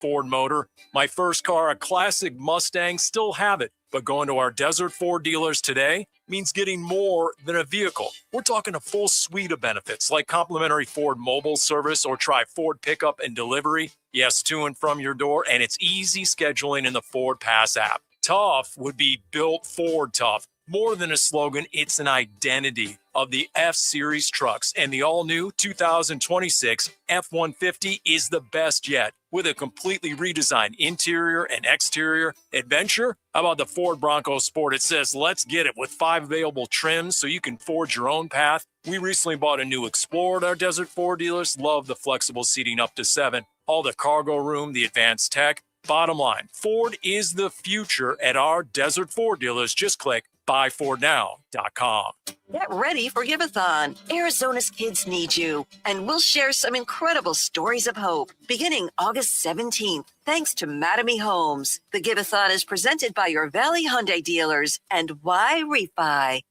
Ford motor. My first car, a classic Mustang, still have it. But going to our Desert Ford dealers today means getting more than a vehicle. We're talking a full suite of benefits like complimentary Ford mobile service or try Ford pickup and delivery. Yes, to and from your door, and it's easy scheduling in the Ford Pass app. Tough would be built Ford tough. More than a slogan, it's an identity of the F-Series trucks, and the all-new 2026 F-150 is the best yet. With a completely redesigned interior and exterior adventure, how about the Ford Bronco Sport? It says, let's get it, with 5 available trims so you can forge your own path. We recently bought a new Explorer at our Desert Ford dealers. Love the flexible seating up to 7, all the cargo room, the advanced tech. Bottom line, Ford is the future at our Desert Ford dealers. Just click buyfordnow.com. Get ready for Give-a-thon. Arizona's kids need you, and we'll share some incredible stories of hope beginning August 17th. Thanks to Mattamy Homes. The Give-a-thon is presented by your Valley Hyundai dealers and Y Refi.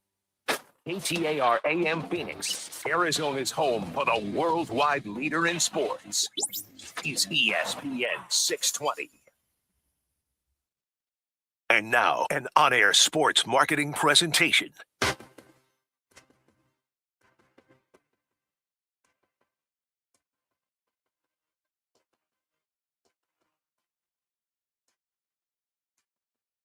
KTAR AM Phoenix, Arizona's home for the worldwide leader in sports, is ESPN 620. And now, an on-air sports marketing presentation.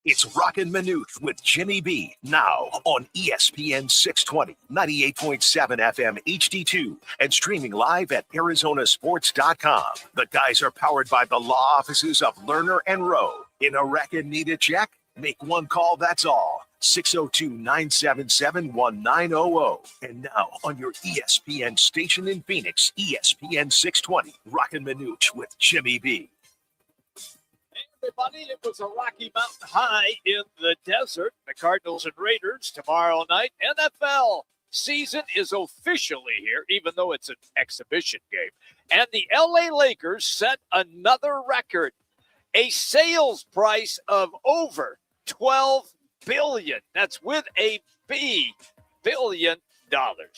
It's Roc and Manuch with Jimmy B, now on ESPN 620, 98.7 FM HD-2, and streaming live at arizonasports.com. The guys are powered by the law offices of Lerner and Rowe. In a wreck and need a check? Make one call, that's all. 602-977-1900. And now on your ESPN station in Phoenix, ESPN 620, Roc and Manuch with Jimmy B. Everybody, it was a Rocky Mountain High in the desert. The Cardinals and Raiders tomorrow night. NFL season is officially here, even though it's an exhibition game. And the LA Lakers set another record, a sales price of over $12 billion. That's with a B, $billion.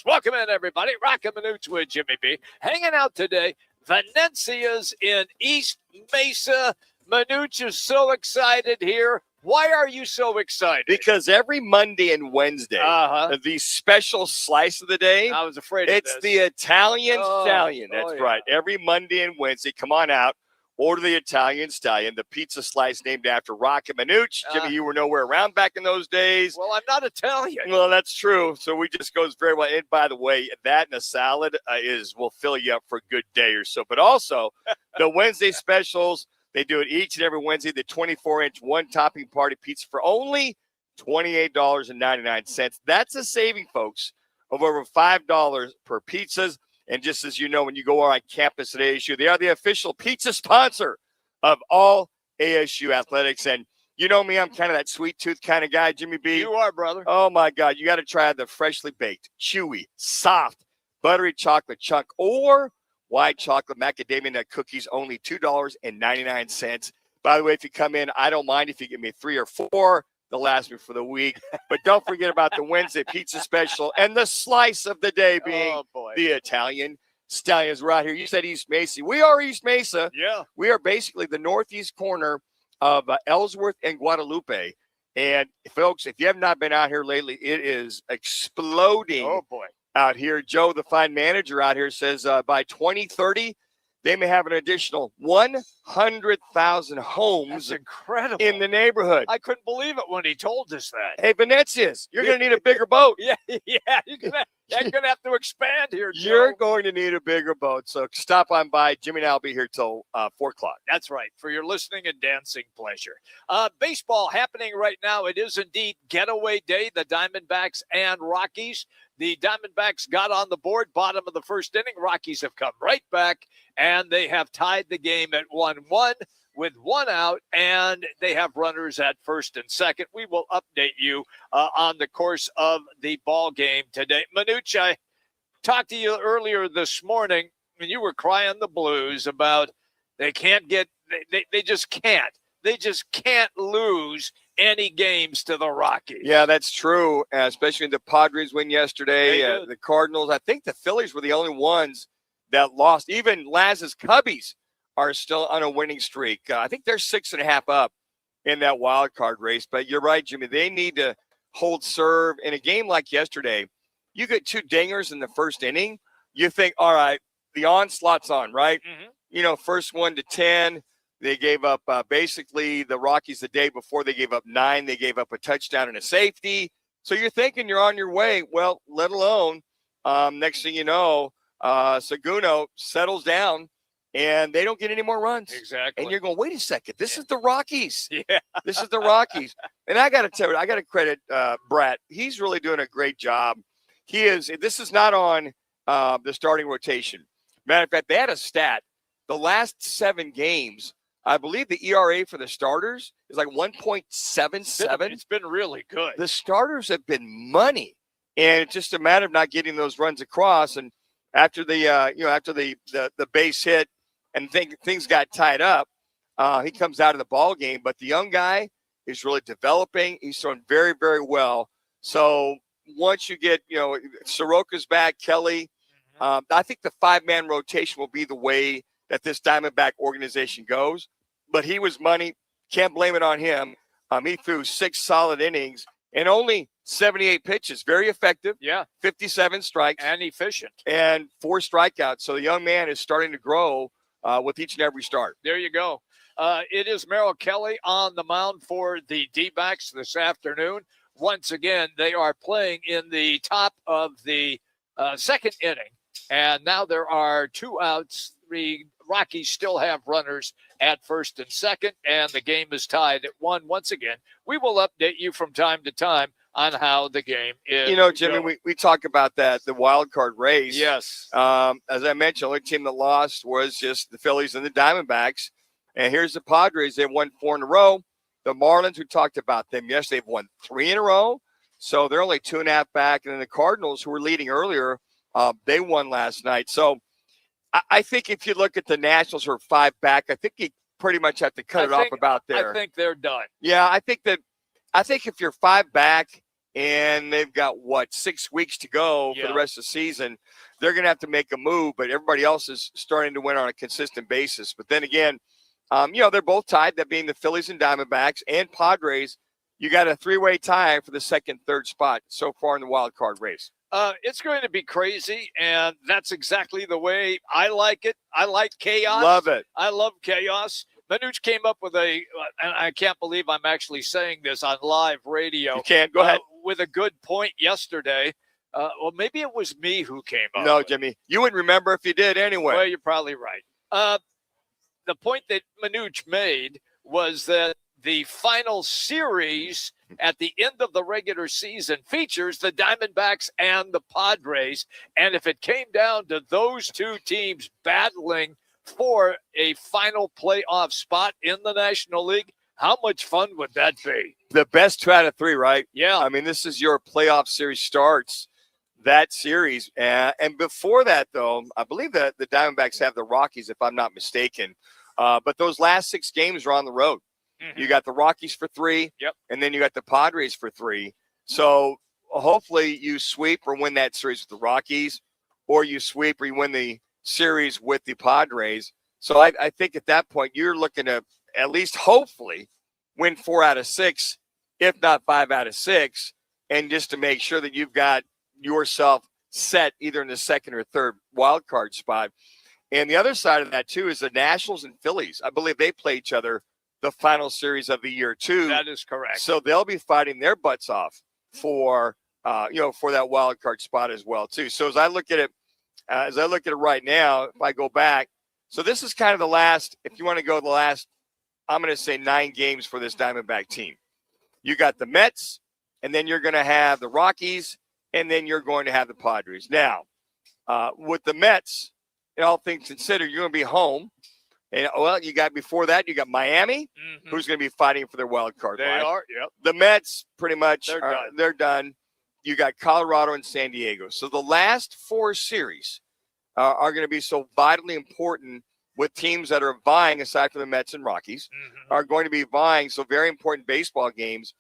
Welcome in, everybody. Roc and Manuch with Jimmy B. Hanging out today, Venezia's in East Mesa. Manuch is so excited here. Why are you so excited? Because every Monday and Wednesday, the special slice of the day, I was afraid it's of this. the Italian Stallion. That's right. Every Monday and Wednesday, come on out, order the Italian Stallion, the pizza slice named after Roc and Manuch. Jimmy, you were nowhere around back in those days. Well, I'm not Italian. Well, that's true. So we just goes very well. And by the way, that and a salad will fill you up for a good day or so. But also, the Wednesday specials, they do it each and every Wednesday, the 24-inch one-topping party pizza for only $28.99. That's a saving, folks, of over $5 per pizzas. And just as you know, when you go on campus at ASU, they are the official pizza sponsor of all ASU athletics. And you know me, I'm kind of that sweet tooth kind of guy, Jimmy B. You are, brother. Oh, my God. You got to try the freshly baked, chewy, soft, buttery chocolate chunk or white chocolate macadamia nut cookies, only $2.99. By the way, if you come in, I don't mind if you give me 3 or 4. They'll last me for the week. But don't forget about the Wednesday pizza special and the slice of the day being the Italian Stallions. We're out here. You said East Mesa. We are East Mesa. Yeah. We are basically the northeast corner of Ellsworth and Guadalupe. And, folks, if you have not been out here lately, it is exploding. Oh, boy. Out here. Joe, the fine manager out here, says by 2030, they may have an additional 100,000 homes. That's incredible. In the neighborhood. I couldn't believe it when he told us that. Hey, Venezias, you're going to need a bigger boat. Yeah, you're going to have to expand here, Joe. You're going to need a bigger boat. So stop on by. Jimmy and I will be here till 4 o'clock. That's right, for your listening and dancing pleasure. Baseball happening right now. It is indeed getaway day, the Diamondbacks and Rockies. The Diamondbacks got on the board, bottom of the first inning. Rockies have come right back, and they have tied the game at 1-1 with 1 out, and they have runners at first and second. We will update you on the course of the ball game today. Manuch, I talked to you earlier this morning, and you were crying the blues about they can't get – they just can't. They just can't lose any games to the Rockies. Yeah, that's true, especially the Padres win yesterday. The Cardinals, I think the Phillies were the only ones that lost. Even Laz's Cubbies are still on a winning streak. I think they're 6.5 up in that wild card race. But you're right, Jimmy. They need to hold serve. In a game like yesterday, you get 2 dingers in the first inning. You think, all right, the onslaught's on, right? First 1 to 10. They gave up basically the Rockies the day before. They gave up 9. They gave up a touchdown and a safety. So you're thinking you're on your way. Well, let alone next thing you know, Seguno settles down and they don't get any more runs. Exactly. And you're going, wait a second. This is the Rockies. Yeah. This is the Rockies. And I got to tell you, I got to credit Brett. He's really doing a great job. This is not on the starting rotation. Matter of fact, they had a stat. The last 7 games, I believe the ERA for the starters is like 1.77. It's been really good. The starters have been money, and it's just a matter of not getting those runs across. And after the base hit and things got tied up, he comes out of the ball game. But the young guy is really developing. He's throwing very, very well. So once you get, Soroka's back, Kelly, I think the 5-man rotation will be the way that this Diamondback organization goes. But he was money. Can't blame it on him. He threw 6 solid innings and only 78 pitches. Very effective. Yeah. 57 strikes. And efficient. And 4 strikeouts. So the young man is starting to grow with each and every start. There you go. It is Merrill Kelly on the mound for the D-backs this afternoon. Once again, they are playing in the top of the second inning. And now there are 2 outs. The Rockies still have runners at first and second, and the game is tied at 1 once again. We will update you from time to time on how the game is. Jimmy, we talk about that, the wild card race. Yes. As I mentioned, the only team that lost was just the Phillies and the Diamondbacks. And here's the Padres. They've won 4 in a row. The Marlins, we talked about them yesterday, they've won 3 in a row. So they're only 2.5 back. And then the Cardinals, who were leading earlier, they won last night. So I think if you look at the Nationals who are 5 back, I think you pretty much have to cut it off about there. I think they're done. Yeah, I think if you're 5 back and they've got 6 weeks to go for the rest of the season, they're going to have to make a move. But everybody else is starting to win on a consistent basis. But then again, they're both tied. That being the Phillies and Diamondbacks and Padres. You got a 3-way tie for the second, third spot so far in the wild card race. It's going to be crazy, and that's exactly the way I like it. I like chaos. Love it. I love chaos. Manuch came up with and I can't believe I'm actually saying this on live radio. You can. Go ahead. With a good point yesterday. Well, maybe it was me who came up. No, Jimmy. You wouldn't remember if you did anyway. Well, you're probably right. The point that Manuch made was that the final series at the end of the regular season features the Diamondbacks and the Padres. And if it came down to those 2 teams battling for a final playoff spot in the National League, how much fun would that be? The best 2 out of 3, right? Yeah. I mean, this is your playoff series starts, that series. And before that, though, I believe that the Diamondbacks have the Rockies, if I'm not mistaken. But those last 6 games are on the road. Mm-hmm. You got the Rockies for 3, and then you got the Padres for 3. So hopefully you sweep or win that series with the Rockies, or you sweep or you win the series with the Padres. So I think at that point you're looking to at least hopefully win 4 out of 6, if not 5 out of 6, and just to make sure that you've got yourself set either in the second or third wild card spot. And the other side of that, too, is the Nationals and Phillies. I believe they play each other the final series of the year, too. That is correct. So they'll be fighting their butts off for that wild card spot as well, too. So as I look at it right now, if I go back, so this is kind of the last, if you want to go the last, I'm going to say 9 games for this Diamondback team. You got the Mets, and then you're going to have the Rockies, and then you're going to have the Padres. Now, with the Mets, all things considered, you're going to be home. And, you got before that, you got Miami, who's going to be fighting for their wild card. They are, yep. The Mets, pretty much, they're done. You got Colorado and San Diego. So the last 4 series are going to be so vitally important with teams that are vying, aside from the Mets and Rockies, are going to be vying. So very important baseball games.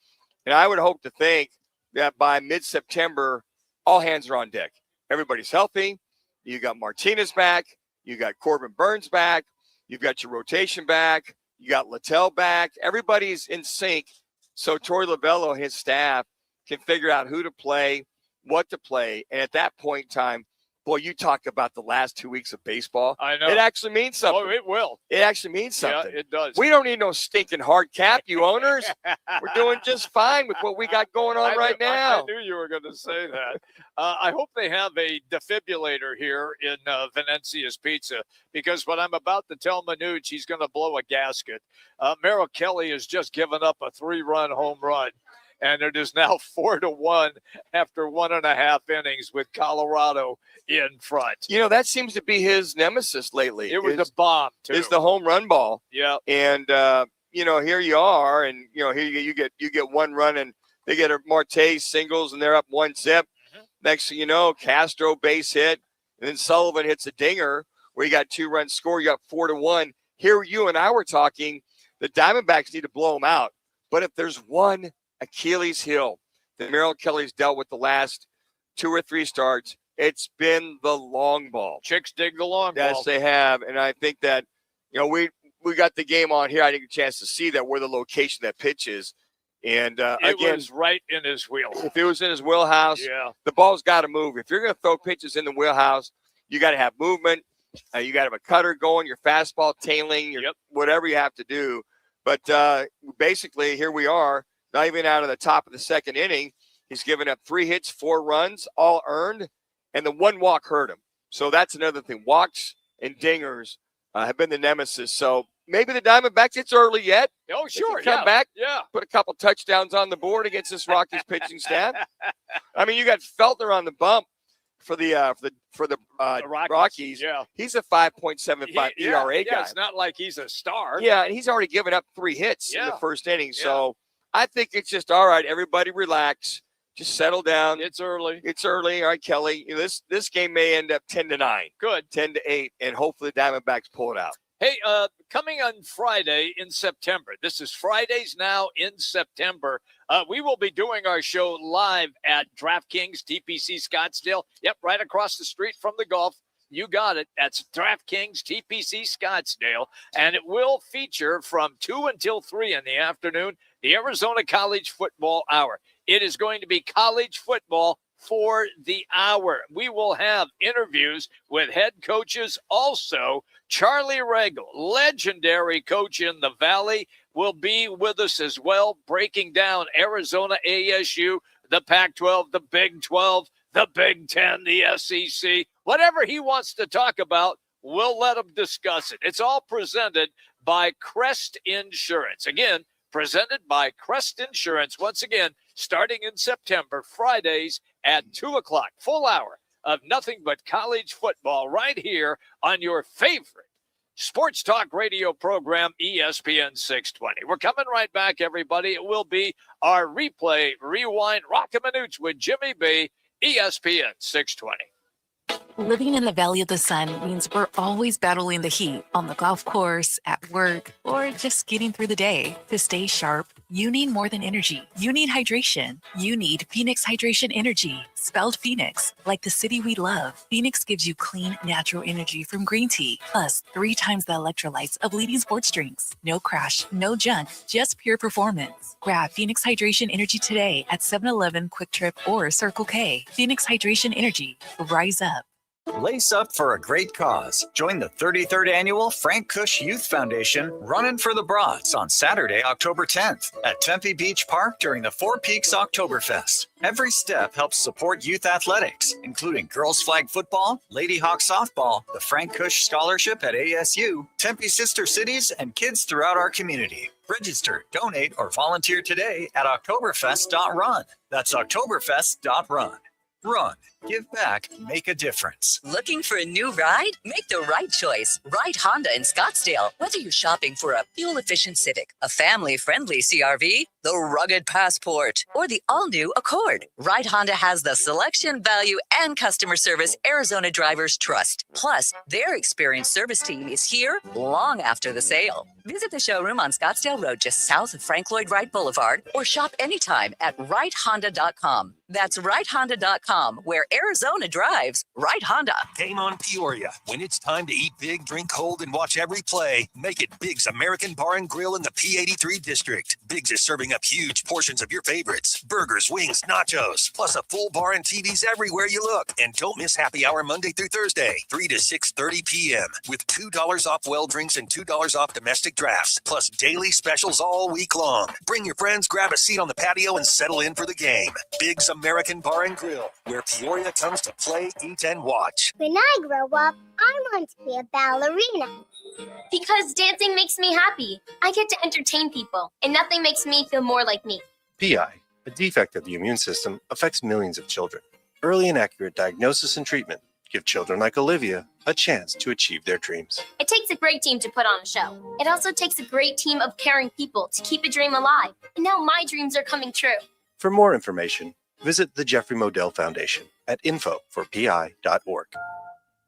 And I would hope to think that by mid-September, all hands are on deck. Everybody's healthy. You got Martinez back. You got Corbin Burns back. You've got your rotation back. You got Littell back. Everybody's in sync. So Torey Lovello and his staff can figure out who to play, what to play. And at that point in time, boy, you talk about the last 2 weeks of baseball. I know. It actually means something. Oh, it will. It actually means something. Yeah, it does. We don't need no stinking hard cap, you owners. We're doing just fine with what we got going on right now. I knew you were going to say that. I hope they have a defibrillator here in Venezia's Pizza, because what I'm about to tell Manuch, he's going to blow a gasket. Merrill Kelly has just given up a 3-run home run, and it is now 4-1 after 1.5 innings with Colorado in front. You know, that seems to be his nemesis lately. It was a bomb, too. It's the home run ball. Yeah. And, you know, here you are, and, you know, here you get 1 run, and they get a Marte singles, and they're up 1-0. Mm-hmm. Next thing you know, Castro base hit, and then Sullivan hits a dinger where you got 2 runs score. You got 4-1. Here you and I were talking, the Diamondbacks need to blow them out. But if there's one Achilles heel that Merrill Kelly's dealt with the last 2 or 3 starts, it's been the long ball. Chicks dig the long ball. Yes, they have. And I think that, you know, we got the game on here. I didn't get a chance to see that, where the location that pitch is. And it was right in his wheel. If it was in his wheelhouse, yeah, the ball's got to move. If you're going to throw pitches in the wheelhouse, you got to have movement. You got to have a cutter going, your fastball tailing, your whatever you have to do. But basically, here we are, not even out of the top of the 2nd inning. He's given up 3 hits, 4 runs, all earned, and the 1 walk hurt him. So that's another thing. Walks and dingers have been the nemesis. So maybe the Diamondbacks, it's early yet. Oh, sure. Come back, yeah, put a couple touchdowns on the board against this Rockies pitching staff. I mean, you got Feltner on the bump for the Rockies. Yeah, he's a 5.75 ERA guy. It's not like he's a star. Yeah, and he's already given up 3 hits in the 1st inning. Yeah. So I think it's just all right. Everybody relax. Just settle down. It's early. All right, Kelly. You know, this game may end up 10-9. Good. 10-8, and hopefully the Diamondbacks pull it out. Hey, coming on Friday in September. This is Fridays now in September. We will be doing our show live at DraftKings TPC Scottsdale. Yep, right across the street from the golf. You got it. That's DraftKings TPC Scottsdale. And it will feature from 2 until 3 in the afternoon, the Arizona College Football Hour. It is going to be college football for the hour. We will have interviews with head coaches. Also, Charlie Regal, legendary coach in the Valley, will be with us as well, breaking down Arizona, ASU, the Pac-12, the Big 12, the Big 10, the SEC. Whatever he wants to talk about, we'll let him discuss it. It's all presented by Crest Insurance. Again, presented by Crest Insurance. Once again, starting in September, Fridays at 2 o'clock, full hour of nothing but college football right here on your favorite sports talk radio program, ESPN 620. We're coming right back, everybody. It will be our replay, rewind, Roc and Manuch with Jimmy B, ESPN 620. Living in the Valley of the Sun means we're always battling the heat on the golf course, at work, or just getting through the day. To stay sharp, you need more than energy. You need hydration. You need Phoenix Hydration Energy, spelled Phoenix, like the city we love. Phoenix gives you clean, natural energy from green tea, plus 3 times the electrolytes of leading sports drinks. No crash, no junk, just pure performance. Grab Phoenix Hydration Energy today at 7-Eleven, Quick Trip, or Circle K. Phoenix Hydration Energy. Rise up. Lace up for a great cause. Join the 33rd Annual Frank Cush Youth Foundation Running for the Broads on Saturday, October 10th at Tempe Beach Park during the Four Peaks Oktoberfest. Every step helps support youth athletics, including girls flag football, Lady Hawk softball, the Frank Cush Scholarship at ASU, Tempe Sister Cities, and kids throughout our community. Register, donate, or volunteer today at Oktoberfest.run. That's Oktoberfest.run. Run, give back, make a difference. Looking for a new ride? Make the right choice. Ride Honda in Scottsdale. Whether you're shopping for a fuel-efficient Civic, a family-friendly CRV, the rugged Passport, or the all-new Accord, Ride Honda has the selection, value, and customer service Arizona drivers trust. Plus, their experienced service team is here long after the sale. Visit the showroom on Scottsdale Road just south of Frank Lloyd Wright Boulevard, or shop anytime at RightHonda.com. That's RightHonda.com, where Arizona drives. Right Honda. Game on Peoria. When it's time to eat big, drink cold, and watch every play, make it Big's American Bar and Grill in the P83 district. Big's is serving up huge portions of your favorites. Burgers, wings, nachos, plus a full bar and TVs everywhere you look. And don't miss happy hour Monday through Thursday, 3 to 6:30 p.m. with $2 off well drinks and $2 off domestic drafts, plus daily specials all week long. Bring your friends, grab a seat on the patio, and settle in for the game. Big's American Bar and Grill, where Peoria comes to play, eat, and watch. When I grow up, I want to be a ballerina. Because dancing makes me happy. I get to entertain people, and nothing makes me feel more like me. PI, a defect of the immune system, affects millions of children. Early and accurate diagnosis and treatment give children like Olivia a chance to achieve their dreams. It takes a great team to put on a show. It also takes a great team of caring people to keep a dream alive. And now my dreams are coming true. For more information, visit the Jeffrey Modell Foundation at info4pi.org.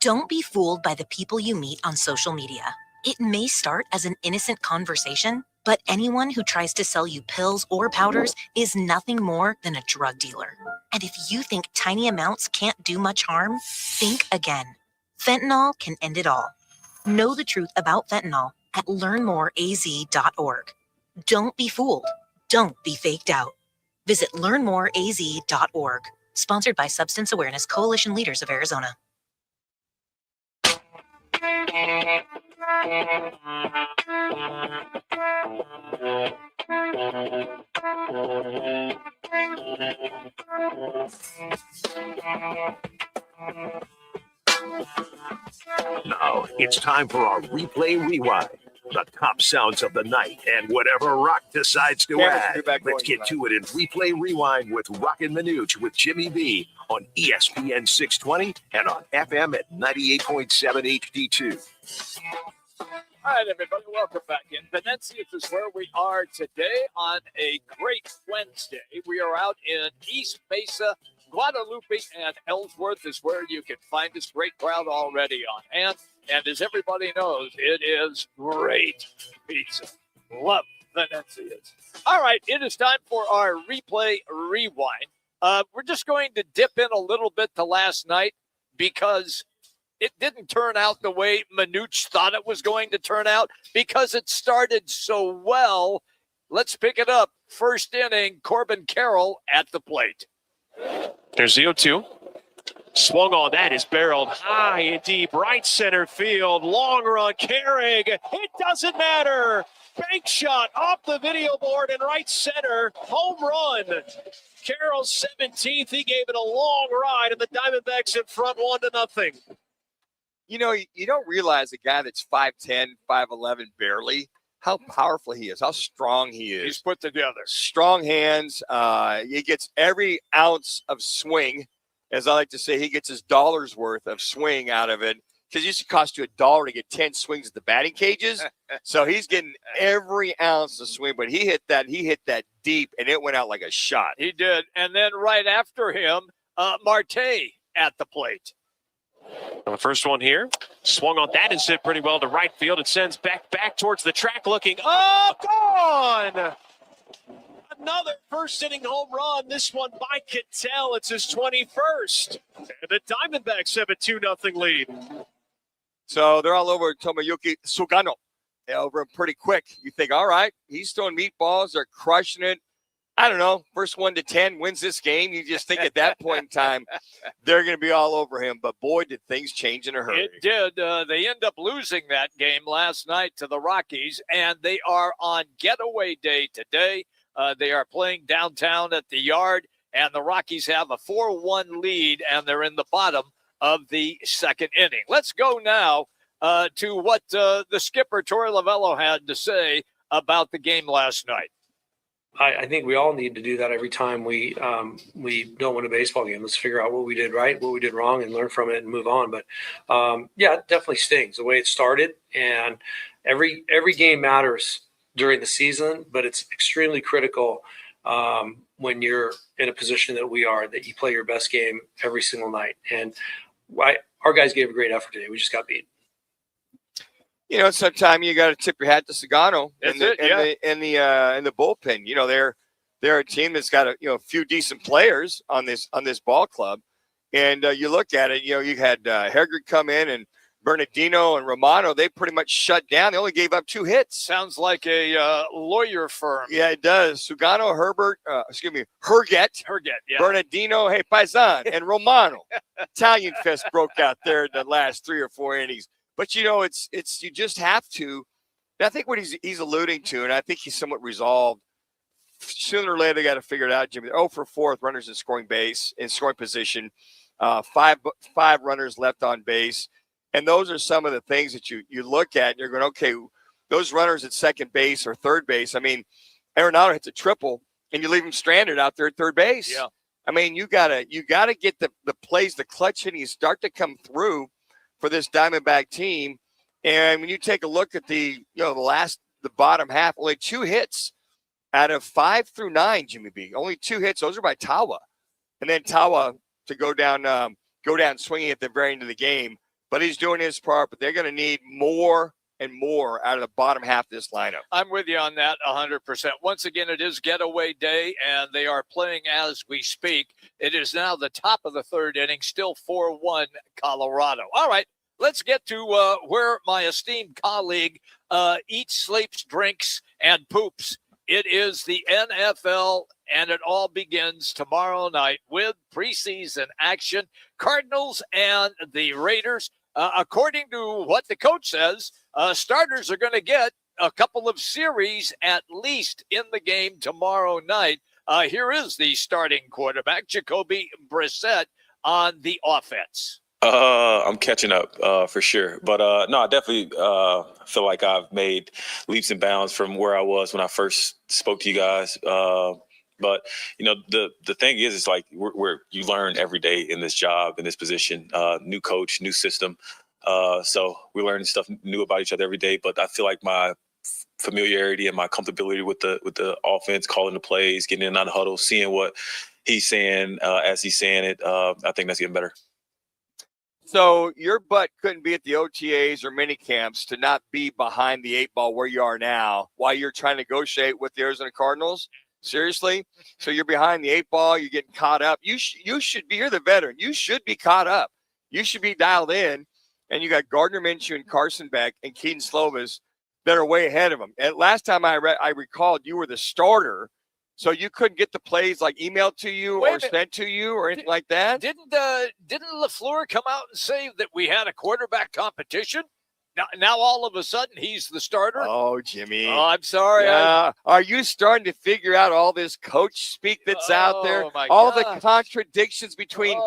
Don't be fooled by the people you meet on social media. It may start as an innocent conversation, but anyone who tries to sell you pills or powders is nothing more than a drug dealer. And if you think tiny amounts can't do much harm, think again. Fentanyl can end it all. Know the truth about fentanyl at learnmoreaz.org. Don't be fooled. Don't be faked out. Visit learnmoreaz.org. Sponsored by Substance Awareness Coalition Leaders of Arizona. Now it's time for our replay rewind. The top sounds of the night and whatever Roc decides to add. Let's get to it in replay rewind with Roc and Manuch with Jimmy B on ESPN 620 and on FM at 98.7 HD2. All right, everybody, welcome back in. Venecia is where we are today on a great Wednesday. We are out in East Mesa. Guadalupe and Ellsworth is where you can find this great crowd already on hand. And as everybody knows, it is great pizza. Love Venezia's. All right, it is time for our replay rewind. We're just going to dip in a little bit to last night because it didn't turn out the way Manuch thought it was going to turn out because it started so well. Let's pick it up. First inning, Corbin Carroll at the plate. There's 0-2. Swung on that is barreled high and deep, right center field. Long run, Carrig. It doesn't matter. Bank shot off the video board in right center. Home run. Carroll's 17th. He gave it a long ride, and the Diamondbacks in front 1-0. You know, you don't realize a guy that's 5'10", 5'11", barely, how powerful he is, how strong he is. He's put together. Strong hands. He gets every ounce of swing. As I like to say, he gets his dollar's worth of swing out of it because it used to cost you $1 to get 10 swings at the batting cages. So he's getting every ounce of swing, but he hit that deep, and it went out like a shot. He did. And then right after him, Marte at the plate. The first one here, swung on that and hit pretty well to right field. It sends back towards the track, looking up, gone. Another first-inning home run, this one by Kittel. It's his 21st. And the Diamondbacks have a 2-0 lead. So they're all over Tomoyuki Sugano. Over him pretty quick. You think, all right, he's throwing meatballs. They're crushing it. I don't know. First 1 to 10 wins this game. You just think at that point in time, they're going to be all over him. But, boy, did things change in a hurry. It did. They end up losing that game last night to the Rockies, and they are on getaway day today. They are playing downtown at the Yard, and the Rockies have a 4-1 lead, and they're in the bottom of the second inning. Let's go now to what the skipper, Torey Lovello, had to say about the game last night. I think we all need to do that every time we don't win a baseball game. Let's figure out what we did right, what we did wrong, and learn from it and move on. But, yeah, it definitely stings the way it started, and every game matters during the season, but it's extremely critical when you're in a position that we are, that you play your best game every single night. And our guys gave a great effort today. We just got beat. You know, sometimes you got to tip your hat to Sugano in the bullpen. You know, they're a team that's got a few decent players on this ball club, And you look at it, you had Hergert come in and Bernardino and Romano, they pretty much shut down. They only gave up 2 hits. Sounds like a lawyer firm. Yeah, it does. Sugano, Herget, yeah. Bernardino, hey, Paisan, and Romano. Italian fest broke out there in the last 3 or 4 innings. But, it's you just have to. I think what he's alluding to, and I think he's somewhat resolved, sooner or later they got to figure it out, Jimmy. 0 for 4 with runners in scoring position, 5 runners left on base. And those are some of the things that you look at and you're going, okay, those runners at second base or third base. I mean, Arenado hits a triple and you leave him stranded out there at third base. Yeah. I mean, you gotta get the plays, the clutch hitting start to come through for this Diamondback team. And when you take a look at the bottom half, only 2 hits out of 5 through 9, Jimmy B. Only 2 hits. Those are by Tawa. And then Tawa to go down swinging at the very end of the game. But he's doing his part, but they're going to need more and more out of the bottom half of this lineup. I'm with you on that 100%. Once again, it is getaway day, and they are playing as we speak. It is now the top of the 3rd inning, still 4-1 Colorado. All right, let's get to where my esteemed colleague eats, sleeps, drinks, and poops. It is the NFL, and it all begins tomorrow night with preseason action. Cardinals and the Raiders. According to what the coach says, starters are going to get a couple of series at least in the game tomorrow night. Here is the starting quarterback, Jacoby Brissett, on the offense. I'm catching up for sure. But no, I definitely feel like I've made leaps and bounds from where I was when I first spoke to you guys. But, the thing is, it's like you learn every day in this job, in this position, new coach, new system. So we learn stuff new about each other every day. But I feel like my familiarity and my comfortability with the offense, calling the plays, getting in and out of huddle, seeing what he's saying as he's saying it, I think that's getting better. So your butt couldn't be at the OTAs or mini camps to not be behind the 8 ball where you are now while you're trying to negotiate with the Arizona Cardinals? Seriously? So you're behind the 8 ball, you're getting caught up. You should be, you're the veteran. You should be caught up. You should be dialed in. And you got Gardner Minshew and Carson Beck and Keaton Slovis that are way ahead of them. And last time I recalled you were the starter, so you couldn't get the plays like emailed to you or sent to you or anything like that? Didn't LaFleur come out and say that we had a quarterback competition? Now all of a sudden he's the starter? Oh, Jimmy. Oh, I'm sorry. Are you starting to figure out all this coach speak that's out there? All the contradictions between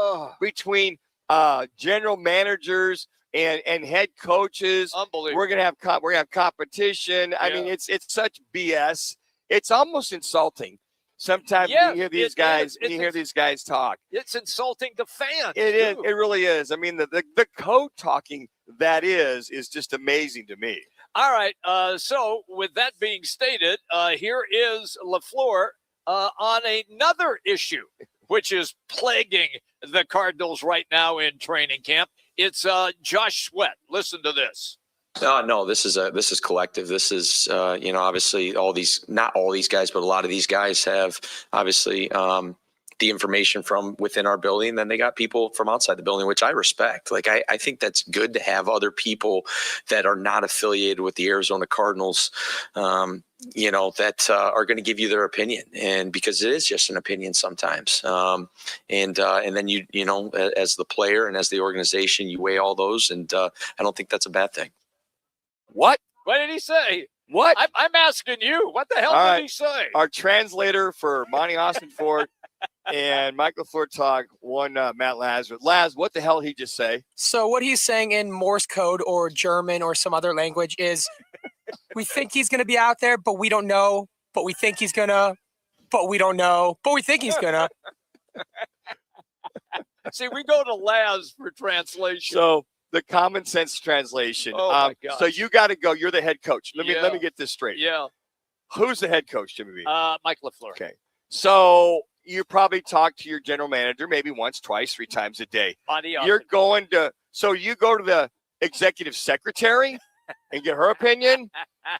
general managers and head coaches. Unbelievable. We're gonna have competition. Yeah. I mean, it's such BS. It's almost insulting. Sometimes you hear these guys. You hear these guys talk. It's insulting to fans. It is. It really is. I mean, the code talking that is just amazing to me. All right. So with that being stated, here is LaFleur on another issue, which is plaguing the Cardinals right now in training camp. It's Josh Sweat. Listen to this. No, this is collective. This is, obviously not all these guys, but a lot of these guys have obviously the information from within our building. Then they got people from outside the building, which I respect. Like, I think that's good to have other people that are not affiliated with the Arizona Cardinals, that are going to give you their opinion. And because it is just an opinion sometimes. And then you as the player and as the organization, you weigh all those. And I don't think that's a bad thing. What? What did he say? What? I'm asking you. What the hell did he say? Our translator for Monty Austin Ford and Michael Flurtog won Matt Lazarus. Laz, what the hell did he just say? So what he's saying in Morse code or German or some other language is we think he's going to be out there, but we don't know. But we think he's going to. But we don't know. But we think he's going to. See, we go to Laz for translation. So the common sense translation. Oh, my gosh. So you got to go. You're the head coach. Let me get this straight. Yeah. Who's the head coach, Jimmy B? Mike LaFleur. Okay. So you probably talk to your general manager maybe once, twice, 3 times a day. You go to the executive secretary and get her opinion.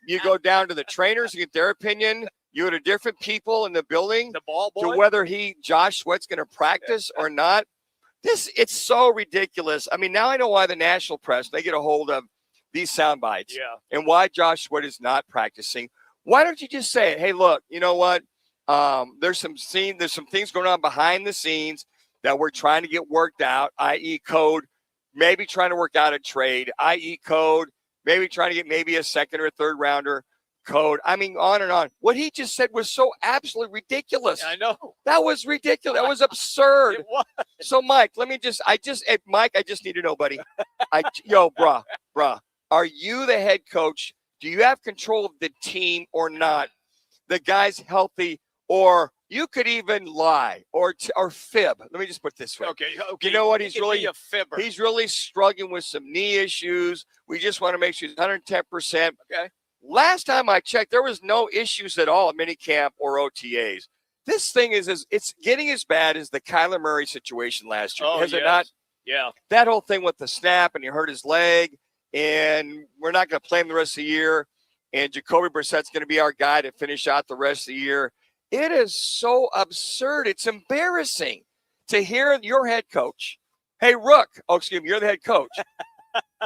You go down to the trainers and get their opinion. You go to different people in the building the ball boy. to whether Josh Sweat's going to practice or not. It's so ridiculous. I mean, now I know why the national press, they get a hold of these sound bites and why Josh Sweat is not practicing. Why don't you just say, hey, look, you know what? There's some things going on behind the scenes that we're trying to get worked out, i.e. code, maybe trying to work out a trade, i.e. code, maybe trying to get maybe a second or a third rounder code. I mean, on and on. What he just said was so absolutely ridiculous. I know. That was ridiculous. That was absurd. It was. So, Mike, Mike, I just need to know, buddy. Bruh, are you the head coach? Do you have control of the team or not? The guy's healthy, or you could even lie or fib. Let me just put it this way. Okay. You know what? He's really a fibber. He's really struggling with some knee issues. We just want to make sure he's 110%. Okay. Last time I checked, there was no issues at all at minicamp or OTAs. This thing it's getting as bad as the Kyler Murray situation last year. Has it not? Yeah. That whole thing with the snap and he hurt his leg, and we're not going to play him the rest of the year. And Jacoby Brissett's going to be our guy to finish out the rest of the year. It is so absurd. It's embarrassing to hear your head coach, hey, Rook, you're the head coach,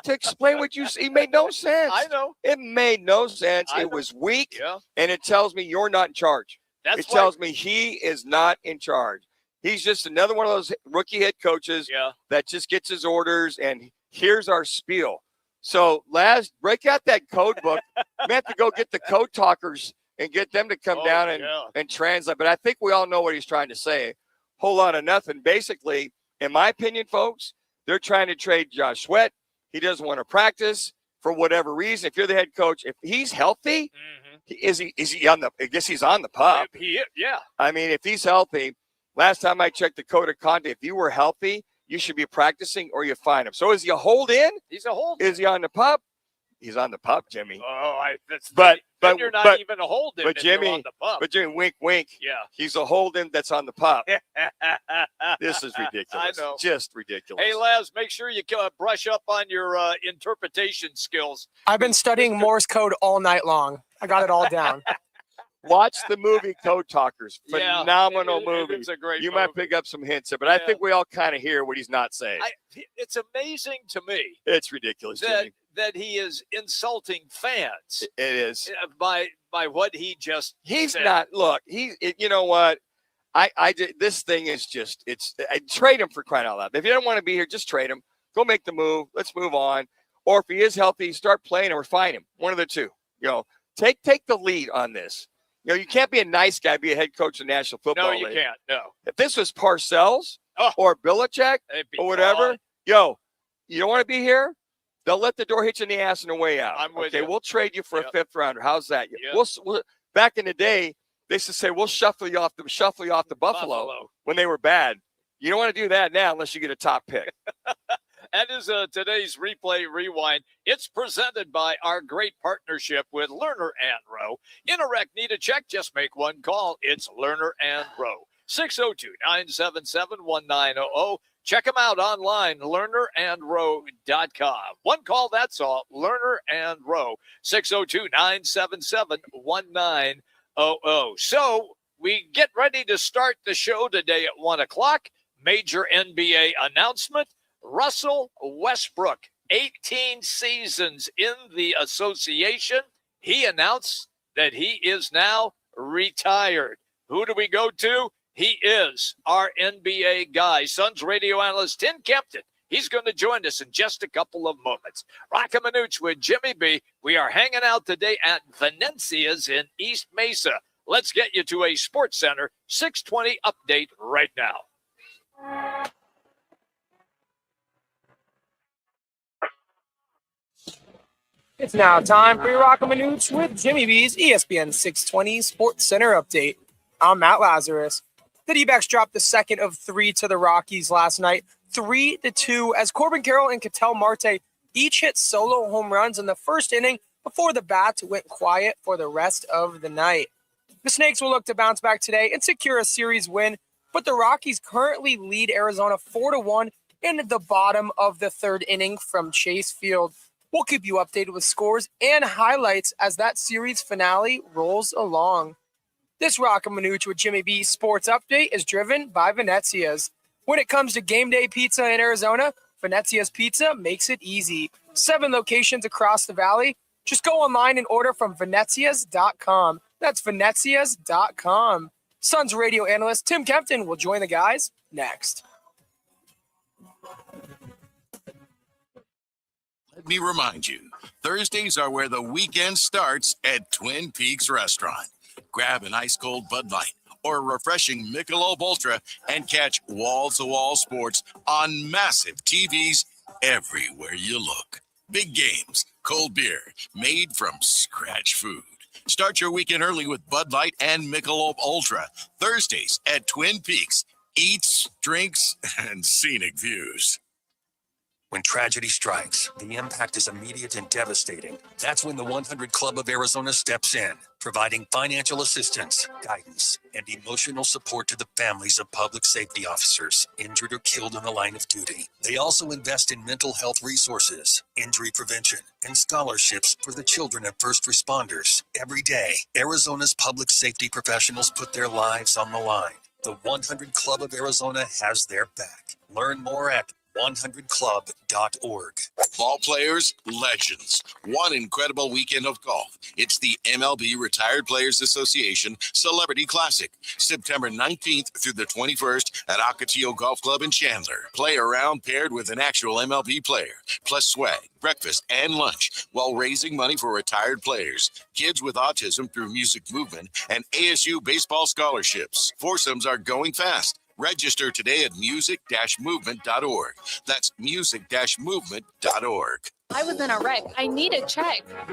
to explain what you see. It made no sense. I know. It made no sense. It was weak, and it tells me you're not in charge. It tells me he is not in charge. He's just another one of those rookie head coaches that just gets his orders, and here's our spiel. So, break out that code book. We have to go get the code talkers and get them to come down and translate. But I think we all know what he's trying to say. Whole lot of nothing. Basically, in my opinion, folks, they're trying to trade Josh Sweat. He doesn't want to practice for whatever reason. If you're the head coach, if he's healthy, is he on the? I guess he's on the pup. Yeah. I mean, if he's healthy, last time I checked the code of conduct, if you were healthy, you should be practicing or you fine him. So is he a hold in? He's a hold. Is he on the pup? He's on the pup, Jimmy. But you're not even a hold in. But Jimmy, on the pup. but Jimmy, wink, wink. Yeah. He's a hold in that's on the pup. This is ridiculous. I know. Just ridiculous. Hey, Laz, make sure you brush up on your interpretation skills. I've been studying Morse code all night long. I got it all down. Watch the movie Code Talkers. Phenomenal movie. It's a great You movie. might pick up some hints, but I think we all kind of hear what he's not saying. It's amazing to me. It's ridiculous, Jimmy. That he is insulting fans. It is. By what he just He's said. not. Look, you know what? This thing is just, I trade him for crying out loud. If you don't want to be here, just trade him. Go make the move. Let's move on. Or if he is healthy, start playing or fine him. One of the two. Take the lead on this. You can't be a nice guy, be a head coach of the National Football League. No, you can't. No. If this was Parcells or Belichick or whatever, you don't want to be here? They'll let the door hit you in the ass on the way out. I'm with you. We'll trade you for a fifth rounder. How's that? We'll back in the day, they used to say, we'll shuffle you off the Buffalo when they were bad. You don't want to do that now unless you get a top pick. That is today's Replay Rewind. It's presented by our great partnership with Lerner and Rowe. In a wreck, need a check? Just make one call. It's Lerner and Rowe. 602-977-1900. Check them out online, lernerandrowe.com. One call, that's all. Lerner and Rowe. 602-977-1900. So we get ready to start the show today at 1 o'clock. Major NBA announcement. Russell Westbrook, 18 seasons in the association. He announced that he is now retired. Who do we go to? He is our NBA guy, Suns radio analyst Tim Kempton. He's going to join us in just a couple of moments. Roc and Manuch with Jimmy B. We are hanging out today at Venezia's in East Mesa. Let's get you to a Sports Center 620 update right now. It's now time for your Roc and Manuch with Jimmy B's ESPN 620 Sports Center update. I'm Matt Lazarus. The D-backs dropped the second of 3 to the Rockies last night, 3-2, as Corbin Carroll and Ketel Marte each hit solo home runs in the first inning before the bats went quiet for the rest of the night. The Snakes will look to bounce back today and secure a series win, but the Rockies currently lead Arizona 4-1 in the bottom of the third inning from Chase Field. We'll keep you updated with scores and highlights as that series finale rolls along. This Roc and Manuch with Jimmy B Sports Update is driven by Venezia's. When it comes to game day pizza in Arizona, Venezia's Pizza makes it easy. 7 locations across the valley. Just go online and order from Venezias.com. That's Venezias.com. Suns radio analyst Tim Kempton will join the guys next. Let me remind you, Thursdays are where the weekend starts at Twin Peaks Restaurant. Grab an ice-cold Bud Light or a refreshing Michelob Ultra and catch wall-to-wall sports on massive TVs everywhere you look. Big games, cold beer, made from scratch food. Start your weekend early with Bud Light and Michelob Ultra. Thursdays at Twin Peaks. Eats, drinks, and scenic views. When tragedy strikes, the impact is immediate and devastating. That's when the 100 Club of Arizona steps in, providing financial assistance, guidance, and emotional support to the families of public safety officers injured or killed in the line of duty. They also invest in mental health resources, injury prevention, and scholarships for the children of first responders. Every day, Arizona's public safety professionals put their lives on the line. The 100 Club of Arizona has their back. Learn more at 100club.org. Ball players, legends. One incredible weekend of golf. It's the MLB Retired Players Association Celebrity Classic, September 19th through the 21st at Ocotillo Golf Club in Chandler. Play around paired with an actual MLB player, plus swag, breakfast, and lunch while raising money for retired players, kids with autism through music movement, and ASU baseball scholarships. Foursomes are going fast. Register today at music-movement.org. That's music-movement.org. I was in a wreck. I need a check. I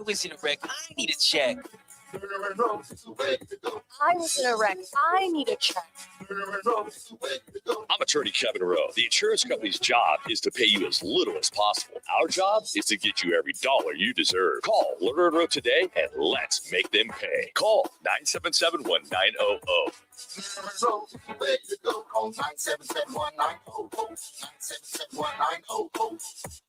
was in a wreck. I need a check. I was in a wreck. I need a check. I'm attorney Kevin Rowe. The insurance company's job is to pay you as little as possible. Our job is to get you every dollar you deserve. Call Lerner and Rowe today and let's make them pay. Call 977-1900. Call 977-1900.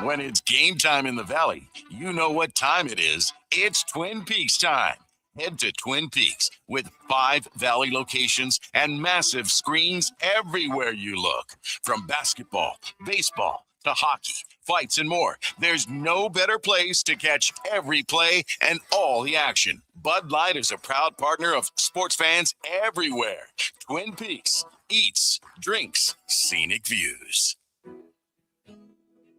When it's game time in the Valley, you know what time it is. It's Twin Peaks time. Head to Twin Peaks with 5 Valley locations and massive screens everywhere you look. From basketball, baseball, to hockey, fights, and more. There's no better place to catch every play and all the action. Bud Light is a proud partner of sports fans everywhere. Twin Peaks, eats, drinks, scenic views.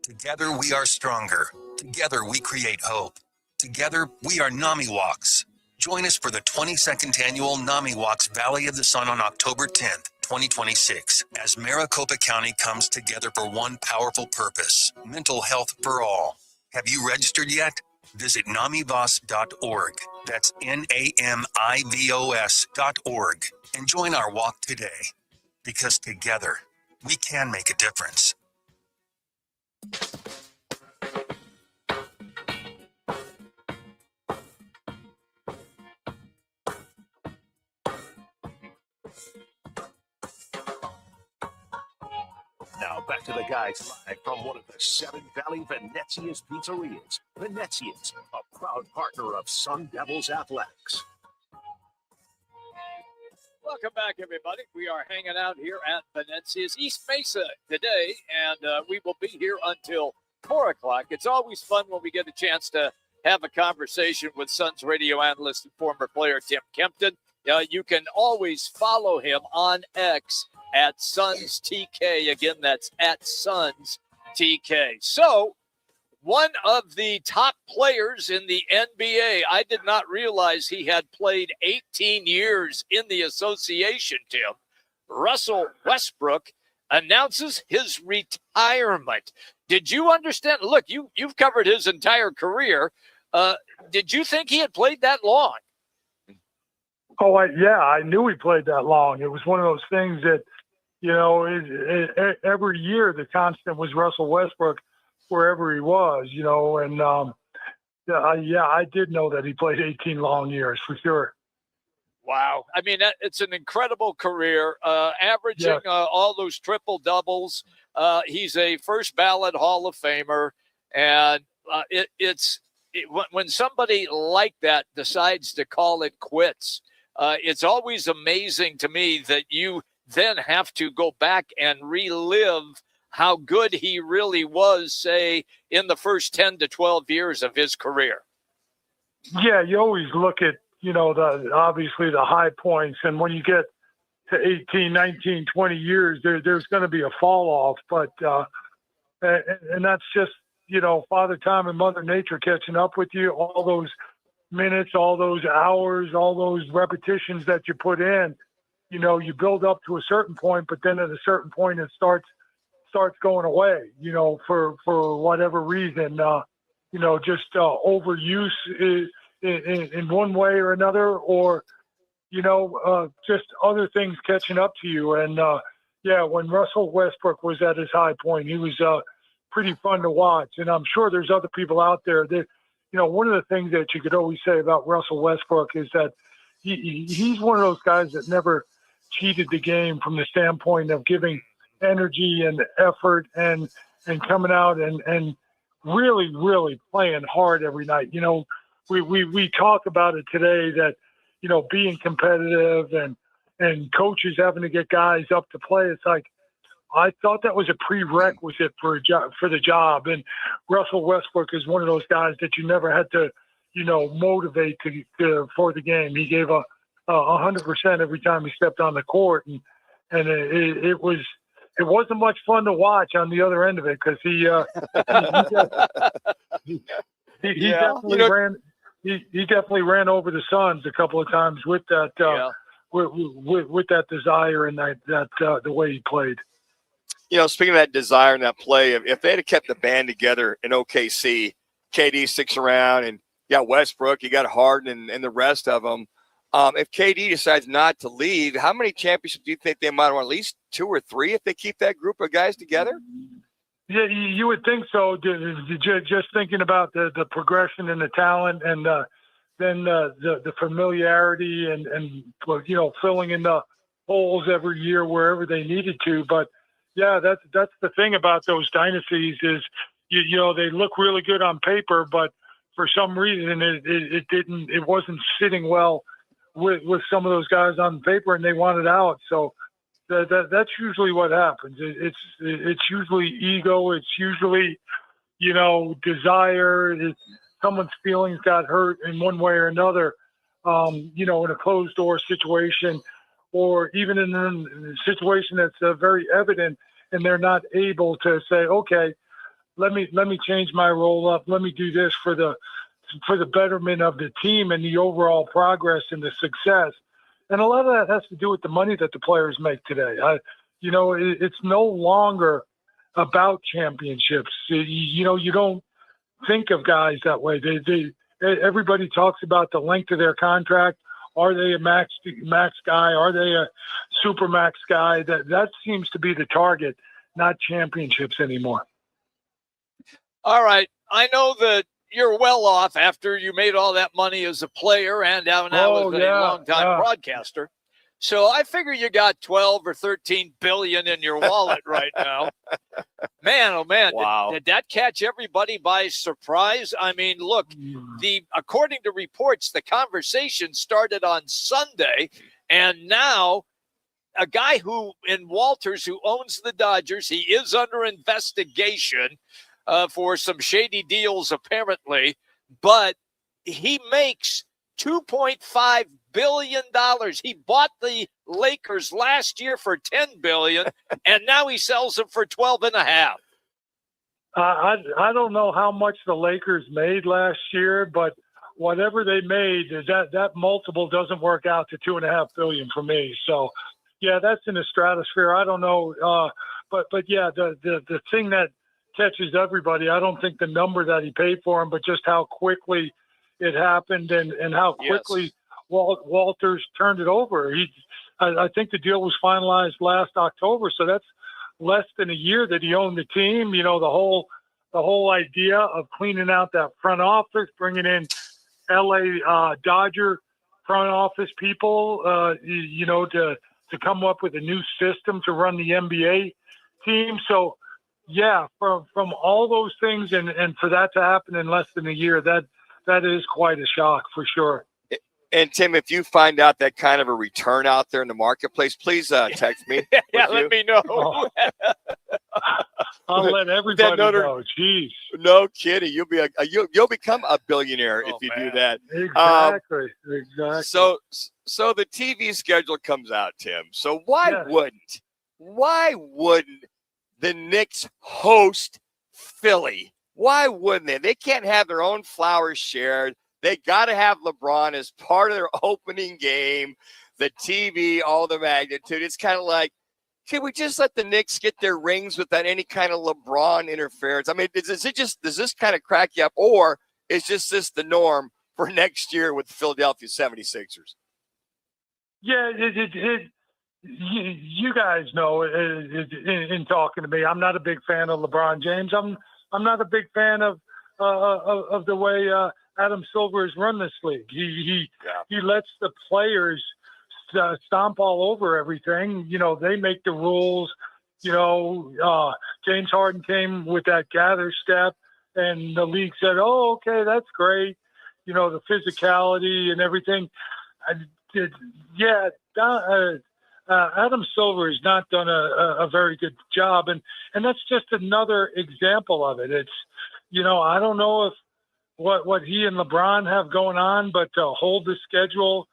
Together we are stronger. Together we create hope. Together we are NAMI Walks. Join us for the 22nd annual NAMI Walks Valley of the Sun on October 10th, 2026, as Maricopa County comes together for one powerful purpose: mental health for all. Have you registered yet? Visit namivos.org. That's NAMIVOS.org and join our walk today. Because together we can make a difference. Now back to the guys live from one of the 7 Valley Venezia's pizzerias. Venezia's, a proud partner of Sun Devils Athletics. Welcome back, everybody. We are hanging out here at Venezia's East Mesa today, and we will be here until 4 o'clock. It's always fun when we get a chance to have a conversation with Suns radio analyst and former player Tim Kempton. You can always follow him on X at Suns TK. Again, that's at Suns TK. So, one of the top players in the NBA, I did not realize he had played 18 years in the association, Tim. Russell Westbrook announces his retirement. Did you understand? Look, you've covered his entire career. Did you think he had played that long? Oh, I knew he played that long. It was one of those things that, every year the constant was Russell Westbrook wherever he was, and I did know that he played 18 long years for sure. Wow. I mean, it's an incredible career, averaging all those triple doubles. He's a first ballot Hall of Famer. And when somebody like that decides to call it quits, it's always amazing to me that you then have to go back and relive how good he really was, say, in the first 10 to 12 years of his career. Yeah, you always look at, obviously the high points. And when you get to 18, 19, 20 years, there's going to be a fall off. But, and that's just, Father Time and Mother Nature catching up with you, all those minutes, all those hours, all those repetitions that you put in, you build up to a certain point, but then at a certain point it starts going away, for whatever reason, just overuse in one way or another, or, just other things catching up to you. And, when Russell Westbrook was at his high point, he was pretty fun to watch. And I'm sure there's other people out there that, one of the things that you could always say about Russell Westbrook is that he's one of those guys that never cheated the game from the standpoint of giving energy and effort and coming out and really, really playing hard every night. We talk about it today that, being competitive and coaches having to get guys up to play. It's like, I thought that was a prerequisite for the job. And Russell Westbrook is one of those guys that you never had to, motivate for the game. He gave 100% every time he stepped on the court, and it wasn't much fun to watch on the other end of it, because he definitely ran over the Suns a couple of times with that with that desire and that the way he played. Speaking of that desire and that play, if they had kept the band together in OKC, KD sticks around, and you got Westbrook, you got Harden, and the rest of them. If KD decides not to leave, how many championships do you think they might want? At least 2 or 3 if they keep that group of guys together? Yeah, you would think so. Just thinking about the progression and the talent, and then the familiarity and filling in the holes every year wherever they needed to. But yeah, that's the thing about those dynasties is they look really good on paper, but for some reason it wasn't sitting well with some of those guys on paper, and they wanted out. So that's usually what happens. It's usually ego. It's usually, desire. Someone's feelings got hurt in one way or another, in a closed door situation, or even in a situation that's very evident, and they're not able to say, okay, let me change my role up. Let me do this for the betterment of the team and the overall progress and the success. And a lot of that has to do with the money that the players make today. It's no longer about championships. You don't think of guys that way. Everybody talks about the length of their contract. Are they a max guy? Are they a super max guy? That seems to be the target, not championships anymore. All right. I know that you're well off after you made all that money as a player and now as a long-time broadcaster. So I figure you got 12 or 13 billion in your wallet right now. Man, oh man, wow. Did that catch everybody by surprise? I mean, look, according to reports, the conversation started on Sunday, and now a guy in Walters who owns the Dodgers, he is under investigation for some shady deals apparently, but he makes $2.5 billion. He bought the Lakers last year for $10 billion, and now he sells them for $12.5. I don't know how much the Lakers made last year, but whatever they made, that multiple doesn't work out to $2.5 billion for me. So, yeah, that's in the stratosphere. I don't know, but yeah, the thing that catches everybody, I don't think the number that he paid for him, but just how quickly it happened and how quickly Walters turned it over. I think the deal was finalized last October, so that's less than a year that he owned the team. The whole idea of cleaning out that front office, bringing in LA Dodger front office people, to come up with a new system to run the NBA team. So, yeah, from all those things and for that to happen in less than a year, that is quite a shock for sure. And Tim, if you find out that kind of a return out there in the marketplace, please text me. Yeah, let me know. Oh. I'll let everybody know. Jeez. No kidding. You'll be you'll become a billionaire if you do that. Exactly. So the TV schedule comes out, Tim. So why wouldn't the Knicks host Philly? Why wouldn't they? They can't have their own flowers shared. They got to have LeBron as part of their opening game. The TV, all the magnitude. It's kind of like, can we just let the Knicks get their rings without any kind of LeBron interference? I mean, does this kind of crack you up, or is just this the norm for next year with the Philadelphia 76ers? Yeah, you guys know in talking to me, I'm not a big fan of LeBron James. I'm not a big fan of the way Adam Silver has run this league. He lets the players stomp all over everything. You know, they make the rules. You know, James Harden came with that gather step, and the league said, "Oh, okay, that's great." You know, the physicality and everything. Adam Silver has not done a very good job, and that's just another example of it. It's, you know, I don't know if what he and LeBron have going on, but to hold the schedule,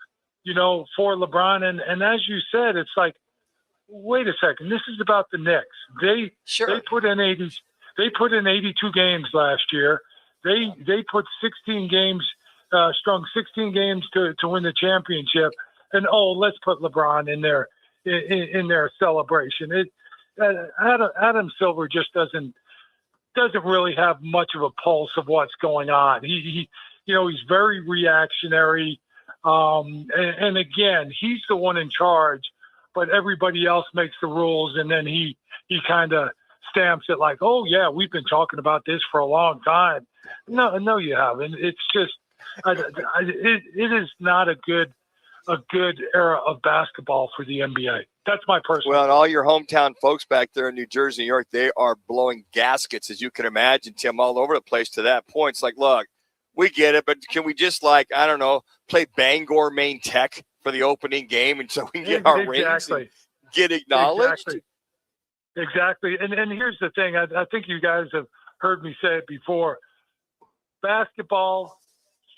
you know, for LeBron, and as you said, it's like, wait a second, this is about the Knicks. They put in 82 games last year. They put 16 games, strung 16 games to win the championship, and let's put LeBron in their celebration. Adam Silver just doesn't really have much of a pulse of what's going on. He you know, he's very reactionary. And again, he's the one in charge, but everybody else makes the rules, and then he kind of stamps it like, oh yeah, we've been talking about this for a long time. No, you haven't. It's just, it is not a good era of basketball for the NBA. That's my personal. Well, and all your hometown folks back there in New Jersey, New York, they are blowing gaskets, as you can imagine, Tim, all over the place to that point. It's like, look, we get it, but can we just, like, I don't know, play Bangor Maine Tech for the opening game and so we can get our rings and get acknowledged? Exactly. And here's the thing. I think you guys have heard me say it before. Basketball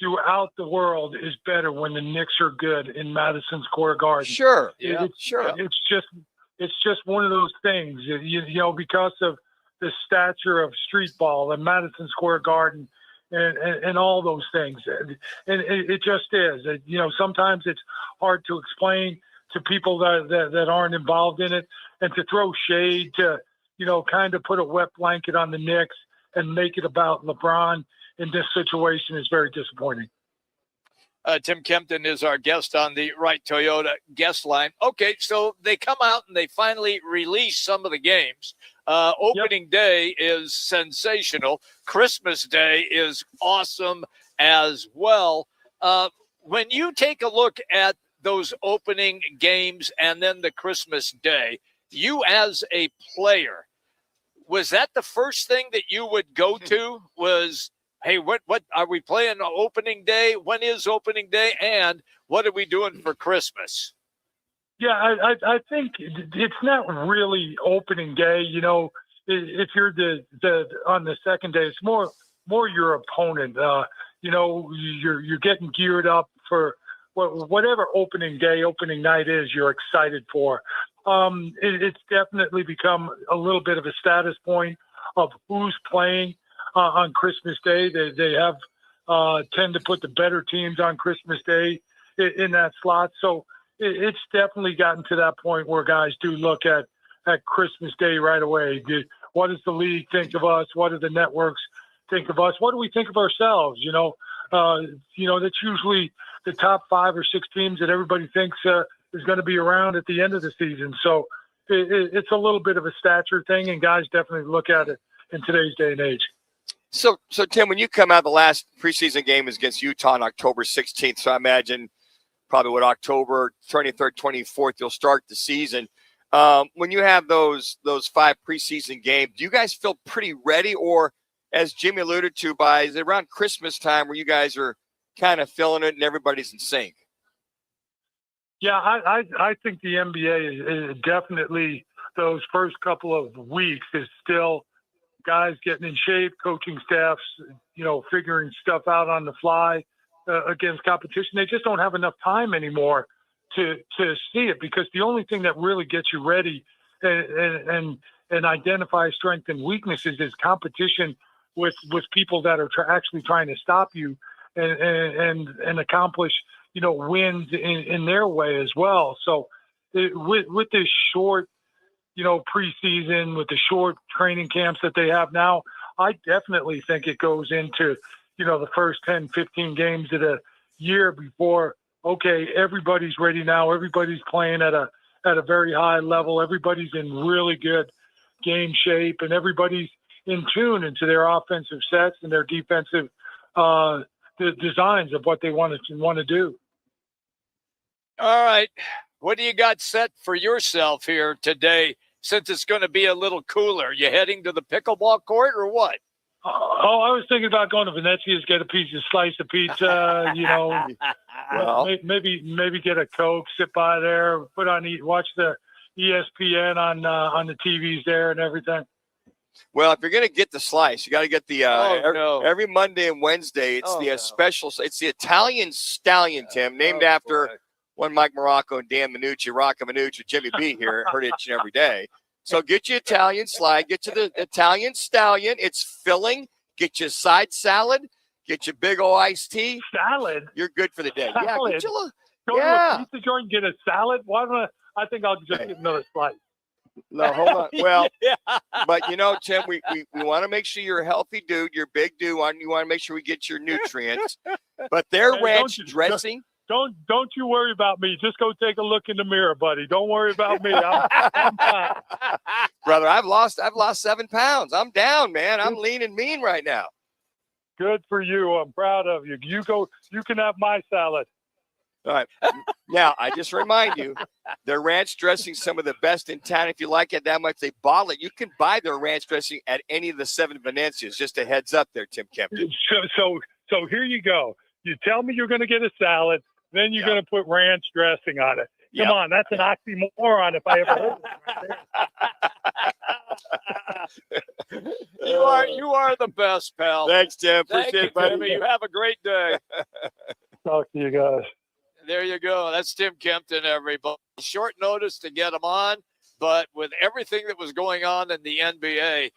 throughout the world is better when the Knicks are good in Madison Square Garden. Sure. Sure. It's just one of those things, you know, because of the stature of street ball and Madison Square Garden and all those things. And it just is. You know, sometimes it's hard to explain to people that aren't involved in it, and to throw shade, to, you know, kind of put a wet blanket on the Knicks and make it about LeBron in this situation is very disappointing. Tim Kempton is our guest on the Right Toyota guest line. Okay, so they come out and they finally release some of the games. Opening day is sensational. Christmas Day is awesome as well. When you take a look at those opening games and then the Christmas Day, you as a player, was that the first thing that you would go to? Was, hey, what are we playing on opening day? When is opening day? And what are we doing for Christmas? Yeah, I think it's not really opening day. You know, if you're on the second day, it's more your opponent. You know, you're getting geared up for whatever opening night is you're excited for. It's definitely become a little bit of a status point of who's playing on Christmas Day. They have tend to put the better teams on Christmas Day in that slot. So it's definitely gotten to that point where guys do look at Christmas Day right away. What does the league think of us? What do the networks think of us? What do we think of ourselves? You know, that's usually the top 5 or 6 teams that everybody thinks is going to be around at the end of the season. So it's a little bit of a stature thing, and guys definitely look at it in today's day and age. So Tim, when you come out, the last preseason game is against Utah on October 16th. So I imagine probably October 23rd, 24th, you'll start the season. When you have those 5 preseason games, do you guys feel pretty ready, or, as Jimmy alluded to, is it around Christmas time where you guys are kind of feeling it and everybody's in sync? Yeah, I think the NBA is definitely those first couple of weeks is still guys getting in shape, coaching staffs, figuring stuff out on the fly against competition. They just don't have enough time anymore to see it, because the only thing that really gets you ready and identify strength and weaknesses is competition with people that are actually trying to stop you and accomplish wins in their way as well. So with this short preseason, with the short training camps that they have now, I definitely think it goes into the first 10, 15 games of the year before, okay, everybody's ready now. Everybody's playing at a very high level. Everybody's in really good game shape, and everybody's in tune into their offensive sets and their defensive the designs of what they want to do. All right. What do you got set for yourself here today, since it's going to be a little cooler? You heading to the pickleball court or what? I was thinking about going to Venezia's, get a slice of pizza, Well, maybe get a Coke, sit by there, watch the ESPN on the TVs there and everything. If you're going to get the slice, you got to get the every Monday and Wednesday. It's special. It's the Italian Stallion, Tim, named after one Mike Morocco and Dan Manucci, Roc and Manuch, with Jimmy B here. Heard it each and every day. So get you Italian slide, get you the Italian Stallion. It's filling. Get you side salad. Get you big old iced tea. Salad? You're good for the day. Salad. Yeah, get you Go to a pizza joint and get a salad? Why don't I think I'll just get another slice. No, hold on. Well, but Tim, we want to make sure you're a healthy dude. You're a big dude. You want to make sure we get your nutrients. But their ranch dressing. Don't you worry about me. Just go take a look in the mirror, buddy. Don't worry about me. I'm fine. Brother, I've lost 7 pounds. I'm down, man. I'm lean and mean right now. Good for you. I'm proud of you. You can have my salad. All right. Now, I just remind you, their ranch dressing, some of the best in town. If you like it that much, they bottle it. You can buy their ranch dressing at any of the 7 Venezias. Just a heads up there, Tim Kempton. So here you go. You tell me you're going to get a salad, then you're going to put ranch dressing on it. Come on, that's an oxymoron if I ever heard it. You are the best, pal. Thanks, Tim. Appreciate it, buddy. You have a great day. Talk to you guys. There you go. That's Tim Kempton, everybody. Short notice to get him on, but with everything that was going on in the NBA,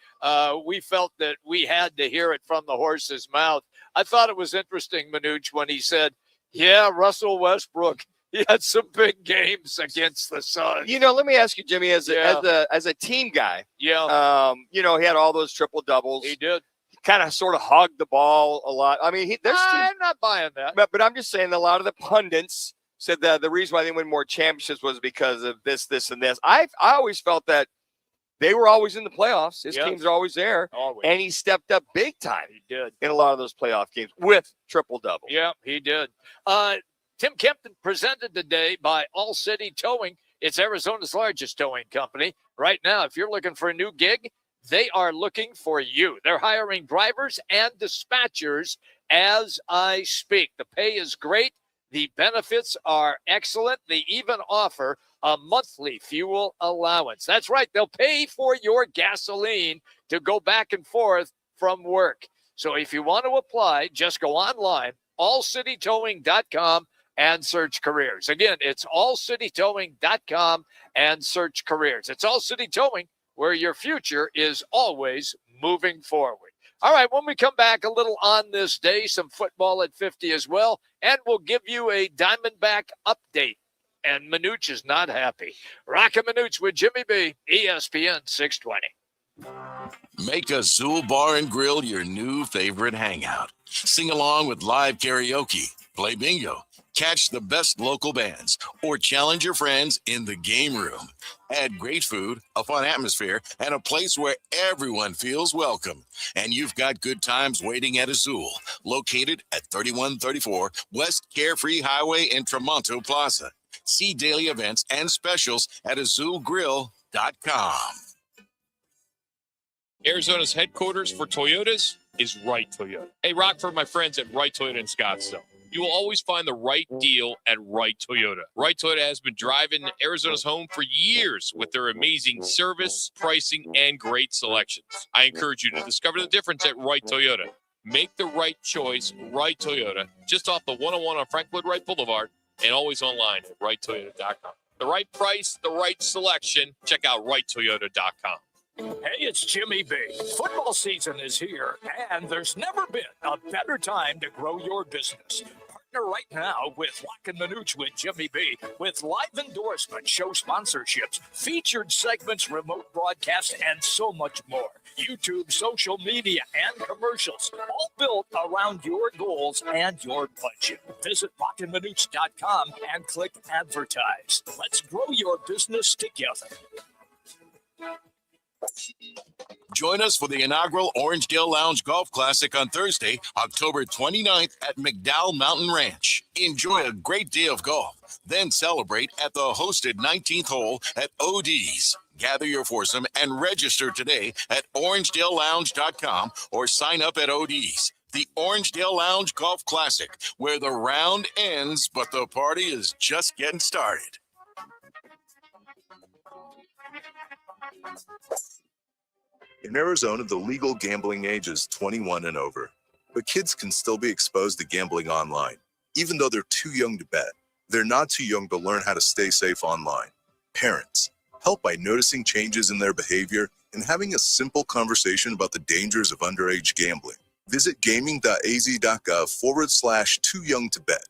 we felt that we had to hear it from the horse's mouth. I thought it was interesting, Manuch, when he said, Russell Westbrook, he had some big games against the Suns. Let me ask you, Jimmy, as a team guy, he had all those triple doubles. He did. Kind of sort of hogged the ball a lot. I mean, I'm not buying that. But I'm just saying, a lot of the pundits said that the reason why they win more championships was because of this, and this. I always felt that they were always in the playoffs. His teams are always there. Always. And he stepped up big time. He did. In a lot of those playoff games with triple double. Yeah, he did. Tim Kempton presented today by All City Towing. It's Arizona's largest towing company. Right now, if you're looking for a new gig, they are looking for you. They're hiring drivers and dispatchers as I speak. The pay is great. The benefits are excellent. They even offer a monthly fuel allowance. That's right. They'll pay for your gasoline to go back and forth from work. So if you want to apply, just go online, allcitytowing.com, and search careers. Again, it's allcitytowing.com and search careers. It's All City Towing, where your future is always moving forward. All right, when we come back, a little on this day, some football at 50 as well, and we'll give you a Diamondback update. And Manuch is not happy. Roc and Manuch with Jimmy B, ESPN 620. Make Azul Bar and Grill your new favorite hangout. Sing along with live karaoke, play bingo, catch the best local bands, or challenge your friends in the game room. Add great food, a fun atmosphere, and a place where everyone feels welcome. And you've got good times waiting at Azul, located at 3134 West Carefree Highway in Tramonto Plaza. See daily events and specials at azulgrill.com. Arizona's headquarters for Toyotas is Wright Toyota. Hey, Rock, for my friends at Wright Toyota in Scottsdale. you will always find the right deal at Wright Toyota. Wright Toyota has been driving Arizona's home for years with their amazing service, pricing, and great selections. I encourage you to discover the difference at Wright Toyota. Make the right choice, Wright Toyota, just off the 101 on Frank Lloyd Wright Boulevard, and always online at WrightToyota.com. The right price, the right selection. Check out WrightToyota.com. Hey, it's Jimmy B. Football season is here, and there's never been a better time to grow your business. Partner right now with Roc and Manuch with Jimmy B, with live endorsements, show sponsorships, featured segments, remote broadcasts, and so much more. YouTube, social media, and commercials, all built around your goals and your budget. Visit RocandManuch.com and click advertise. Let's grow your business together. Join us for the inaugural Orangedale Lounge Golf Classic on Thursday, October 29th at McDowell Mountain Ranch. Enjoy a great day of golf, then celebrate at the hosted 19th hole at OD's. Gather your foursome and register today at orangedalelounge.com or sign up at OD's. The Orangedale Lounge Golf Classic, where the round ends, but the party is just getting started. In Arizona, the legal gambling age is 21 and over, but kids can still be exposed to gambling online, even though they're too young to bet. They're not too young to learn how to stay safe online. Parents, help by noticing changes in their behavior and having a simple conversation about the dangers of underage gambling. Visit gaming.az.gov/too-young-to-bet.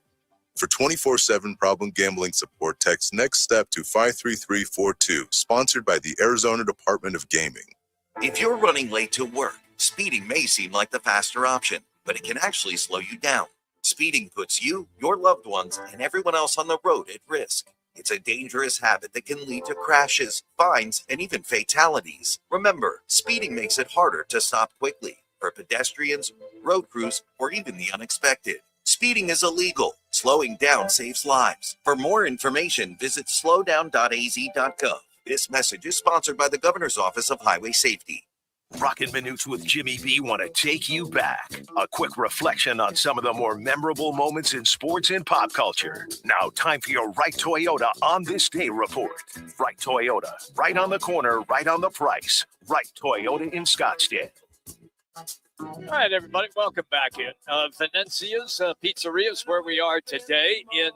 For 24/7 problem gambling support, text Next Step to 53342, sponsored by the Arizona Department of Gaming. If you're running late to work, speeding may seem like the faster option, but it can actually slow you down. Speeding puts you, your loved ones, and everyone else on the road at risk. It's a dangerous habit that can lead to crashes, fines, and even fatalities. Remember, speeding makes it harder to stop quickly for pedestrians, road crews, or even the unexpected. Speeding is illegal. Slowing down saves lives. For more information, visit slowdown.az.gov. This message is sponsored by the Governor's Office of Highway Safety. Roc and Manuch with Jimmy B want to take you back. A quick reflection on some of the more memorable moments in sports and pop culture. Now, time for your Wright Toyota On This Day report. Wright Toyota, right on the corner, right on the price. Wright Toyota in Scottsdale. All right, everybody, welcome back in. Venezia's Pizzeria is where we are today in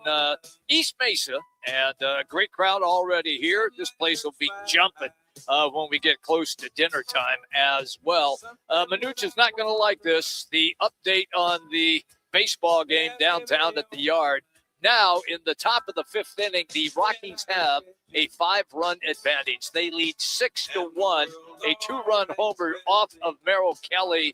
East Mesa, and a great crowd already here. This place will be jumping when we get close to dinner time as well. Manuch is not going to like this. The update on the baseball game downtown at the Yard. Now, in the top of the fifth inning, the Rockies have a 5-run advantage. They lead 6-1. A 2-run homer off of Merrill Kelly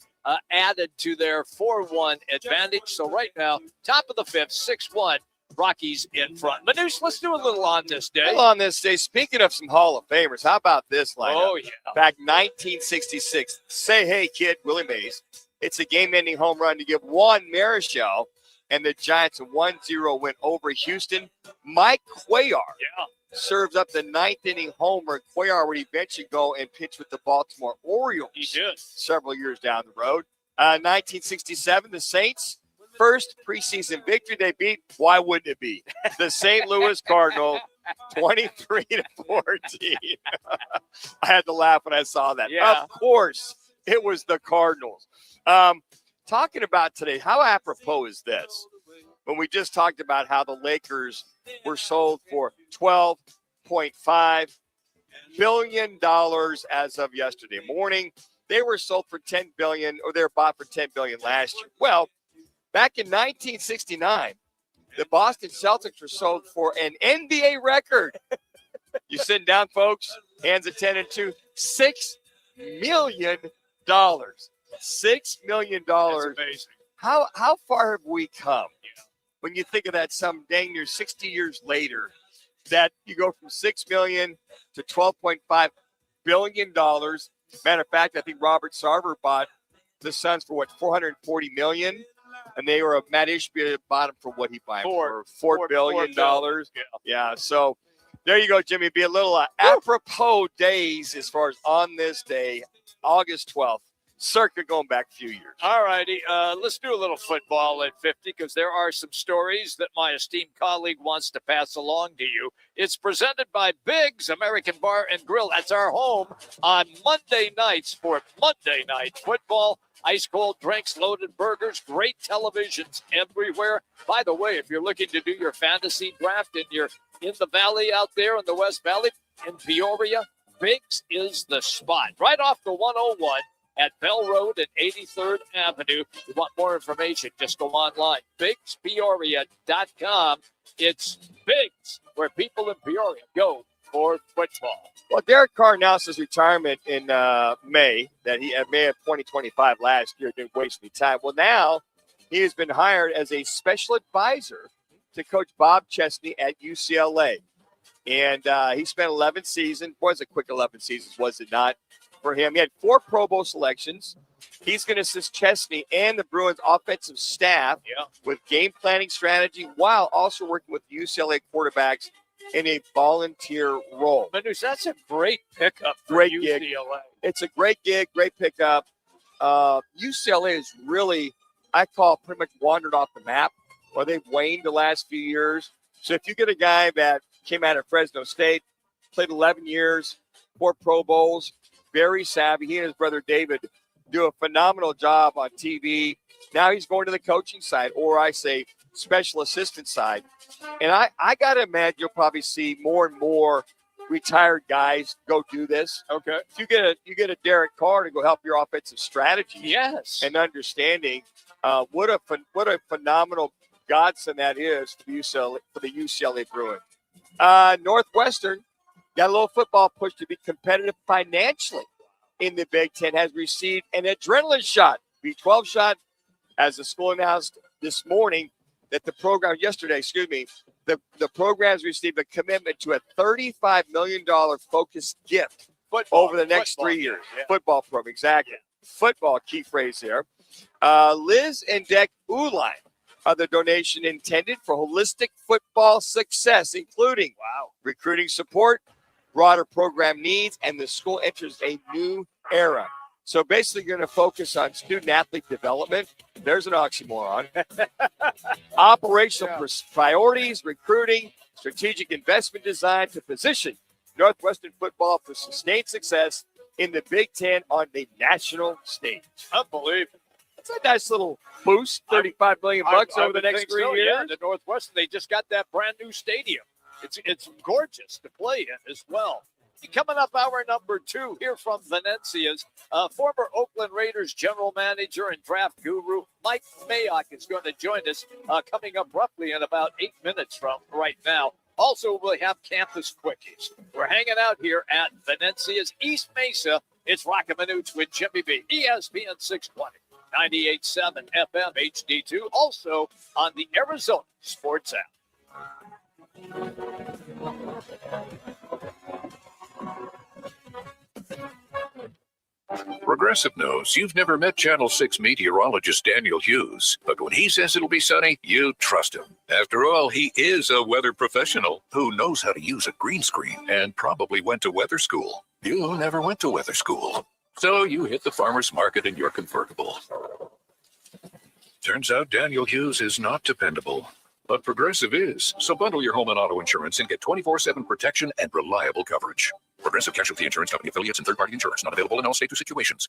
added to their 4-1 advantage. So right now, top of the fifth, 6-1, Rockies in front. Manuch, let's do a little on this day. Well, on this day, speaking of some Hall of Famers, how about this lineup? Oh, yeah. Back 1966, Say Hey Kid, Willie Mays. It's a game-ending home run to give Juan Marichal and the Giants a 1-0 win over Houston. Mike Cuellar serves up the 9th inning homer. Cuellar would eventually go and pitch with the Baltimore Orioles. He did. Several years down the road. 1967, the Saints, first preseason victory they beat. Why wouldn't it be? The St. Louis Cardinals, 23-14. I had to laugh when I saw that. Yeah. Of course, it was the Cardinals. Talking about today, how apropos is this? When we just talked about how the Lakers were sold for $12.5 billion as of yesterday morning. They were sold for $10 billion, or they were bought for $10 billion last year. Well, back in 1969, the Boston Celtics were sold for an NBA record. You sitting down, folks? Hands at 10 and 2. $6 million. $6 million. That's amazing. How far have we come? When you think of that, some dang near 60 years later, that you go from $6 million to $12.5 billion. Matter of fact, I think Robert Sarver bought the Suns for $440 million, and they were Matt Ishbia bought him for what he bought for $4 billion. Yeah. So there you go, Jimmy. Be a little apropos days as far as on this day, August 12th. circa going back a few years. All righty. Let's do a little football at 50 because there are some stories that my esteemed colleague wants to pass along to you. It's presented by Biggs American Bar and Grill. That's our home on Monday nights for Monday Night Football. Ice cold drinks, loaded burgers, great televisions everywhere. By the way, if you're looking to do your fantasy draft and you're in the valley out there in the West Valley, in Peoria, Biggs is the spot. Right off the 101 at Bell Road and 83rd Avenue. If you want more information, just go online. BiggsPeoria.com. It's Biggs, where people in Peoria go for football. Well, Derek Carr announced his retirement in May of 2025 last year. Didn't waste any time. Well, now he has been hired as a special advisor to Coach Bob Chesney at UCLA. And he spent 11 seasons. Was a quick 11 seasons, was it not, for him? He had 4 Pro Bowl selections. He's going to assist Chesney and the Bruins offensive staff with game planning strategy while also working with UCLA quarterbacks in a volunteer role. Manuch, that's a great pickup for Great UCLA. gig. It's a great gig, great pickup. UCLA is really, I call, pretty much wandered off the map, or they've waned the last few years. So if you get a guy that came out of Fresno State, played 11 years, 4 Pro Bowls, very savvy. He and his brother David do a phenomenal job on TV. Now he's going to the coaching side, or I say special assistant side. And I got to imagine you'll probably see more and more retired guys go do this. Okay. If you get a Derek Carr to go help your offensive strategy. Yes. And understanding what a phenomenal godsend that is for the UCLA Bruins. Northwestern got a little football push to be competitive financially in the Big Ten, has received an adrenaline shot, B12 shot, as the school announced this morning that the program the program's received a commitment to a $35 million focused gift over the next 3 years. Football program, exactly. Football, key phrase there. Liz and Deck Uline are the donation intended for holistic football success, including recruiting support, broader program needs, and the school enters a new era. So basically, you're going to focus on student-athlete development. There's an oxymoron. Operational priorities, recruiting, strategic investment design to position Northwestern football for sustained success in the Big Ten on the national stage. Unbelievable. It's a nice little boost, $35 million over the next 3 years. Yeah, the Northwestern, they just got that brand new stadium. It's gorgeous to play in as well. Coming up, hour number 2, here from Venezia's former Oakland Raiders general manager and draft guru, Mike Mayock, is going to join us coming up roughly in about 8 minutes from right now. Also, we'll have Campus Quickies. We're hanging out here at Venezia's East Mesa. It's Roc and Manuch with Jimmy B. ESPN 620, 98.7 FM HD2, also on the Arizona Sports app. Progressive knows you've never met Channel 6 meteorologist Daniel Hughes, but when he says it'll be sunny, you trust him. After all, he is a weather professional who knows how to use a green screen and probably went to weather school. You never went to weather school, so you hit the farmer's market in your convertible. Turns out Daniel Hughes is not dependable, but Progressive is. So bundle your home and auto insurance and get 24/7 protection and reliable coverage. Progressive Casualty Insurance Company affiliates and third-party insurance not available in all states or situations.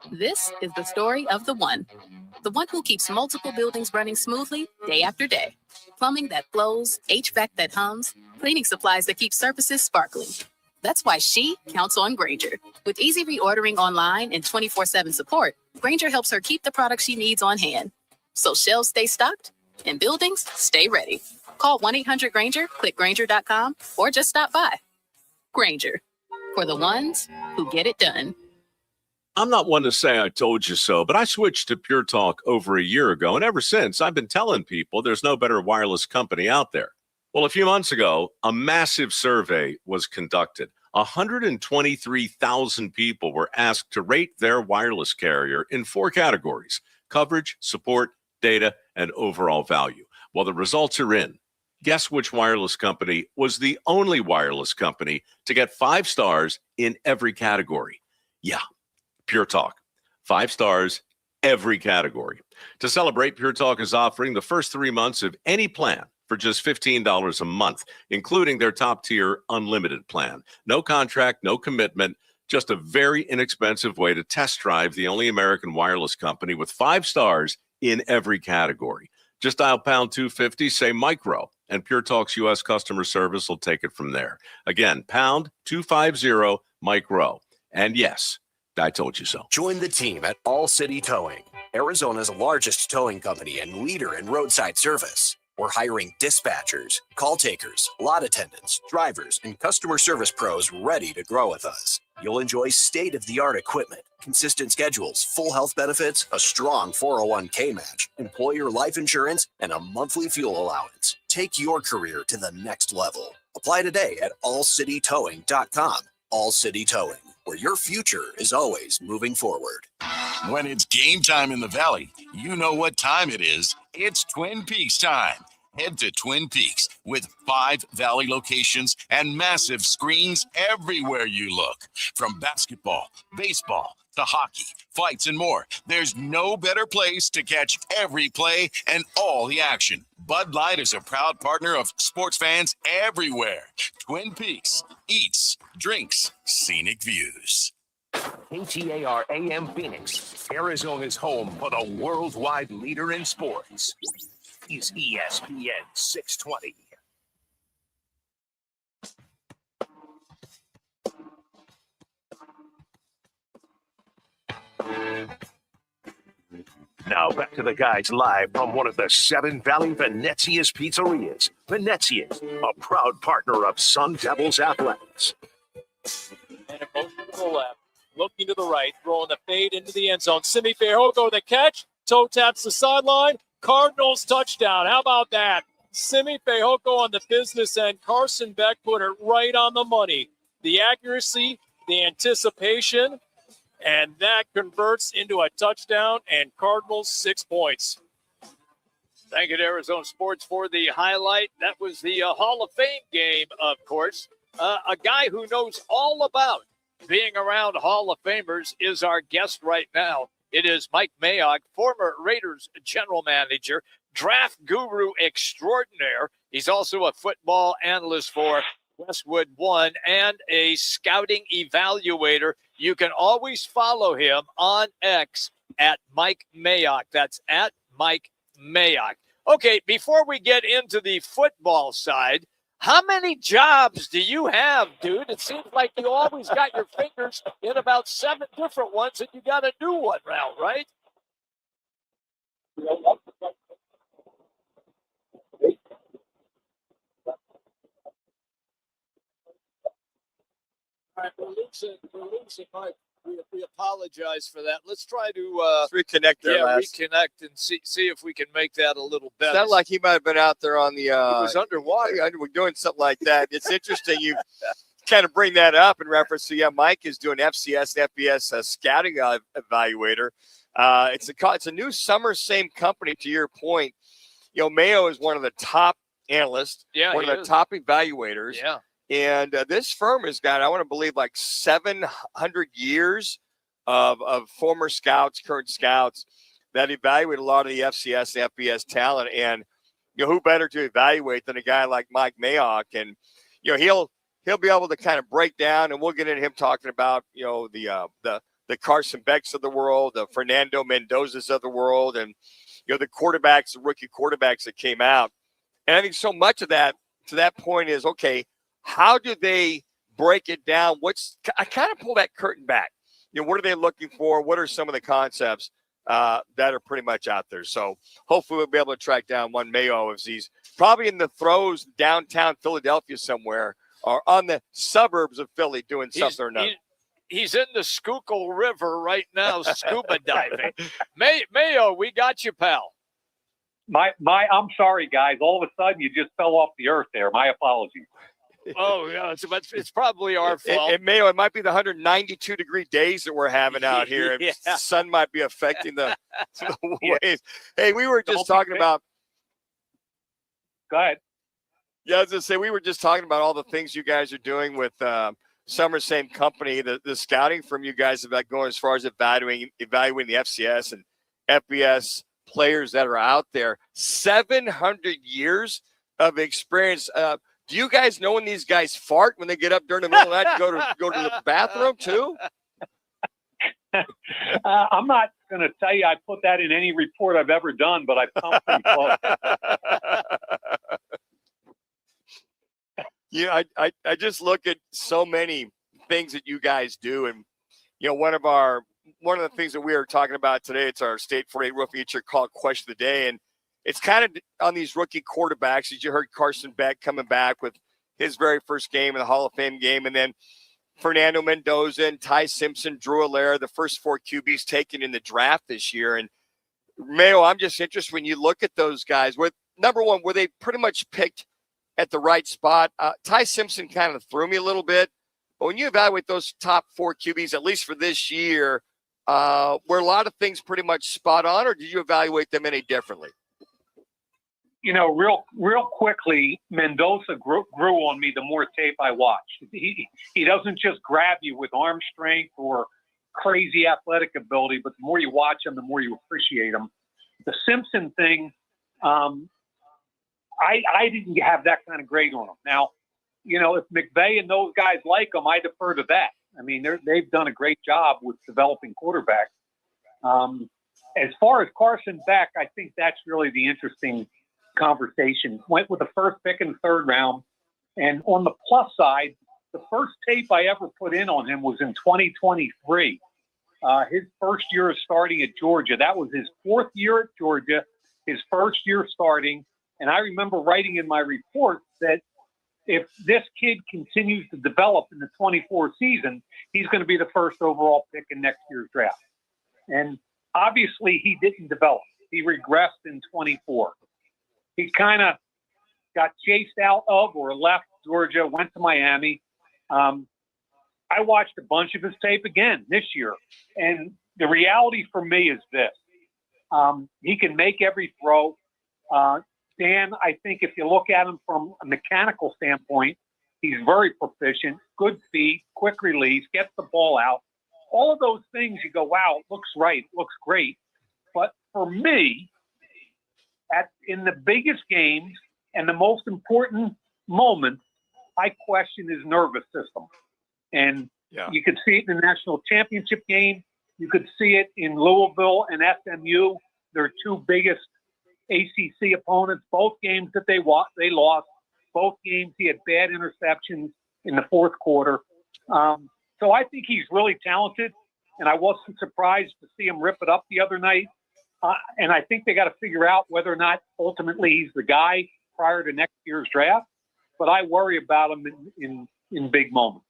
This is the story of the one who keeps multiple buildings running smoothly day after day. Plumbing that flows, HVAC that hums, cleaning supplies that keep surfaces sparkling. That's why she counts on Grainger. With easy reordering online and 24/7 support, Grainger helps her keep the products she needs on hand. So shelves stay stocked and buildings stay ready. Call 1-800-GRAINGER, click Grainger.com, or just stop by. Grainger, for the ones who get it done. I'm not one to say I told you so, but I switched to Pure Talk over a year ago, and ever since, I've been telling people there's no better wireless company out there. Well, a few months ago, a massive survey was conducted. 123,000 people were asked to rate their wireless carrier in 4 categories: coverage, support, data, and overall value. Well, the results are in. Guess which wireless company was the only wireless company to get 5 stars in every category? Yeah, Pure Talk. 5 stars, every category. To celebrate, Pure Talk is offering the first 3 months of any plan for just $15 a month, including their top-tier unlimited plan. No contract, no commitment, just a very inexpensive way to test drive the only American wireless company with 5 stars in every category. Just dial pound 250, say micro, and Pure Talk's U.S. customer service will take it from there. Again, pound 250 micro. And yes, I told you so. Join the team at All City Towing, Arizona's largest towing company and leader in roadside service. We're hiring dispatchers, call takers, lot attendants, drivers, and customer service pros ready to grow with us. You'll enjoy state-of-the-art equipment, consistent schedules, full health benefits, a strong 401k match, employer life insurance, and a monthly fuel allowance. Take your career to the next level. Apply today at allcitytowing.com. All City Towing, where your future is always moving forward. When it's game time in the Valley, you know what time it is. It's Twin Peaks time. Head to Twin Peaks with 5 Valley locations and massive screens everywhere you look. From basketball, baseball, to hockey, fights, and more, there's no better place to catch every play and all the action. Bud Light is a proud partner of sports fans everywhere. Twin Peaks, eats, drinks, scenic views. KTAR AM Phoenix, Arizona's home for the worldwide leader in sports, is ESPN 620. Now back to the guys live from one of the 7 Valley Venezia's pizzerias. Venezia's, a proud partner of Sun Devils Athletics. And a motion to the left, looking to the right, throwing the fade into the end zone. Simi Fehoko the catch, toe taps the sideline. Cardinals touchdown. How about that? Simi Fehoko on the business end. Carson Beck put it right on the money. The accuracy, the anticipation, and that converts into a touchdown, and Cardinals 6 points. Thank you to Arizona Sports for the highlight. That was the Hall of Fame game, of course. A guy who knows all about being around Hall of Famers is our guest right now. It is Mike Mayock, former Raiders general manager, draft guru extraordinaire. He's also a football analyst for Westwood One and a scouting evaluator. You can always follow him on X at Mike Mayock. That's at Mike Mayock. Okay, before we get into the football side, how many jobs do you have, dude? It seems like you always got your fingers in about 7 different ones, and you got a new one now, right? All right, we're losing Mike. We apologize for that. Let's try to reconnect there. Reconnect and see if we can make that a little better. Sounded like he might have been out there on the. He was underwater. We're doing something like that. It's interesting you kind of bring that up in reference to Mike is doing FCS and FBS scouting evaluator. It's a new summer same company. To your point, Mayo is one of the top analysts. Yeah, one of the top evaluators. Yeah. And this firm has got, I want to believe, like 700 years of former scouts, current scouts that evaluate a lot of the FCS and FBS talent. And, who better to evaluate than a guy like Mike Mayock? And, he'll be able to kind of break down, and we'll get into him talking about, the Carson Becks of the world, the Fernando Mendozas of the world, and, the quarterbacks, the rookie quarterbacks that came out. And I think so much of that, to that point, is, okay, how do they break it down? I kind of pull that curtain back. What are they looking for? What are some of the concepts that are pretty much out there? So hopefully we'll be able to track down one Mayo as he's probably in the throes downtown Philadelphia somewhere or on the suburbs of Philly doing something or another. He's in the Schuylkill River right now, scuba diving. Mayo, we got you, pal. I'm sorry, guys. All of a sudden, you just fell off the earth there. My apologies. Oh, yeah, it's probably our fault. It Mayo, it might be the 192-degree days that we're having out here. Yeah. The sun might be affecting the waves. Hey, we were just talking about. Go ahead. Yeah, I was going to say, we were just talking about all the things you guys are doing with Summer Same Company, the scouting from you guys about going as far as evaluating the FCS and FBS players that are out there. 700 years of experience. Do you guys know when these guys fart when they get up during the middle of the night to go to the bathroom too? I'm not going to tell you I put that in any report I've ever done, but I've come pretty close. Yeah, I just look at so many things that you guys do, and one of the things that we are talking about today, it's our State 48 Rookie Feature called Question of the Day, and it's kind of on these rookie quarterbacks. As you heard, Carson Beck coming back with his very first game in the Hall of Fame game, and then Fernando Mendoza and Ty Simpson, Drew Allaire, the first 4 QBs taken in the draft this year. And Mayo, I'm just interested when you look at those guys. Number one, were they pretty much picked at the right spot? Ty Simpson kind of threw me a little bit. But when you evaluate those top 4 QBs, at least for this year, were a lot of things pretty much spot on, or did you evaluate them any differently? Real quickly, Mendoza grew on me the more tape I watched. He doesn't just grab you with arm strength or crazy athletic ability, but the more you watch him, the more you appreciate him. The Simpson thing, I didn't have that kind of grade on him. Now, if McVay and those guys like him, I defer to that. I mean, they've done a great job with developing quarterbacks. As far as Carson Beck, I think that's really the interesting conversation. Went with the first pick in the 3rd round. And on the plus side, the first tape I ever put in on him was in 2023. His first year of starting at Georgia. That was his 4th year at Georgia, his first year starting. And I remember writing in my report that if this kid continues to develop in the 24 season, he's going to be the first overall pick in next year's draft. And obviously he didn't develop. He regressed in 24. He kind of got chased out of or left Georgia, went to Miami. I watched a bunch of his tape again this year. And the reality for me is this. He can make every throw. Dan, I think if you look at him from a mechanical standpoint, he's very proficient, good feet, quick release, gets the ball out. All of those things you go, wow, it looks right, looks great. But for me, in the biggest games and the most important moments, I question his nervous system. And you could see it in the national championship game. You could see it in Louisville and SMU, their 2 biggest ACC opponents. Both games that they lost. Both games he had bad interceptions in the 4th quarter. So I think he's really talented, and I wasn't surprised to see him rip it up the other night. And I think they got to figure out whether or not ultimately he's the guy prior to next year's draft. But I worry about him in big moments.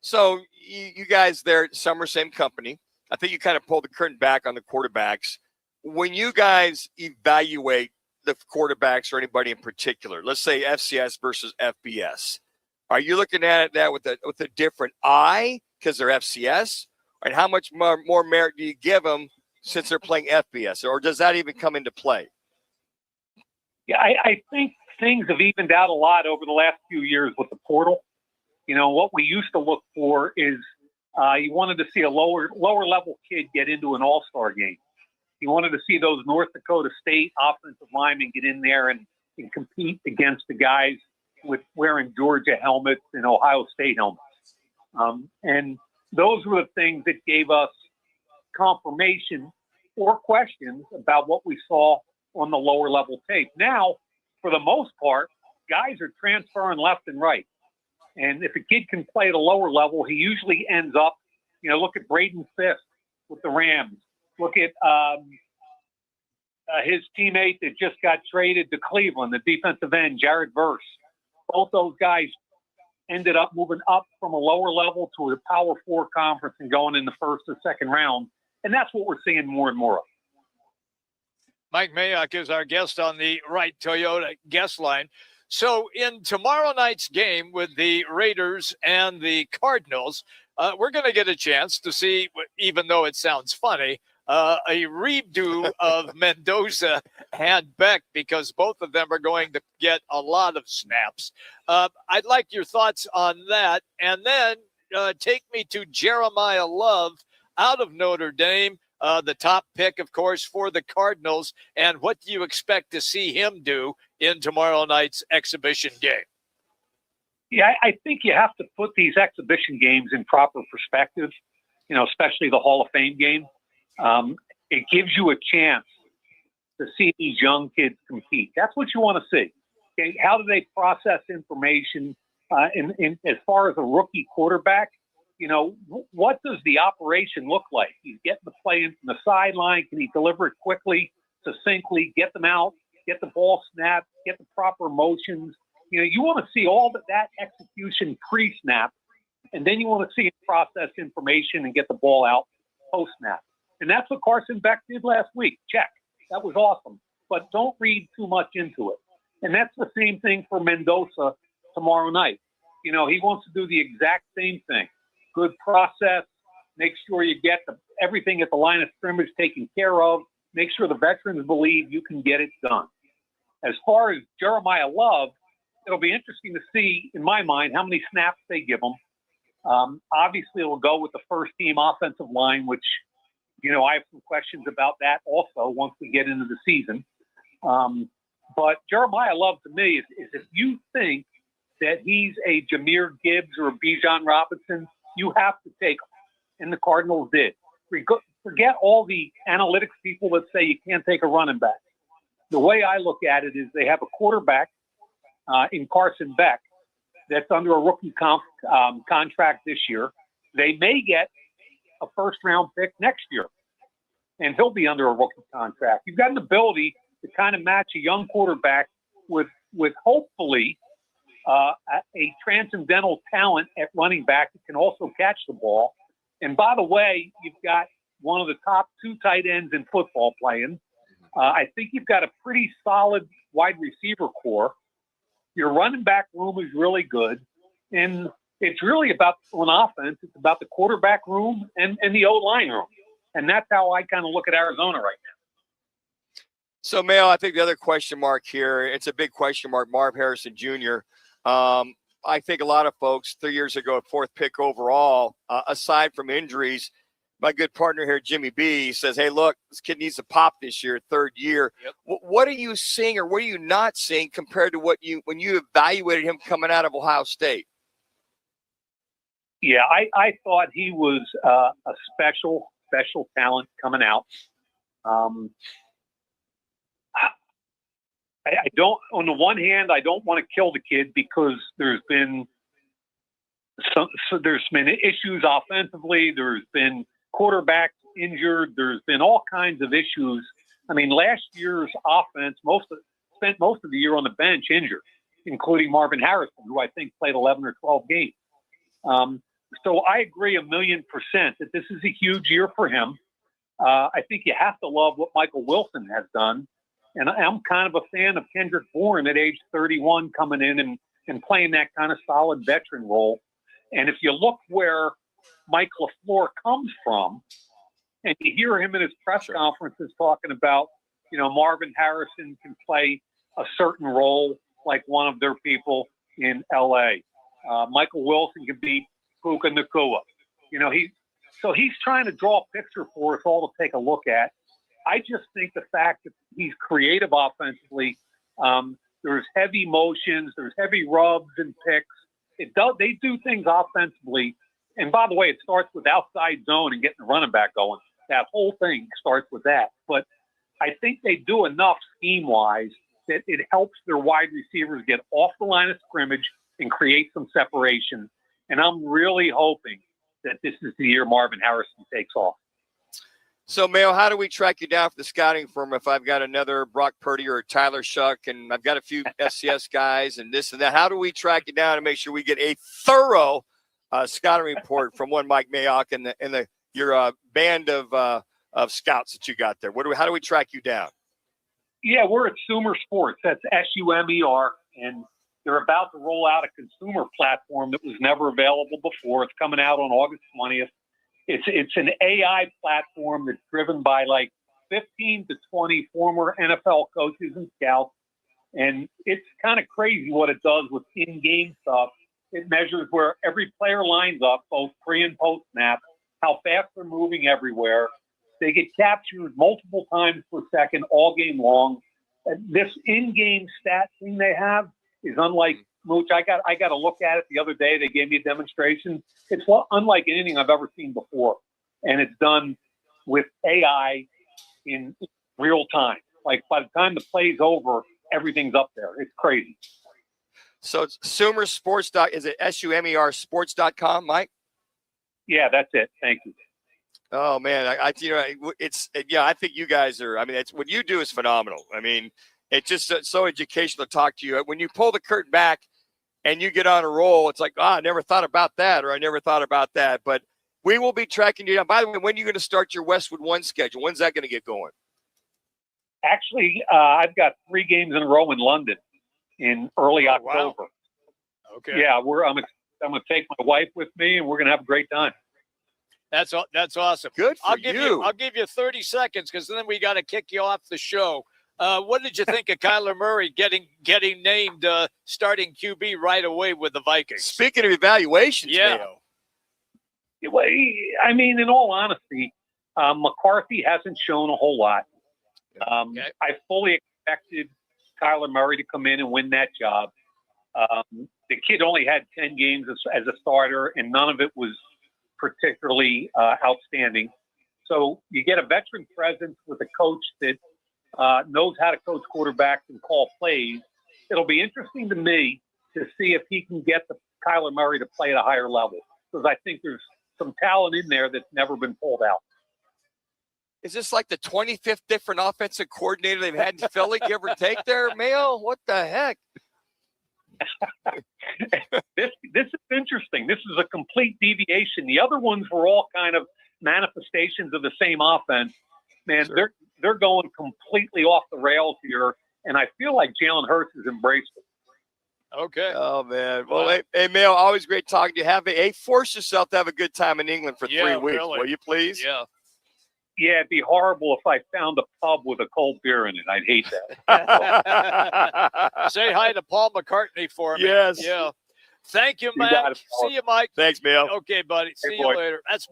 So you guys there at Summer Same Company, I think you kind of pulled the curtain back on the quarterbacks. When you guys evaluate the quarterbacks or anybody in particular, let's say FCS versus FBS, are you looking at that with a different eye because they're FCS? And how much more merit do you give them since they're playing FBS? Or does that even come into play? Yeah, I think things have evened out a lot over the last few years with the portal. What we used to look for is you wanted to see a lower level kid get into an all-star game. You wanted to see those North Dakota State offensive linemen get in there and compete against the guys with wearing Georgia helmets and Ohio State helmets. And those were the things that gave us confirmation or questions about what we saw on the lower level tape. Now, for the most part, guys are transferring left and right. And if a kid can play at a lower level, he usually ends up, look at Braden Fisk with the Rams. Look at his teammate that just got traded to Cleveland, the defensive end, Jared Verse. Both those guys ended up moving up from a lower level to a Power 4 conference and going in the 1st or 2nd round. And that's what we're seeing more and more of. Mike Mayock is our guest on the Right Toyota guest line. So in tomorrow night's game with the Raiders and the Cardinals, we're going to get a chance to see, even though it sounds funny, a redo of Mendoza and Beck because both of them are going to get a lot of snaps. I'd like your thoughts on that. And then take me to Jeremiah Love out of Notre Dame, the top pick, of course, for the Cardinals. And what do you expect to see him do in tomorrow night's exhibition game? Yeah, I think you have to put these exhibition games in proper perspective, especially the Hall of Fame game. It gives you a chance to see these young kids compete. That's what you want to see. Okay, how do they process information? In as far as a rookie quarterback, what does the operation look like? He's getting the play in from the sideline. Can he deliver it quickly, succinctly, get them out, get the ball snapped, get the proper motions? You want to see all that execution pre-snap, and then you want to see him process information and get the ball out post-snap. And that's what Carson Beck did last week. Check. That was awesome. But don't read too much into it. And that's the same thing for Mendoza tomorrow night. He wants to do the exact same thing. Good process. Make sure you get everything at the line of scrimmage taken care of. Make sure the veterans believe you can get it done. As far as Jeremiah Love, it'll be interesting to see, in my mind, how many snaps they give him. Obviously, it'll go with the first-team offensive line, which, I have some questions about that also once we get into the season. But Jeremiah Love, to me, is if you think that he's a Jahmyr Gibbs or a Bijan Robinson, you have to take him. And the Cardinals did. Forget all the analytics people that say you can't take a running back. The way I look at it is they have a quarterback in Carson Beck that's under a rookie contract this year. They may get a first-round pick next year, and he'll be under a rookie contract. You've got an ability to kind of match a young quarterback with hopefully a transcendental talent at running back that can also catch the ball. And by the way, you've got one of the top two tight ends in football playing. I think you've got a pretty solid wide receiver core. Your running back room is really good. And it's really about, on offense, it's about the quarterback room and the O-line room. And that's how I kind of look at Arizona right now. So, Mayo, I think the other question mark here, it's a big question mark, Marv Harrison Jr. I think a lot of folks 3 years ago, fourth pick overall, aside from injuries, my good partner here, Jimmy B, says, hey, look, this kid needs to pop this year, third year. Yep. What are you seeing or what are you not seeing compared to when you evaluated him coming out of Ohio State? Yeah, I thought he was a special talent coming out. I don't, on the one hand, I don't want to kill the kid because there's been issues offensively. There's been quarterbacks injured. There's been all kinds of issues. I mean, last year's offense spent most of the year on the bench injured, including Marvin Harrison, who I think played 11 or 12 games. So I agree 1,000,000% that this is a huge year for him. I think you have to love what Michael Wilson has done. And I'm kind of a fan of Kendrick Bourne at age 31 coming in and playing that kind of solid veteran role. And if you look where Mike LaFleur comes from, and you hear him in his press conferences talking about, Marvin Harrison can play a certain role like one of their people in L.A. Michael Wilson can be Puka Nacua. He's trying to draw a picture for us all to take a look at. I just think the fact that he's creative offensively, there's heavy motions, there's heavy rubs and picks. They do things offensively. And by the way, it starts with outside zone and getting the running back going. That whole thing starts with that. But I think they do enough scheme-wise that it helps their wide receivers get off the line of scrimmage and create some separation. And I'm really hoping that this is the year Marvin Harrison takes off. So, Mayo, how do we track you down for the scouting firm if I've got another Brock Purdy or Tyler Shuck and I've got a few SCS guys and this and that? How do we track you down and make sure we get a thorough scouting report from one Mike Mayock and your band of scouts that you got there? How do we track you down? Yeah, we're at Sumer Sports. That's SUMER, and they're about to roll out a consumer platform that was never available before. It's coming out on August 20th. It's an AI platform that's driven by like 15 to 20 former NFL coaches and scouts. And it's kind of crazy what it does with in-game stuff. It measures where every player lines up, both pre and post snap, how fast they're moving everywhere. They get captured multiple times per second all game long. And this in-game stat thing they have is unlike Mooch. I got to look at it the other day. They gave me a demonstration. It's unlike anything I've ever seen before, and it's done with AI in real time. Like by the time the play's over, everything's up there. It's crazy. So it's Sumer Sports. Is it SUMER Sports.com, Mike? Yeah, that's it. Thank you. Oh man, I think you guys are. I mean, it's what you do is phenomenal. I mean, it's just so educational to talk to you. When you pull the curtain back and you get on a roll, it's like, I never thought about that, or I never thought about that. But we will be tracking you down. By the way, when are you going to start your Westwood One schedule? When's that going to get going? Actually, I've got 3 games in a row in London in early October. Wow. Okay. Yeah, I'm going to take my wife with me, and we're going to have a great time. That's awesome. Good for I'll give you 30 seconds because then we got to kick you off the show. What did you think of Kyler Murray getting named starting QB right away with the Vikings? Speaking of evaluations, yeah. Well, I mean, in all honesty, McCarthy hasn't shown a whole lot. I fully expected Kyler Murray to come in and win that job. The kid only had 10 games as a starter, and none of it was particularly outstanding. So you get a veteran presence with a coach that knows how to coach quarterbacks and call plays. It'll be interesting to me to see if he can get the Kyler Murray to play at a higher level, because I think there's some talent in there that's never been pulled out. Is this like the 25th different offensive coordinator they've had in Philly, give or take there, Mayo? What the heck? This is interesting. This is a complete deviation. The other ones were all kind of manifestations of the same offense. Man, Sure. they're going completely off the rails here, and I feel like Jalen Hurts has embraced it. Okay. Oh, man. Well, hey, Mayo, always great talking to you. Force yourself to have a good time in England for 3 weeks, really. will you please? Yeah. Yeah, it'd be horrible if I found a pub with a cold beer in it. I'd hate that. Say hi to Paul McCartney for me. Yes. Yeah. Thank you, You got Matt. it, Paul. See you, Mike. Thanks, Mayo. Okay, buddy. Hey, See you boy. later. That's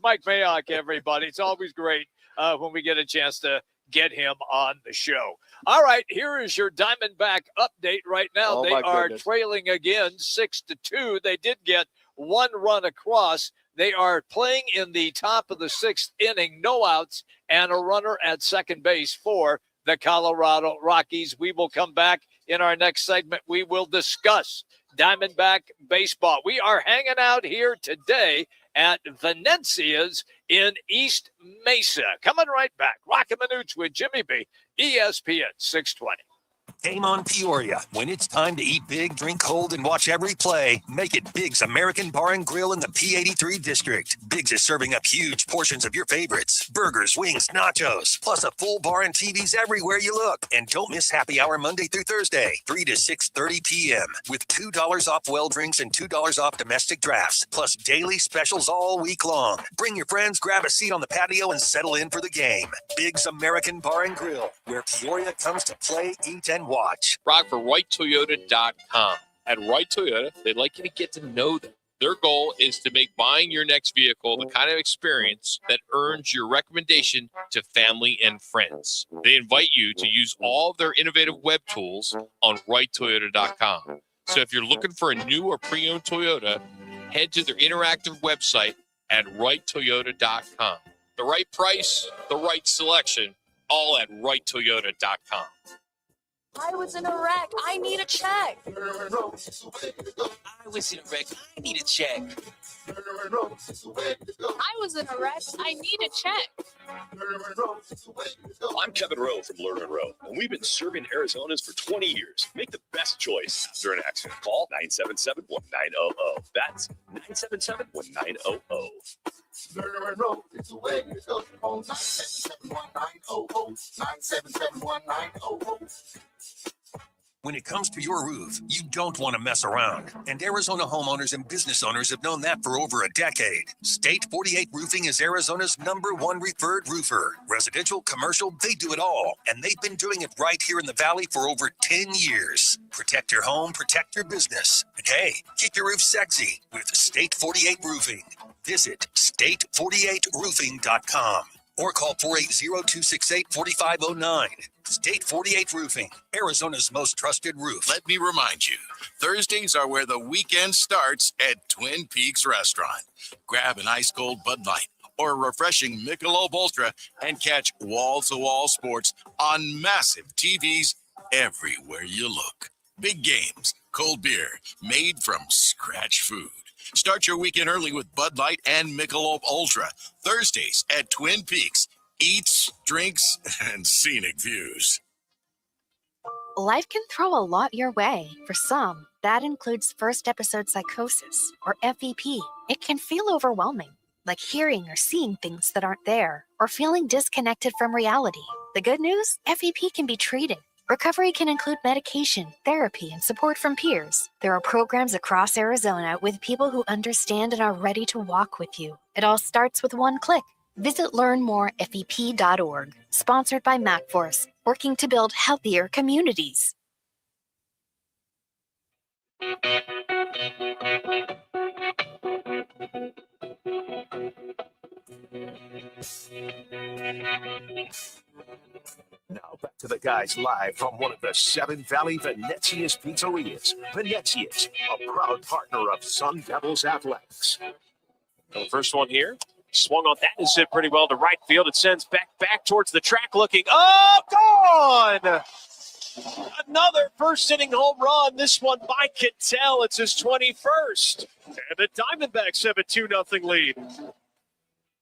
Mike Mayock, everybody. It's always great when we get a chance to get him on the show. All right, here is your Diamondback update right now. Oh, they my are goodness. trailing again 6-2. They did get 1 run across. They are playing in the top of the 6th inning, no outs, and a runner at second base for the Colorado Rockies. We will come back in our next segment. We will discuss Diamondback baseball. We are hanging out here today at Venezia's in East Mesa. Coming right back. Roc and Manuch with Jimmy B, ESPN 620. Game on Peoria. When it's time to eat big, drink cold, and watch every play, make it Big's American Bar and Grill in the P83 district. Big's is serving up huge portions of your favorites. Burgers, wings, nachos, plus a full bar and TVs everywhere you look. And don't miss happy hour Monday through Thursday, 3 to 6:30 p.m. with $2 off well drinks and $2 off domestic drafts, plus daily specials all week long. Bring your friends, grab a seat on the patio, and settle in for the game. Big's American Bar and Grill, where Peoria comes to play, eat, and watch. Rock for WrightToyota.com. At Wright Toyota, they'd like you to get to know them. Their goal is to make buying your next vehicle the kind of experience that earns your recommendation to family and friends. They invite you to use all of their innovative web tools on WrightToyota.com. So if you're looking for a new or pre-owned Toyota, head to their interactive website at WrightToyota.com. The right price, the right selection, all at WrightToyota.com. I was in a wreck. I need a check. I was in a wreck. I need a check. I was in a wreck. I need a check. I'm Kevin Rowe from Lerner and Rowe, and we've been serving Arizonans for 20 years. Make the best choice after an accident. Call 977-1900. That's 977-1900. Lerner and Rowe, it's the way it goes. Call 977-1900. 977-1900. When it comes to your roof, you don't want to mess around. And Arizona homeowners and business owners have known that for over a decade. State 48 Roofing is Arizona's #1 referred roofer. Residential, commercial, they do it all. And they've been doing it right here in the Valley for over 10 years. Protect your home, protect your business. And hey, keep your roof sexy with State 48 Roofing. Visit state48roofing.com or call 480-268-4509. State 48 Roofing, Arizona's most trusted roof. Let me remind you, Thursdays are where the weekend starts at Twin Peaks Restaurant. Grab an ice-cold Bud Light or a refreshing Michelob Ultra and catch wall-to-wall sports on massive TVs everywhere you look. Big games, cold beer, made from scratch food. Start your weekend early with Bud Light and Michelob Ultra. Thursdays at Twin Peaks. Eats, drinks, and scenic views. Life can throw a lot your way. For some, that includes first episode psychosis, or FEP. It can feel overwhelming, like hearing or seeing things that aren't there, or feeling disconnected from reality. The good news? FEP can be treated. Recovery can include medication, therapy, and support from peers. There are programs across Arizona with people who understand and are ready to walk with you. It all starts with one click. Visit learnmorefep.org. Sponsored by MacForce, working to build healthier communities. Now back to the guys live from one of the Seven Valley Venezia's pizzerias. Venezia's, a proud partner of Sun Devils Athletics. The first one here. Swung on that is hit pretty well to right field. It sends back towards the track looking up. Gone! Another first inning home run. This one by Kittel. It's his 21st. And the Diamondbacks have a 2-0 lead.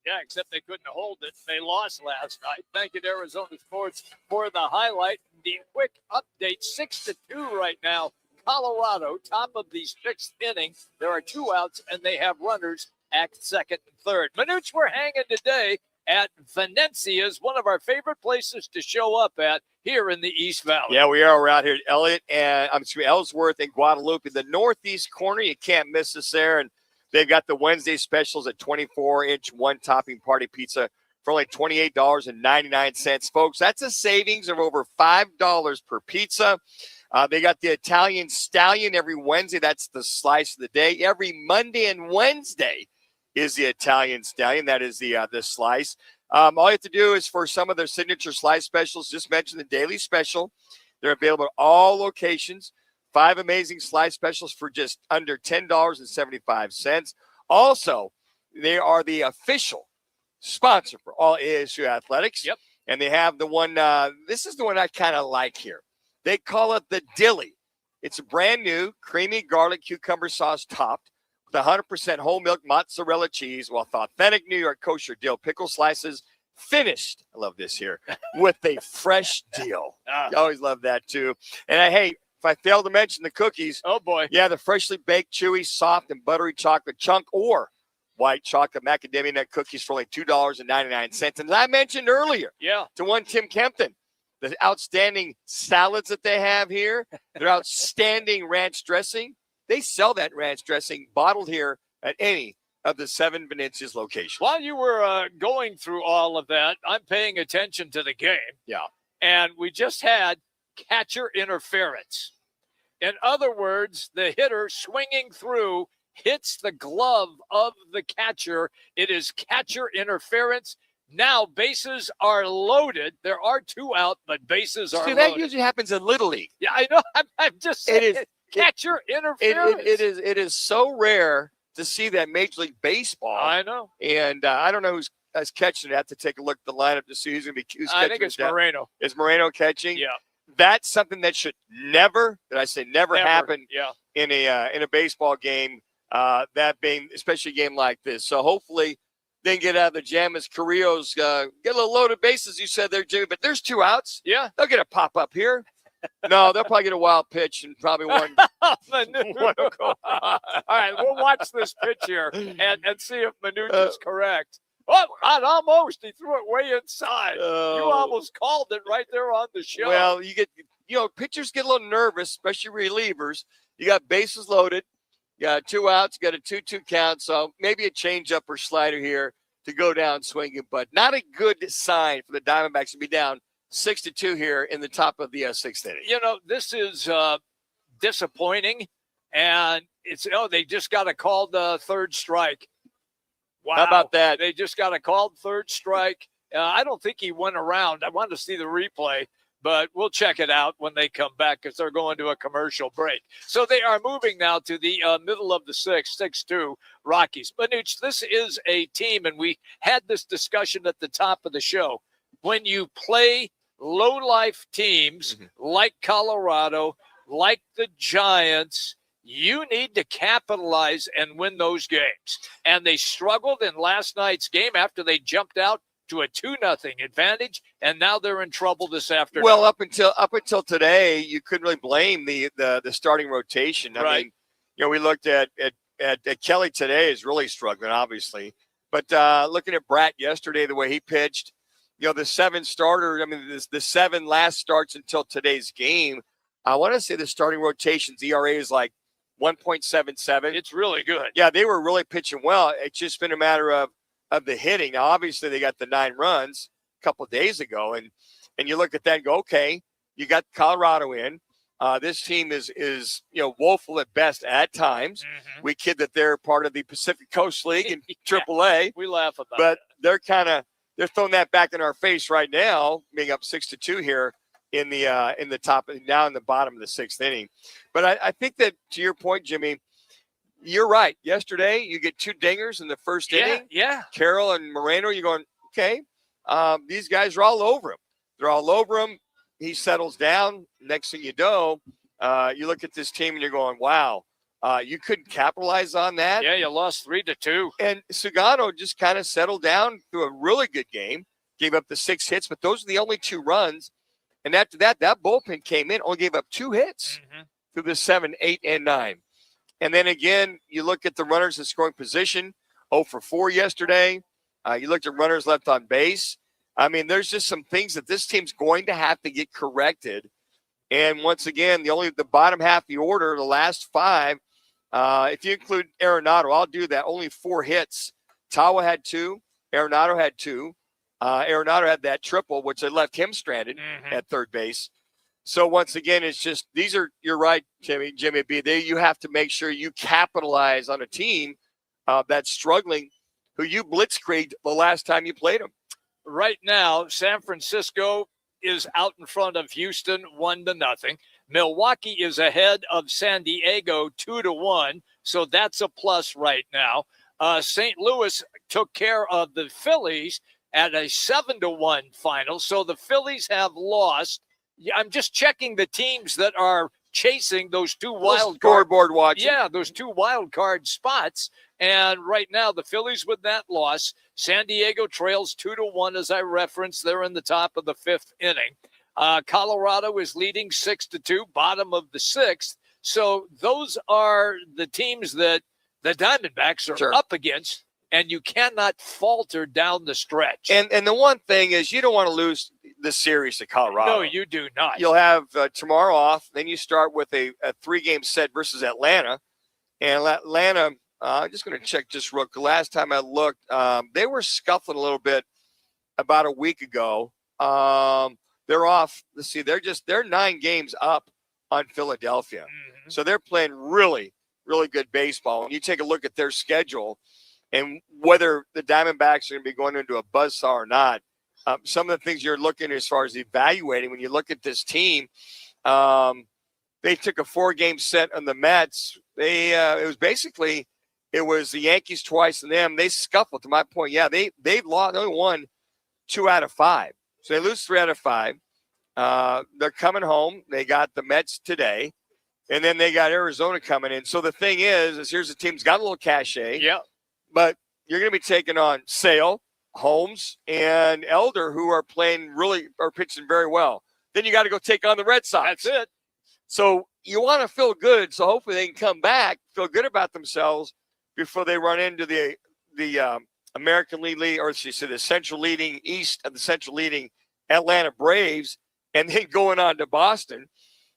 Yeah, except they couldn't hold it. They lost last night. Thank you to Arizona Sports for the highlight. The quick update, 6-2 right now. Colorado, top of the 6th inning. There are 2 outs, and they have runners at second and third. Manuch, we're hanging today at Venezia's, one of our favorite places to show up at here in the East Valley. Yeah, we are. We're out here at Ellsworth and Guadalupe, the northeast corner. You can't miss us there. And they've got the Wednesday specials at 24-inch one-topping party pizza for only $28.99. Folks, that's a savings of over $5 per pizza. They got the Italian Stallion every Wednesday. That's the slice of the day. Every Monday and Wednesday is the Italian Stallion. That is the slice. All you have to do is for some of their signature slice specials, just mention the daily special. They're available at all locations. 5 amazing slice specials for just under $10.75. Also, they are the official sponsor for all ASU athletics. Yep. And they have the one, this is the one I kind of like here. They call it the Dilly. It's a brand new creamy garlic cucumber sauce topped with 100% whole milk mozzarella cheese with authentic New York kosher dill pickle slices, finished, I love this here, with a fresh dill. I always love that too. And hey, if I fail to mention the cookies, oh boy, yeah, the freshly baked, chewy, soft, and buttery chocolate chunk or white chocolate macadamia nut cookies for only $2.99. And as I mentioned earlier, to one Tim Kempton, the outstanding salads that they have here, their outstanding ranch dressing. They sell that ranch dressing bottled here at any of the 7 Venezia's locations. While you were going through all of that, I'm paying attention to the game. Yeah. And we just had catcher interference. In other words, the hitter swinging through hits the glove of the catcher. It is catcher interference. Now bases are loaded. There are 2 out, but bases are loaded. That usually happens in Little League. Yeah, I know. I'm just saying catcher interference. It is so rare to see that Major League Baseball. I know. And I don't know who's catching it. I have to take a look at the lineup to see who's going to be who's catching. I think it's Moreno. Is Moreno catching? Yeah. That's something that should never happen in a baseball game, that being especially a game like this. So hopefully they can get out of the jam as Carrillo's get a little loaded bases, you said there, Jimmy. But there's 2 outs. Yeah. They'll get a pop-up here. No, they'll probably get a wild pitch and probably one. All right, we'll watch this pitch here and see if Manuch is correct. Oh, not almost. He threw it way inside. You almost called it right there on the show. Well, you get pitchers get a little nervous, especially relievers. You got bases loaded. You got 2 outs. You got a 2-2 count. So maybe a changeup or slider here to go down swinging, but not a good sign for the Diamondbacks to be down 6-2 here in the top of the 6th inning. This is disappointing, and they just got a called third strike. Wow. How about that? They just got a called third strike. I don't think he went around. I wanted to see the replay, but we'll check it out when they come back because they're going to a commercial break. So they are moving now to the middle of the 6th, 6-2 Rockies. Manuch, this is a team, and we had this discussion at the top of the show. When you play low-life teams like Colorado, like the Giants, you need to capitalize and win those games. And they struggled in last night's game after they jumped out to a 2-0 advantage, and now they're in trouble this afternoon. Well, up until today, you couldn't really blame the starting rotation. I mean, we looked at Kelly today is really struggling, obviously. But looking at Bratt yesterday, the way he pitched, the 7 starter, the 7 last starts until today's game, I want to say the starting rotation's ERA is like 1.77. It's really good. Yeah, they were really pitching well. It's just been a matter of the hitting. Now, obviously, they got the 9 runs a couple of days ago, and you look at that and go, okay, you got Colorado in. This team is woeful at best at times. We kid that they're part of the Pacific Coast League in AAA. We laugh about but they're throwing that back in our face right now, being up 6-2 here in the top, now in the bottom of the 6th inning. But I think that, to your point, Jimmy, you're right. Yesterday, you get 2 dingers in the first inning. Yeah. Carroll and Moreno, you're going, okay, these guys are all over him. They're all over him. He settles down. Next thing you know, you look at this team and you're going, wow, you couldn't capitalize on that. Yeah, you lost 3-2. And Sugano just kind of settled down through a really good game, gave up the 6 hits, but those are the only 2 runs. And after that bullpen came in, only gave up 2 hits through the 7, 8, and 9. And then again, you look at the runners in scoring position, 0 for 4 yesterday. You looked at runners left on base. I mean, there's just some things that this team's going to have to get corrected. And once again, the bottom half of the order, the last 5, if you include Arenado, I'll do that. Only 4 hits. Tawa had 2. Arenado had 2. Arenado had that triple, which had left him stranded at third base. So once again, it's just you're right, Jimmy B. You have to make sure you capitalize on a team that's struggling, who you blitzkrieged the last time you played them. Right now, San Francisco is out in front of Houston 1-0. Milwaukee is ahead of San Diego 2-1. So that's a plus right now. St. Louis took care of the Phillies at a 7-1 final. So the Phillies have lost. I'm just checking the teams that are chasing those 2 wild scoreboard watching. Yeah, those 2 wild card spots. And right now, the Phillies with that loss. San Diego trails 2-1, as I referenced. They're in the top of the 5th inning. Colorado is leading 6-2, bottom of the 6th. So those are the teams that the Diamondbacks are up against, and you cannot falter down the stretch. And the one thing is, you don't want to lose the series to Colorado. No, you do not. You'll have tomorrow off. Then you start with a 3-game set versus Atlanta. And Atlanta, I'm just going to check just real quick. Last time I looked, they were scuffling a little bit about a week ago. They're off. Let's see, they're 9 games up on Philadelphia. So they're playing really, really good baseball. When you take a look at their schedule and whether the Diamondbacks are going to be going into a buzzsaw or not, some of the things you're looking as far as evaluating when you look at this team, they took a 4-game set on the Mets. It was the Yankees twice and them. They scuffled, to my point. Yeah, they've lost. They only won 2 out of 5. So they lose 3 out of 5. They're coming home. They got the Mets today, and then they got Arizona coming in. So the thing is here's a team that's got a little cachet. Yeah. But you're going to be taking on Sale, Holmes, and Elder, who are pitching very well. Then you got to go take on the Red Sox. That's it. So you want to feel good. So hopefully they can come back, feel good about themselves before they run into the American League, or the Central leading East of the Central leading Atlanta Braves. And then going on to Boston,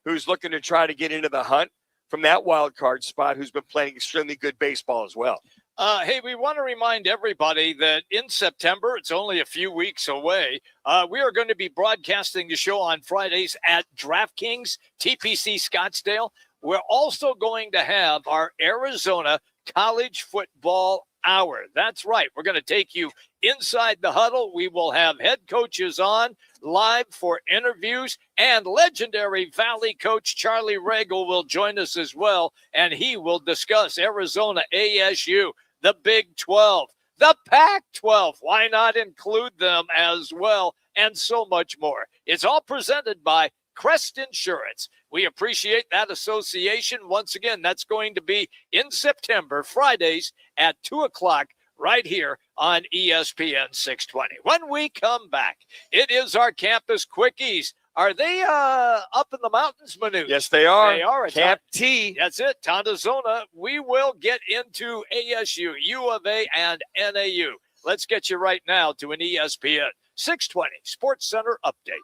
who's looking to try to get into the hunt from that wild card spot, who's been playing extremely good baseball as well. Hey, we want to remind everybody that in September, it's only a few weeks away, we are going to be broadcasting the show on Fridays at DraftKings, TPC Scottsdale. We're also going to have our Arizona College Football Hour. That's right. We're going to take you inside the huddle. We will have head coaches on live for interviews, and legendary Valley coach Charlie Regal will join us as well, and he will discuss Arizona ASU, the Big 12, the Pac-12. Why not include them as well, and so much more. It's all presented by Crest Insurance. We appreciate that association. Once again, that's going to be in September, Fridays at 2 o'clock, right here on ESPN 620. When we come back, it is our campus Quickies. Are they up in the mountains, Manuch? Yes, they are. They are. Camp T. That's it, Tondazona. We will get into ASU, U of A, and NAU. Let's get you right now to an ESPN 620 Sports Center update.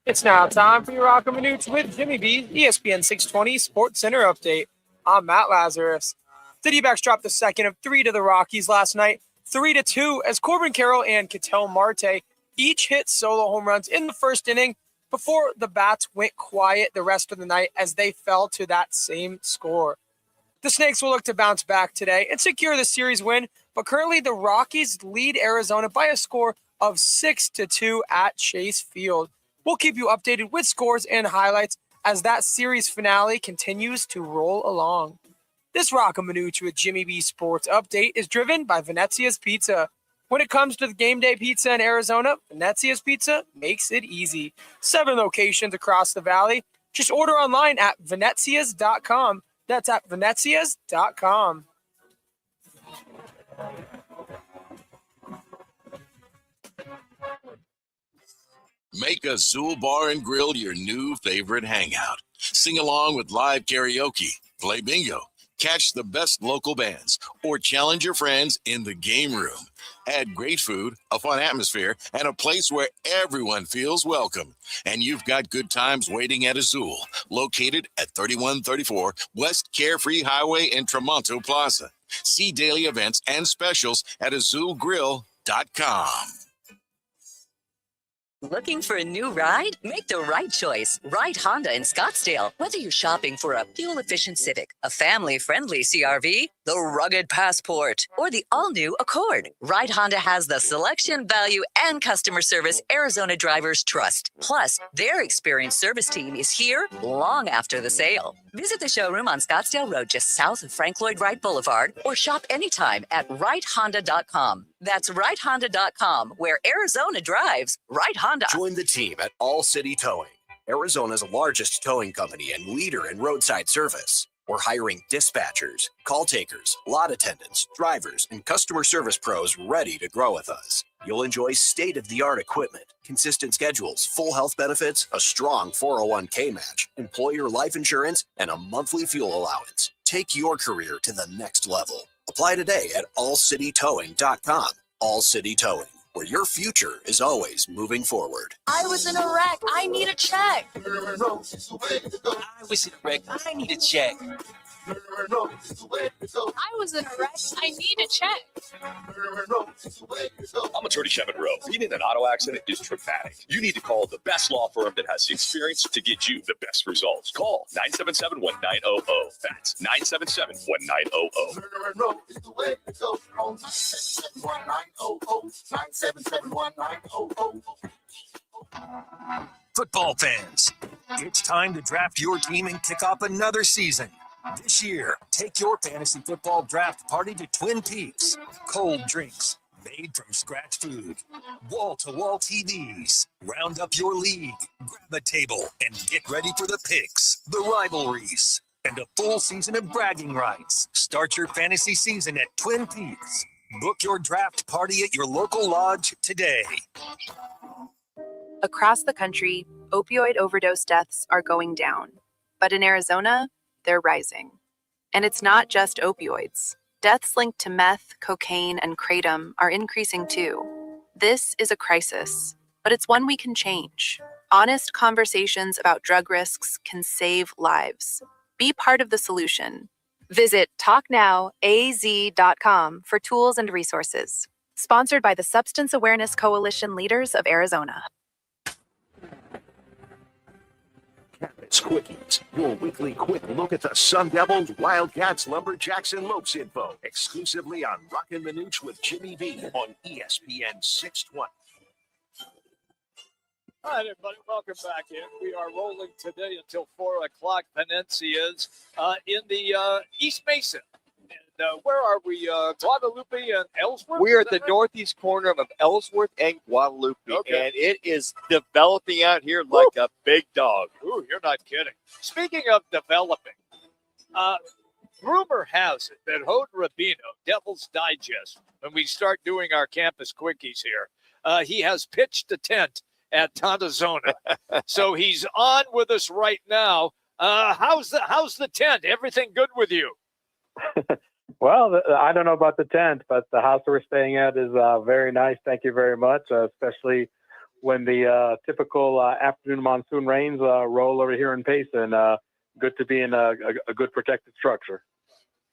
It's now time for your Roc and Manuch with Jimmy B, ESPN 620 Sports Center update. I'm Matt Lazarus. The D-backs dropped the second of 3 to the Rockies last night, 3-2, as Corbin Carroll and Ketel Marte each hit solo home runs in the first inning before the bats went quiet the rest of the night as they fell to that same score. The Snakes will look to bounce back today and secure the series win, but currently the Rockies lead Arizona by a score of 6-2 at Chase Field. We'll keep you updated with scores and highlights as that series finale continues to roll along. This Roc and Manuch with Jimmy B Sports update is driven by Venezia's Pizza. When it comes to the game day pizza in Arizona, Venezia's Pizza makes it easy. 7 locations across the valley. Just order online at venezias.com. That's at venezias.com. Make Azul Bar and Grill your new favorite hangout. Sing along with live karaoke, play bingo, catch the best local bands, or challenge your friends in the game room. Add great food, a fun atmosphere, and a place where everyone feels welcome. And you've got good times waiting at Azul, located at 3134 West Carefree Highway in Tremonto Plaza. See daily events and specials at azulgrill.com. Looking for a new ride? Make the right choice. Ride Honda in Scottsdale. Whether you're shopping for a fuel-efficient Civic, a family-friendly CRV, the rugged Passport, or the all-new Accord, Ride Honda has the selection, value, and customer service Arizona drivers trust. Plus, their experienced service team is here long after the sale. Visit the showroom on Scottsdale Road just south of Frank Lloyd Wright Boulevard, or shop anytime at ridehonda.com. That's ridehonda.com, where Arizona drives. Ride Honda. Join the team at All City Towing, Arizona's largest towing company and leader in roadside service. We're hiring dispatchers, call takers, lot attendants, drivers, and customer service pros ready to grow with us. You'll enjoy state-of-the-art equipment, consistent schedules, full health benefits, a strong 401k match, employer life insurance, and a monthly fuel allowance. Take your career to the next level. Apply today at allcitytowing.com. All City Towing, where your future is always moving forward. I was in a wreck. I need a check. I was in a wreck. I need a check. I was in a wreck. I need a check. I'm attorney Kevin Rowe. Being in an auto accident is traumatic. You need to call the best law firm that has the experience to get you the best results. Call 977-1900. That's 977-1900. Football fans, it's time to draft your team and kick off another season. This year, take your fantasy football draft party to Twin Peaks. Cold drinks, made from scratch food, wall-to-wall TVs. Round up your league, grab a table, and get ready for the picks, the rivalries, and a full season of bragging rights. Start your fantasy season at Twin Peaks. Book your draft party at your local lodge today. Across the country, opioid overdose deaths are going down. But in Arizona, they're rising. And it's not just opioids. Deaths linked to meth, cocaine, and kratom are increasing too. This is a crisis, but it's one we can change. Honest conversations about drug risks can save lives. Be part of the solution. Visit talknowaz.com for tools and resources. Sponsored by the Substance Awareness Coalition Leaders of Arizona. It's Quickies, your weekly quick look at the Sun Devils, Wildcats, Lumberjacks, and Lopes info. Exclusively on Roc and Manuch with Jimmy B on ESPN 620. All right, everybody, welcome back in. We are rolling today until 4 o'clock. Penencias in the East Mesa. And where are we? Guadalupe and Ellsworth? We are at the northeast corner of Ellsworth and Guadalupe, and it is developing out here like a big dog. Ooh, you're not kidding. Speaking of developing, rumor has it that Hod Rabino, Devil's Digest, when we start doing our campus quickies here, he has pitched a tent at Tontozona. So he's on with us right now. How's the tent? Everything good with you? Well, I don't know about the tent, but the house we're staying at is very nice. Thank you very much, especially when the typical afternoon monsoon rains roll over here in Payson. Good to be in a good protected structure.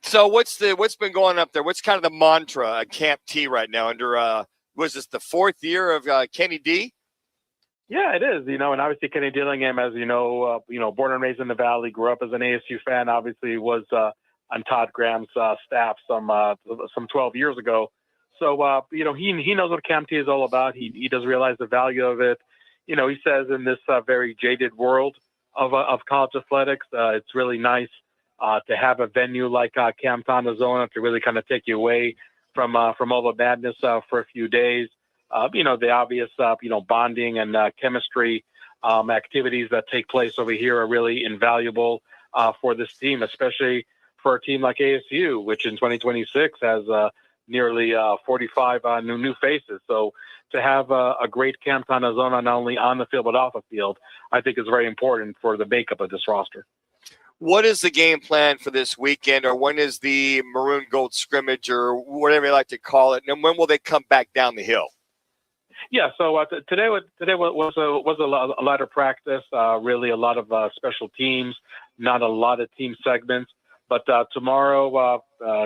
So what's been going up there? What's kind of the mantra at Camp T right now under was this the fourth year of Kenny D? Yeah, it is. And obviously Kenny Dillingham, as born and raised in the Valley, grew up as an ASU fan. Obviously was on Todd Graham's staff some 12 years ago. So, he knows what Camp T is all about. He does realize the value of it. He says in this very jaded world of college athletics, it's really nice to have a venue like Camp Tontozona to really kind of take you away from all the madness for a few days. The obvious, bonding and chemistry activities that take place over here are really invaluable for this team, especially for a team like ASU, which in 2026 has nearly 45 new faces. So to have a great Camp Tontozona, not only on the field but off the field, I think is very important for the makeup of this roster. What is the game plan for this weekend, or when is the Maroon Gold scrimmage, or whatever you like to call it, and when will they come back down the hill? Yeah, so today was a lot of practice, really a lot of special teams, not a lot of team segments. But tomorrow,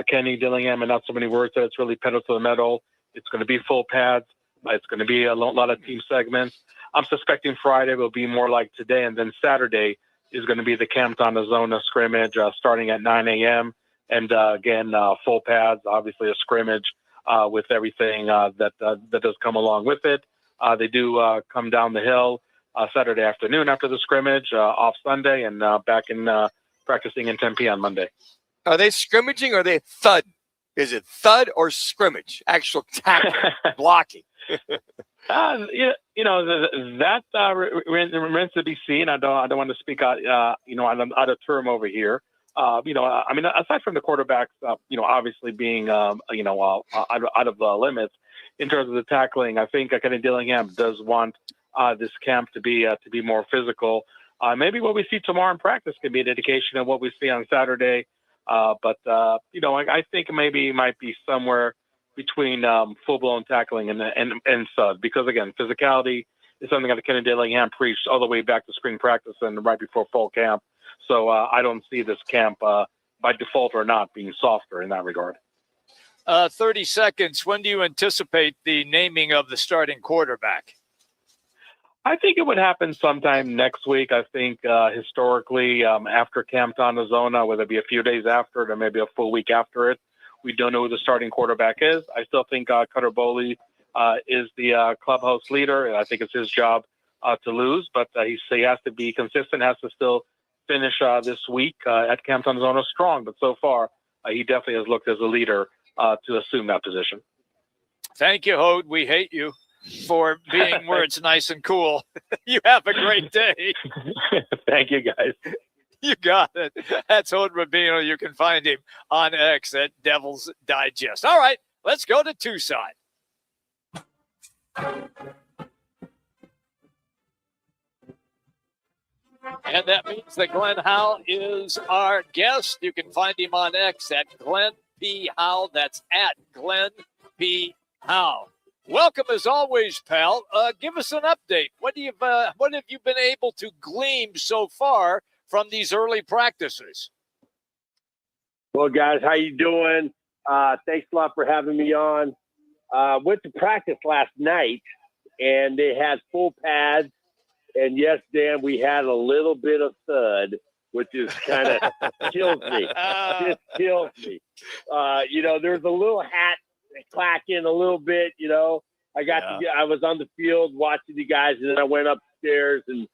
Kenny Dillingham, and not so many words, it's really pedal to the metal. It's going to be full pads. It's going to be a lot of team segments. I'm suspecting Friday will be more like today, and then Saturday is going to be the Camp Tontozona scrimmage starting at 9 a.m. And again, full pads, obviously a scrimmage with everything that does come along with it. They do come down the hill Saturday afternoon after the scrimmage, off Sunday, and back in practicing in Tempe on Monday. Are they scrimmaging or are they thud? Is it thud or scrimmage? Actual tackling, blocking. That remains to be seen. I don't want to speak out of term over here. Aside from the quarterbacks, obviously being out of limits in terms of the tackling, I think Kenny Dillingham does want this camp to be more physical. Maybe what we see tomorrow in practice can be an indication of what we see on Saturday. But I think maybe it might be somewhere between full-blown tackling and sud, because, again, physicality is something that Kenny Dillingham preached all the way back to spring practice and right before fall camp. So I don't see this camp, by default or not, being softer in that regard. 30 seconds. When do you anticipate the naming of the starting quarterback? I think it would happen sometime next week. I think historically after Camp Tontozona, whether it be a few days after it or maybe a full week after it, we don't know who the starting quarterback is. I still think Cutter Boley is the clubhouse leader, and I think it's his job to lose. But he has to be consistent, has to still finish this week at Camp Tontozona strong. But so far, he definitely has looked as a leader to assume that position. Thank you, Hod. We hate you for being where it's nice and cool. You have a great day. Thank you, guys. You got it. That's Hod Rabino. You can find him on X at Devil's Digest. All right, let's go to Tucson. And that means that Glenn Howell is our guest. You can find him on X at Glenn P. Howell. That's at Glenn P. Howell. Welcome as always, pal. Give us an update. What have you been able to glean so far from these early practices? Well, guys, how you doing? Thanks a lot for having me on. Went to practice last night, and they had full pads. And yes, Dan, we had a little bit of thud, which is kind of kills me. Just kills me. There's a little hat clacking a little bit. I was on the field watching the guys, and then I went upstairs and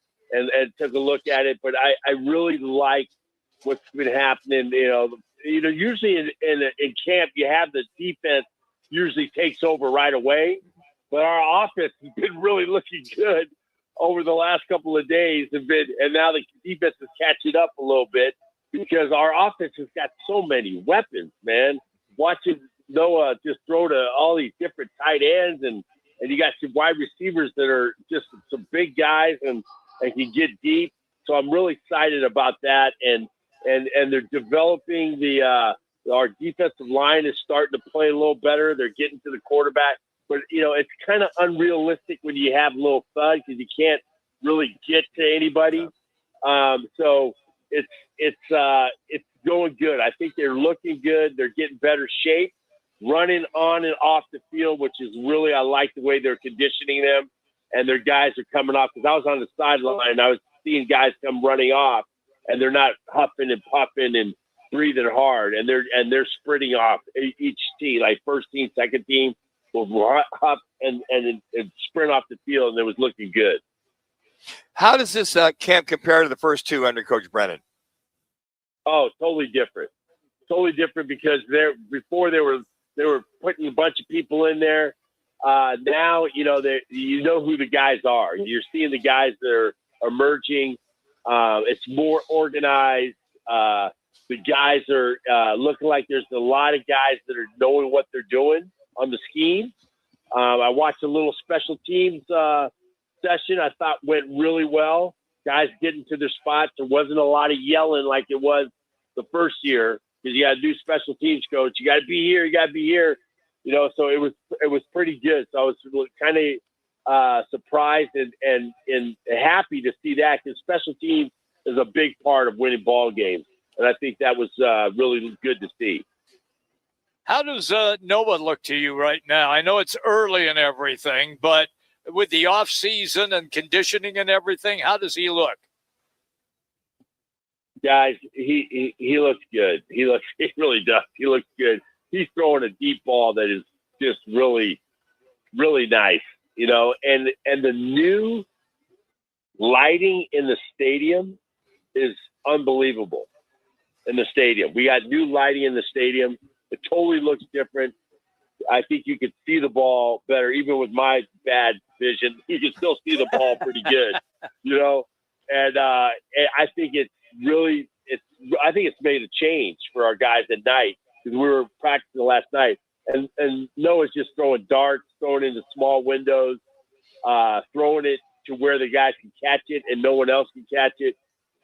took a look at it. But I really like what's been happening. Usually in camp, you have the defense usually takes over right away, but our offense has been really looking good over the last couple of days, and now the defense is catching up a little bit because our offense has got so many weapons, man. Watching Noah just throw to all these different tight ends, and you got some wide receivers that are just some big guys and can get deep. So I'm really excited about that, and they're developing our defensive line is starting to play a little better. They're getting to the quarterback. But, it's kind of unrealistic when you have a little thud because you can't really get to anybody. So it's going good. I think they're looking good. They're getting better shape, running on and off the field, which is really, I like the way they're conditioning them. And their guys are coming off because I was on the sideline. I was seeing guys come running off, and they're not huffing and puffing and breathing hard. And they're sprinting off each team, like first team, second team. Will hop and sprint off the field, and it was looking good. How does this camp compare to the first two under Coach Brennan? Oh, totally different. Totally different because before they were putting a bunch of people in there. Now you know who the guys are. You're seeing the guys that are emerging. It's more organized. The guys are looking like there's a lot of guys that are knowing what they're doing on the scheme. I watched a little special teams session. I thought went really well. Guys getting to their spots. There wasn't a lot of yelling like it was the first year because you got to do special teams coach. You got to be here. You got to be here. So it was pretty good. So I was kind of surprised and happy to see that because special teams is a big part of winning ball games. And I think that was really good to see. How does Noah look to you right now? I know it's early and everything, but with the off season and conditioning and everything, how does he look? Guys, he looks good. He really does. He looks good. He's throwing a deep ball that is just really, really nice, and the new lighting in the stadium is unbelievable. In the stadium, we got new lighting in the stadium. It totally looks different. I think you could see the ball better, even with my bad vision. You can still see the ball pretty good, And I think it's made a change for our guys at night because we were practicing last night, and Noah's just throwing darts, throwing into small windows, throwing it to where the guys can catch it and no one else can catch it.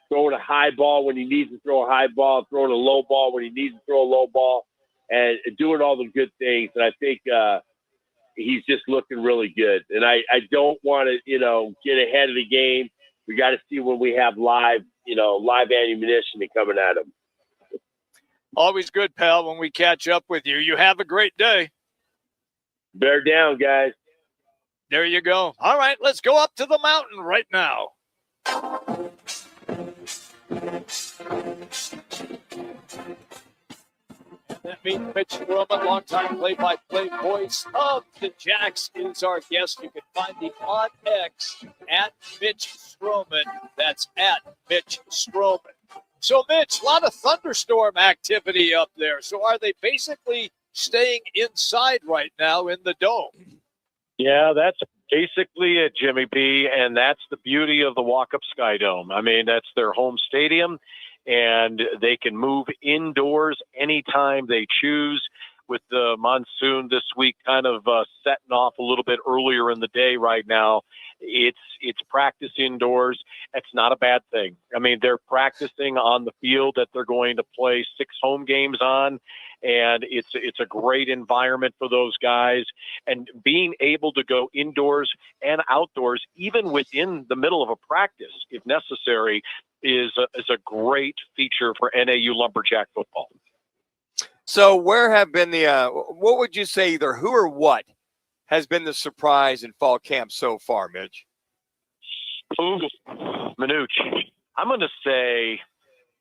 Throwing a high ball when he needs to throw a high ball, throwing a low ball when he needs to throw a low ball, and doing all the good things. And I think he's just looking really good. And I don't want to, get ahead of the game. We got to see when we have live ammunition coming at him. Always good, pal, when we catch up with you. You have a great day. Bear down, guys. There you go. All right, let's go up to the mountain right now. That means Mitch Strohman, longtime play-by-play voice of the Jacks, is our guest. You can find him on X at Mitch Strohman. That's at Mitch Strohman. So, Mitch, a lot of thunderstorm activity up there. So are they basically staying inside right now in the dome? Yeah, that's basically it, Jimmy B, and that's the beauty of the Walk-Up Sky Dome. I mean, that's their home stadium, and they can move indoors anytime they choose. With the monsoon this week kind of setting off a little bit earlier in the day right now, it's practice indoors. It's not a bad thing. I mean, they're practicing on the field that they're going to play 6 home games on, and it's a great environment for those guys. And being able to go indoors and outdoors, even within the middle of a practice, if necessary, is a great feature for NAU Lumberjack football. So where have been what would you say, either who or what has been the surprise in fall camp so far, Mitch? Ooh, Manuch. I'm going to say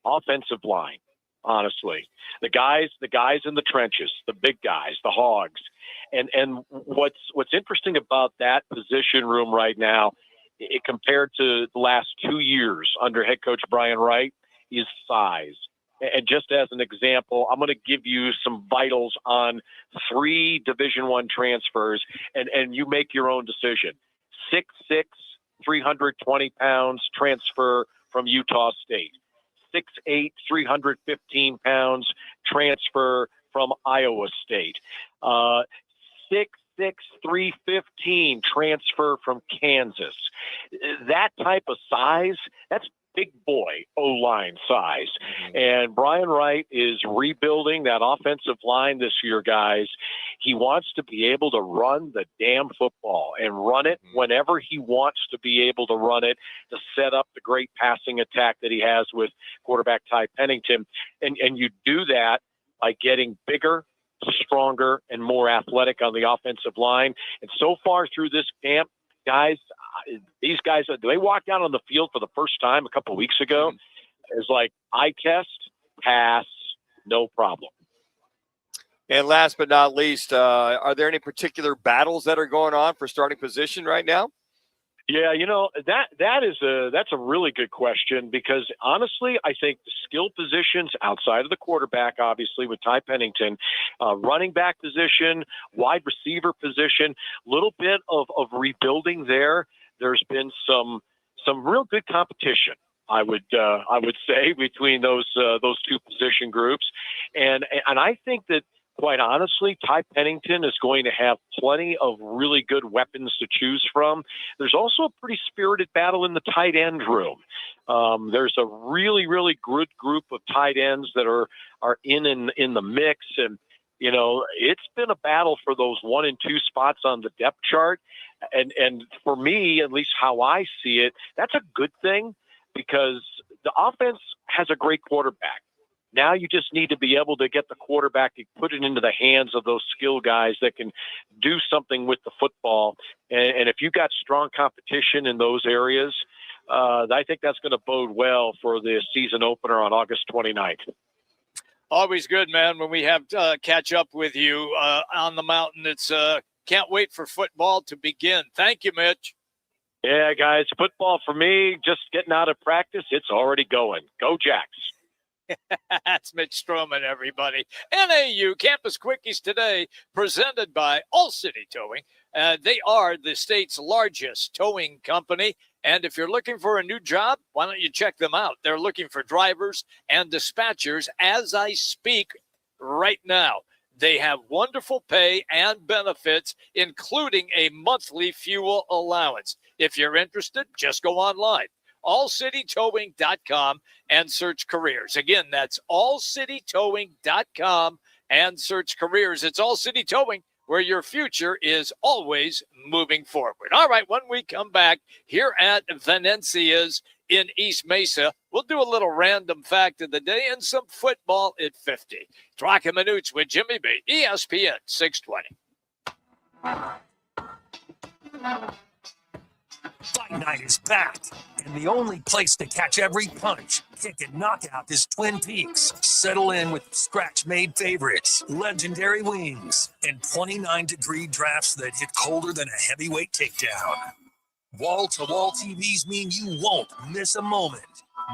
offensive line, honestly. The guys in the trenches, the big guys, the hogs. And what's interesting about that position room right now, compared to the last 2 years under head coach Brian Wright, is size. And just as an example, I'm going to give you some vitals on 3 Division I transfers, and you make your own decision. 6'6", 320 pounds transfer from Utah State. 6'8", 315 pounds transfer from Iowa State. 6'6", 315 transfer from Kansas. That type of size, that's big boy O-line size. And Brian Wright is rebuilding that offensive line this year, guys. He wants to be able to run the damn football and run it whenever he wants to be able to run it to set up the great passing attack that he has with quarterback Ty Pennington. And you do that by getting bigger, stronger, and more athletic on the offensive line. And so far through this camp, guys, these guys, they walked out on the field for the first time a couple of weeks ago. It's like eye test, pass, no problem. And last but not least, are there any particular battles that are going on for starting position right now? Yeah, that's a really good question, because honestly, I think the skill positions outside of the quarterback, obviously with Ty Pennington, running back position, wide receiver position, little bit of rebuilding there. There's been some real good competition, I would say, between those 2 position groups, and I think that, quite honestly, Ty Pennington is going to have plenty of really good weapons to choose from. There's also a pretty spirited battle in the tight end room. There's a really, really good group of tight ends that are in the mix. And, it's been a battle for those 1 and 2 spots on the depth chart. And for me, at least how I see it, that's a good thing, because the offense has a great quarterback. Now you just need to be able to get the quarterback and put it into the hands of those skill guys that can do something with the football. And if you got strong competition in those areas, I think that's going to bode well for the season opener on August 29th. Always good, man, when we have catch up with you on the mountain. It's can't wait for football to begin. Thank you, Mitch. Yeah, guys, football for me, just getting out of practice, it's already going. Go Jacks. That's Mitch Strohman, everybody. NAU Campus Quickies today, presented by All City Towing. They are the state's largest towing company. And if you're looking for a new job, why don't you check them out? They're looking for drivers and dispatchers as I speak right now. They have wonderful pay and benefits, including a monthly fuel allowance. If you're interested, just go online. allcitytowing.com and search careers. Again, that's allcitytowing.com and search careers. It's All City Towing, where your future is always moving forward. All right, when we come back here at Venencia's in East Mesa, we'll do a little random fact of the day and some football at 50. It's Roc and Manuch with Jimmy B, ESPN 620. Fight Night is back, and the only place to catch every punch, kick, and knockout is Twin Peaks. Settle in with scratch-made favorites, legendary wings, and 29-degree drafts that hit colder than a heavyweight takedown. Wall-to-wall TVs mean you won't miss a moment.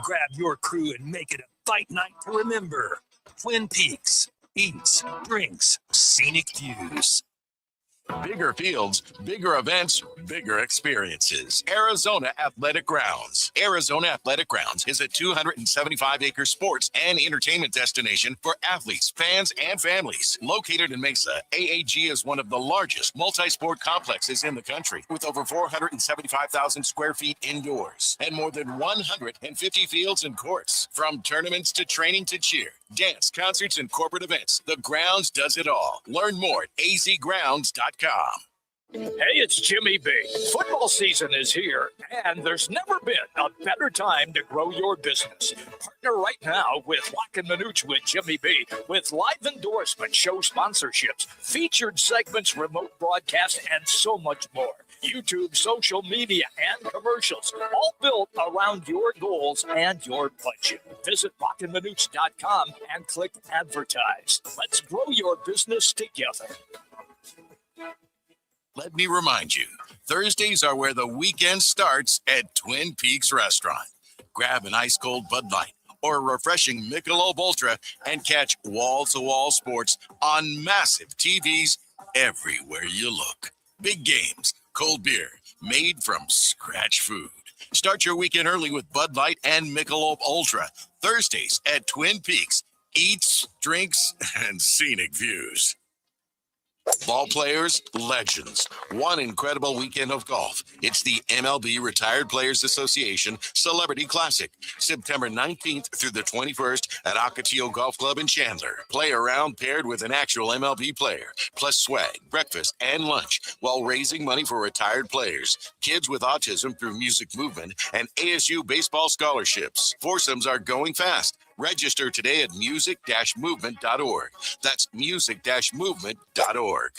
Grab your crew and make it a fight night to remember. Twin Peaks. Eats, drinks, scenic views. Bigger fields, bigger events, bigger experiences. Arizona Athletic Grounds. Arizona Athletic Grounds is a 275-acre sports and entertainment destination for athletes, fans, and families. Located in Mesa, AAG is one of the largest multi-sport complexes in the country, with over 475,000 square feet indoors and more than 150 fields and courts. From tournaments to training to cheer, dance, concerts, and corporate events. The Grounds does it all. Learn more at azgrounds.com. Hey, it's Jimmy B. Football season is here, and there's never been a better time to grow your business. Partner right now with Roc and Manuch with Jimmy B. with live endorsements, show sponsorships, featured segments, remote broadcasts, and so much more. YouTube, social media, and commercials, all built around your goals and your budget. Visit rocandmanuch.com and click advertise. Let's grow your business together. Let me remind you, Thursdays are where the weekend starts at Twin Peaks Restaurant. Grab an ice-cold Bud Light or a refreshing Michelob Ultra and catch wall-to-wall sports on massive TVs everywhere you look. Big games, cold beer, made from scratch food. Start your weekend early with Bud Light and Michelob Ultra. Thursdays at Twin Peaks. Eats, drinks, and scenic views. Ball players, legends. One incredible weekend of golf. It's the MLB Retired Players Association Celebrity Classic, September 19th through the 21st at Ocotillo Golf Club in Chandler. Play around paired with an actual MLB player, plus swag, breakfast, and lunch while raising money for retired players, kids with autism through music movement, and ASU baseball scholarships. Foursomes are going fast. Register today at music-movement.org. That's music-movement.org.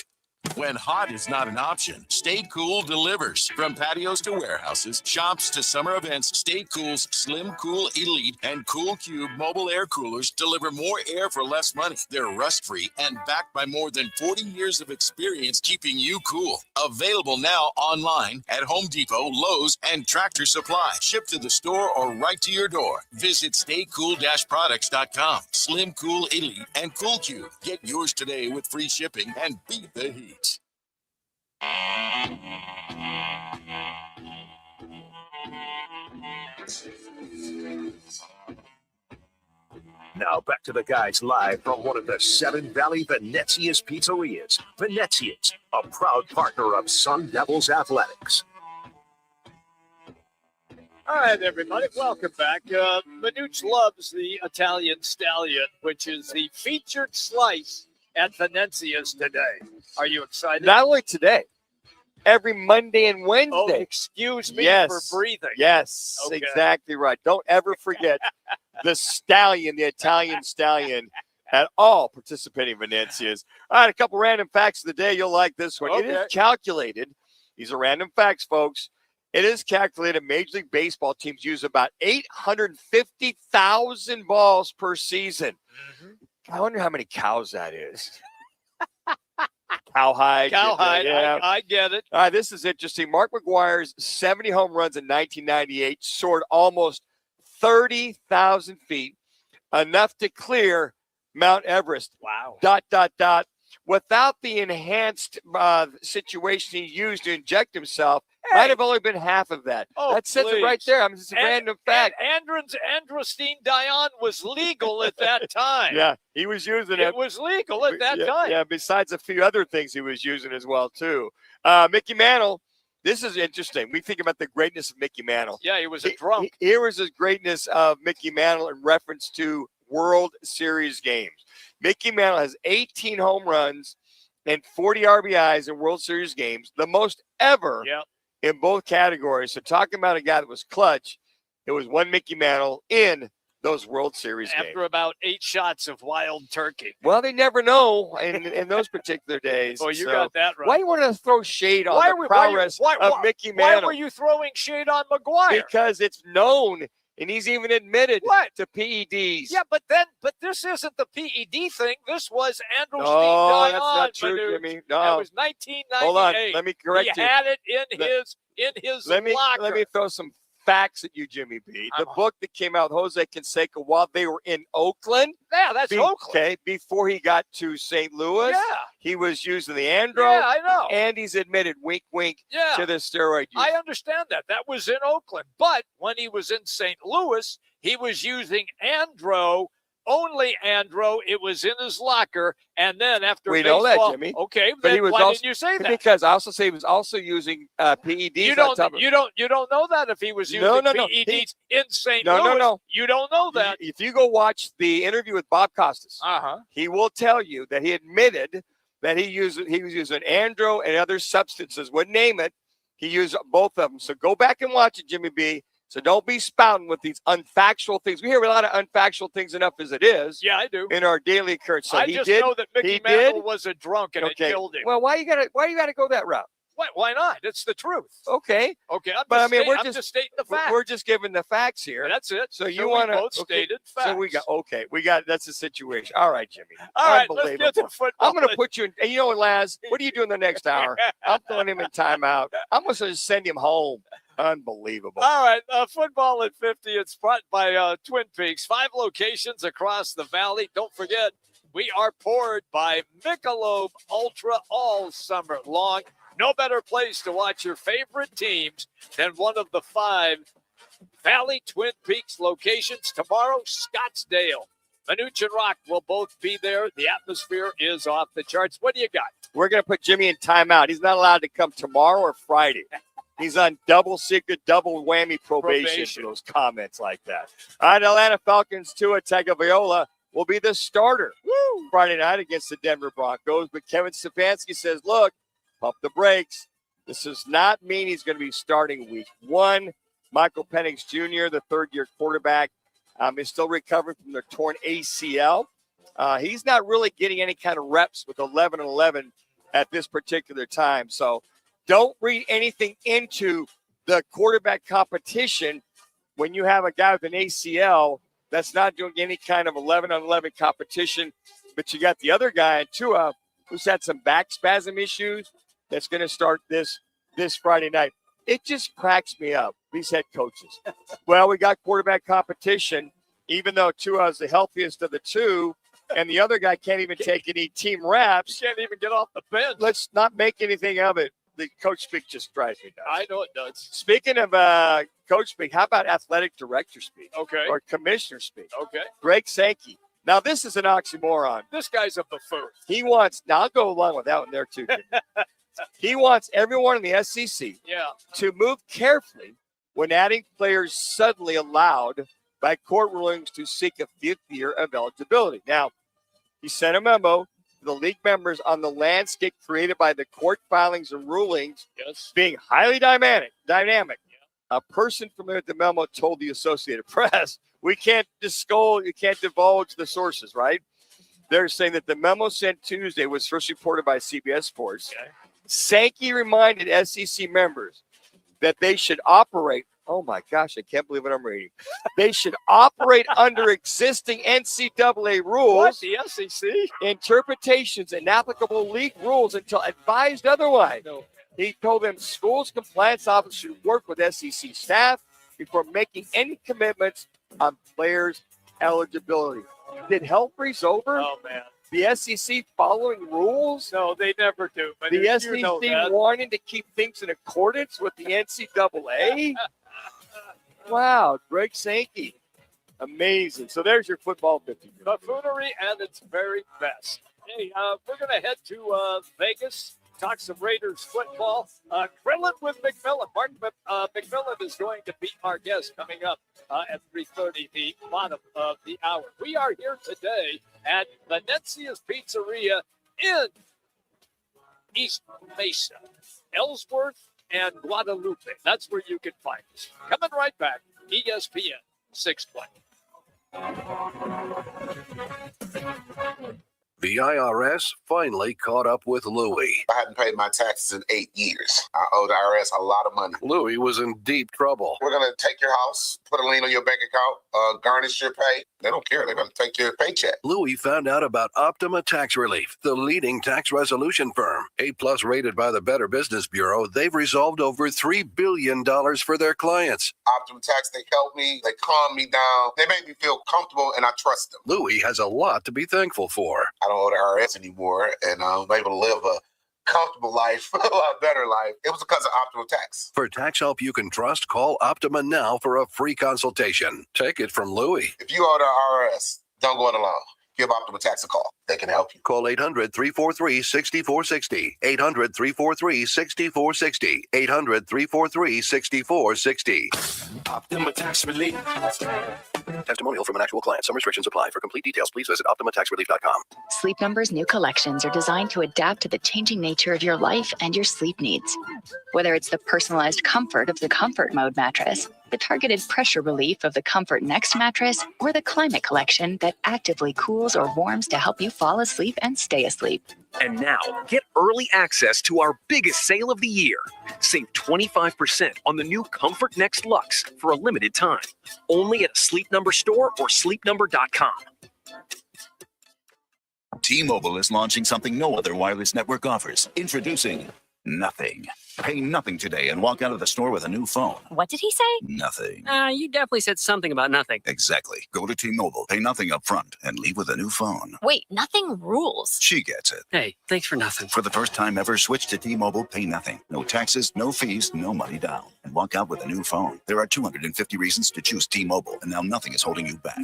When hot is not an option, Stay Cool delivers. From patios to warehouses, shops to summer events, Stay Cool's Slim Cool Elite and Cool Cube mobile air coolers deliver more air for less money. They're rust-free and backed by more than 40 years of experience keeping you cool. Available now online at Home Depot, Lowe's, and Tractor Supply. Shipped to the store or right to your door. Visit staycool-products.com. Slim Cool Elite and Cool Cube. Get yours today with free shipping and beat the heat. Now back to the guys live from one of the Seven Valley Venezia's pizzerias. Venezia's, a proud partner of Sun Devils Athletics. All right, everybody, welcome back. Manuch loves the Italian Stallion, which is the featured slice at Venezia's today. Are you excited? Not only today, every Monday and Wednesday. Oh, excuse me for breathing. Yes, Okay. exactly right. Don't ever forget the Stallion, the Italian Stallion, at all participating Venezia's. All right, a couple random facts of the day. You'll like this one. It is calculated. These are random facts, folks. It is calculated Major League Baseball teams use about 850,000 balls per season. I wonder how many cows that is. Cowhide. Cowhide, Yeah. I get it. All right, this is interesting. Mark McGwire's 70 home runs in 1998 soared almost 30,000 feet, enough to clear Mount Everest. Wow. ... Without the enhanced situation he used to inject himself, might have only been half of that. Oh, that says it right there. I mean, it's a random fact. Androstenedione Dion was legal at that time. Yeah, he was using it. It was legal at that time. Yeah, besides a few other things he was using as well, too. Mickey Mantle, this is interesting. We think about the greatness of Mickey Mantle. Yeah, he was a drunk. Here was the greatness of Mickey Mantle in reference to World Series games. Mickey Mantle has 18 home runs and 40 RBIs in World Series games, the most ever in both categories. So talking about a guy that was clutch, it was one Mickey Mantle in those World Series games. After about 8 shots of wild turkey. Well, they never know in those particular days. Oh, you got that right. Why do you want to throw shade on the prowess of Mickey Mantle? Why were you throwing shade on McGwire? Because it's known, and he's even admitted to PEDs. Yeah, but this isn't the PED thing. This was Androstenedione. Oh, that's not true, Jimmy. No. That was 1998. Hold on, let me correct you. He had it in his locker. Let me throw some facts at you, Jimmy B. The book that came out with Jose Canseco while they were in Oakland. Yeah, that's Oakland. Okay, before he got to St. Louis. Yeah. He was using the Andro. Yeah, I know. And he's admitted, wink, wink, to the steroid use. I understand that. That was in Oakland. But when he was in St. Louis, he was using Andro only Andro. It was in his locker. And then after we baseball, know that, Jimmy. Okay, but then he was why also, didn't you say that? Because I also say he was also using PEDs. You don't know that if he was using PEDs in St. Louis. No. You don't know that. If you go watch the interview with Bob Costas, he will tell you that he admitted that he was using Andro and other substances. Wouldn't name it. He used both of them. So go back and watch it, Jimmy B. So don't be spouting with these unfactual things. We hear a lot of unfactual things enough as it is. Yeah, I do. In our daily occurrence. So I just know that Mickey Mantle was a drunk and it killed him. Well, why you gotta go that route? Why not? It's the truth. Okay. Okay. I'm just stating the facts. We're just giving the facts here. That's it. So you want to both stated facts. So we got that's the situation. All right, Jimmy. All right, let's get to football. I'm going to put you in. And you know what, Laz? What are you doing the next hour? I'm throwing him in timeout. I'm going to just send him home. Unbelievable. All right, football at 50. It's brought by Twin Peaks. 5 locations across the valley. Don't forget, we are poured by Michelob Ultra all summer long. No better place to watch your favorite teams than one of the 5 Valley Twin Peaks locations. Tomorrow, Scottsdale. Manuch and Roc will both be there. The atmosphere is off the charts. What do you got? We're going to put Jimmy in timeout. He's not allowed to come tomorrow or Friday. He's on double secret, double whammy probation for those comments like that. All right, Atlanta Falcons, Tua Tagovailoa will be the starter Friday night against the Denver Broncos. But Kevin Stefanski says, look, pump the brakes. This does not mean he's going to be starting week 1. Michael Penix Jr., the third-year quarterback, is still recovering from the torn ACL. He's not really getting any kind of reps with 11-11 at this particular time. So don't read anything into the quarterback competition when you have a guy with an ACL that's not doing any kind of 11-on-11 competition. But you got the other guy, Tua, who's had some back spasm issues, that's going to start this Friday night. It just cracks me up, these head coaches. Well, we got quarterback competition, even though Tua is the healthiest of the two, and the other guy can't even take any team reps. He can't even get off the bench. Let's not make anything of it. The coach speak just drives me nuts. I know it does. Speaking of coach speak, how about athletic director speak? Okay. Or commissioner speak? Okay. Greg Sankey. Now, this is an oxymoron. This guy's a buffoon. He wants, now I'll go along with that one there too. He wants everyone in the SEC to move carefully when adding players suddenly allowed by court rulings to seek a 5th year of eligibility. Now, he sent a memo to the league members on the landscape created by the court filings and rulings being highly dynamic. A person familiar with the memo told the Associated Press, we can't disclose, you can't divulge the sources, right? They're saying that the memo sent Tuesday was first reported by CBS Sports. Okay. Sankey reminded SEC members that they should operate. Oh my gosh, I can't believe what I'm reading. They should operate under existing NCAA rules. What? The SEC? Interpretations and applicable league rules until advised otherwise. No. He told them schools' compliance officers should work with SEC staff before making any commitments on players' eligibility. Did hell freeze over? Oh, man. The SEC following rules? No, they never do. But the SEC wanting to keep things in accordance with the NCAA? Wow, Greg Sankey. Amazing. So there's your football 50. Buffoonery at its very best. Hey, we're going to head to Vegas. Talk some Raiders football. Grilling with McMillan. Mark McMillan is going to be our guest coming up at 3:30, the bottom of the hour. We are here today at Venezia's Pizzeria in East Mesa, Ellsworth, and Guadalupe. That's where you can find us. Coming right back, ESPN 620. The IRS finally caught up with Louie. I hadn't paid my taxes in 8 years. I owe the IRS a lot of money. Louie was in deep trouble. We're going to take your house, put a lien on your bank account, garnish your pay. They don't care. They're going to take your paycheck. Louie found out about Optima Tax Relief, the leading tax resolution firm. A+ rated by the Better Business Bureau, they've resolved over $3 billion for their clients. Optima Tax, they help me. They calm me down. They make me feel comfortable, and I trust them. Louie has a lot to be thankful for. I don't owe the IRS anymore, and I'm able to live a comfortable life, a lot better life. It was because of Optima Tax. For tax help you can trust, call Optima now for a free consultation. Take it from Louie. If you owe the IRS, Don't go it alone. Give Optima Tax a call. They can help you. Call 800-343-6460. 800-343-6460. 800-343-6460. Optima Tax Relief. Testimonial from an actual client. Some restrictions apply. For complete details, please visit OptimaTaxRelief.com. Sleep Number's new collections are designed to adapt to the changing nature of your life and your sleep needs. Whether it's the personalized comfort of the Comfort Mode mattress, the targeted pressure relief of the Comfort Next mattress, or the Climate Collection that actively cools or warms to help you fall asleep and stay asleep. And now, get early access to our biggest sale of the year. Save 25% on the new Comfort Next Luxe for a limited time. Only at a Sleep Number store or sleepnumber.com. T-Mobile is launching something no other wireless network offers. Introducing nothing. Pay nothing today and walk out of the store with a new phone. What did he say? Nothing. You definitely said something about nothing. Exactly. Go to T-Mobile, pay nothing up front, and leave with a new phone. Wait, nothing rules. She gets it. Hey, thanks for nothing. For the first time ever, switch to T-Mobile, pay nothing. No taxes, no fees, no money down. And walk out with a new phone. There are 250 reasons to choose T-Mobile, and now nothing is holding you back.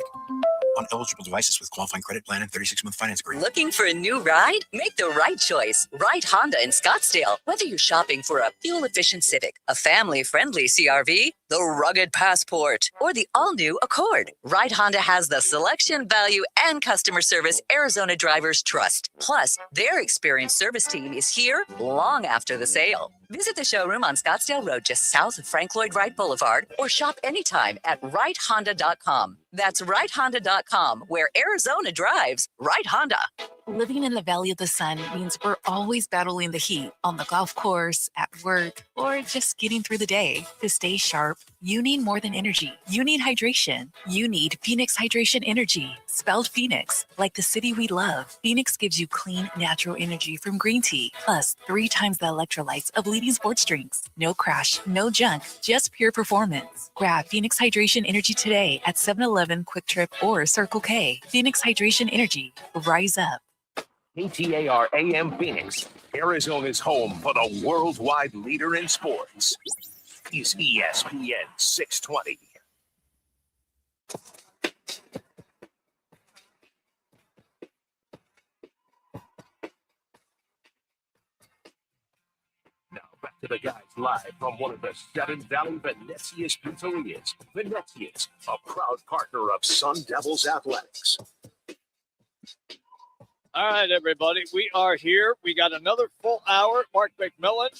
On eligible devices with qualifying credit plan and 36-month finance agreement. Looking for a new ride? Make the right choice. Ride Honda in Scottsdale. Whether you're shopping for a fuel-efficient Civic, a family-friendly CRV, the rugged Passport, or the all-new Accord, Ride Honda has the selection, value, and customer service Arizona drivers trust. Plus, their experienced service team is here long after the sale. Visit the showroom on Scottsdale Road just south of Frank Lloyd Wright Boulevard or shop anytime at RightHonda.com. That's RightHonda.com, where Arizona drives. Right Honda. Living in the Valley of the Sun means we're always battling the heat on the golf course, at work, or just getting through the day. To stay sharp, you need more than energy. You need hydration. You need Phoenix Hydration Energy, spelled Phoenix, like the city we love. Phoenix gives you clean, natural energy from green tea, plus 3 times the electrolytes of leading sports drinks. No crash, no junk, just pure performance. Grab Phoenix Hydration Energy today at 7-Eleven, Quick Trip, or Circle K. Phoenix Hydration Energy. Rise up. KTAR AM Phoenix, Arizona's home for the worldwide leader in sports, is ESPN 620. Now back to the guys live from one of the Seven Valley Venezia's pizzerias. Venezia's, a proud partner of Sun Devils Athletics. All right, everybody. We are here. We got another full hour. Mark McMillan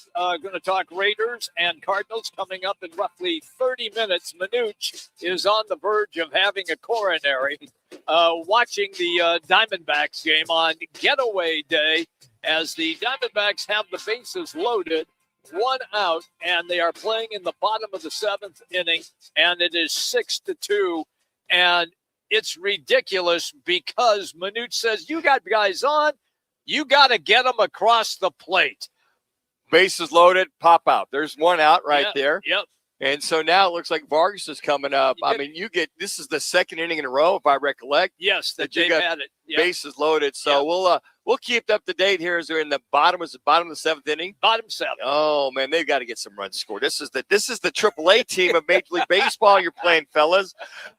going to talk Raiders and Cardinals coming up in roughly 30 minutes. Manuch is on the verge of having a coronary, watching the Diamondbacks game on getaway day as the Diamondbacks have the bases loaded, 1 out, and they are playing in the bottom of the 7th inning, and it is 6-2. And it's ridiculous because Manuch says, you got guys on, you got to get them across the plate. Bases loaded, pop out. There's 1 out right there. Yep. And so now it looks like Vargas is coming up. This is the 2nd inning in a row, if I recollect. Yes, that you they've got had it. Yep. Bases loaded. So we'll keep up to date here as we're in the bottom of the 7th inning. Bottom 7. Oh man, they've got to get some runs scored. This is the AAA team of Major League Baseball you're playing, fellas.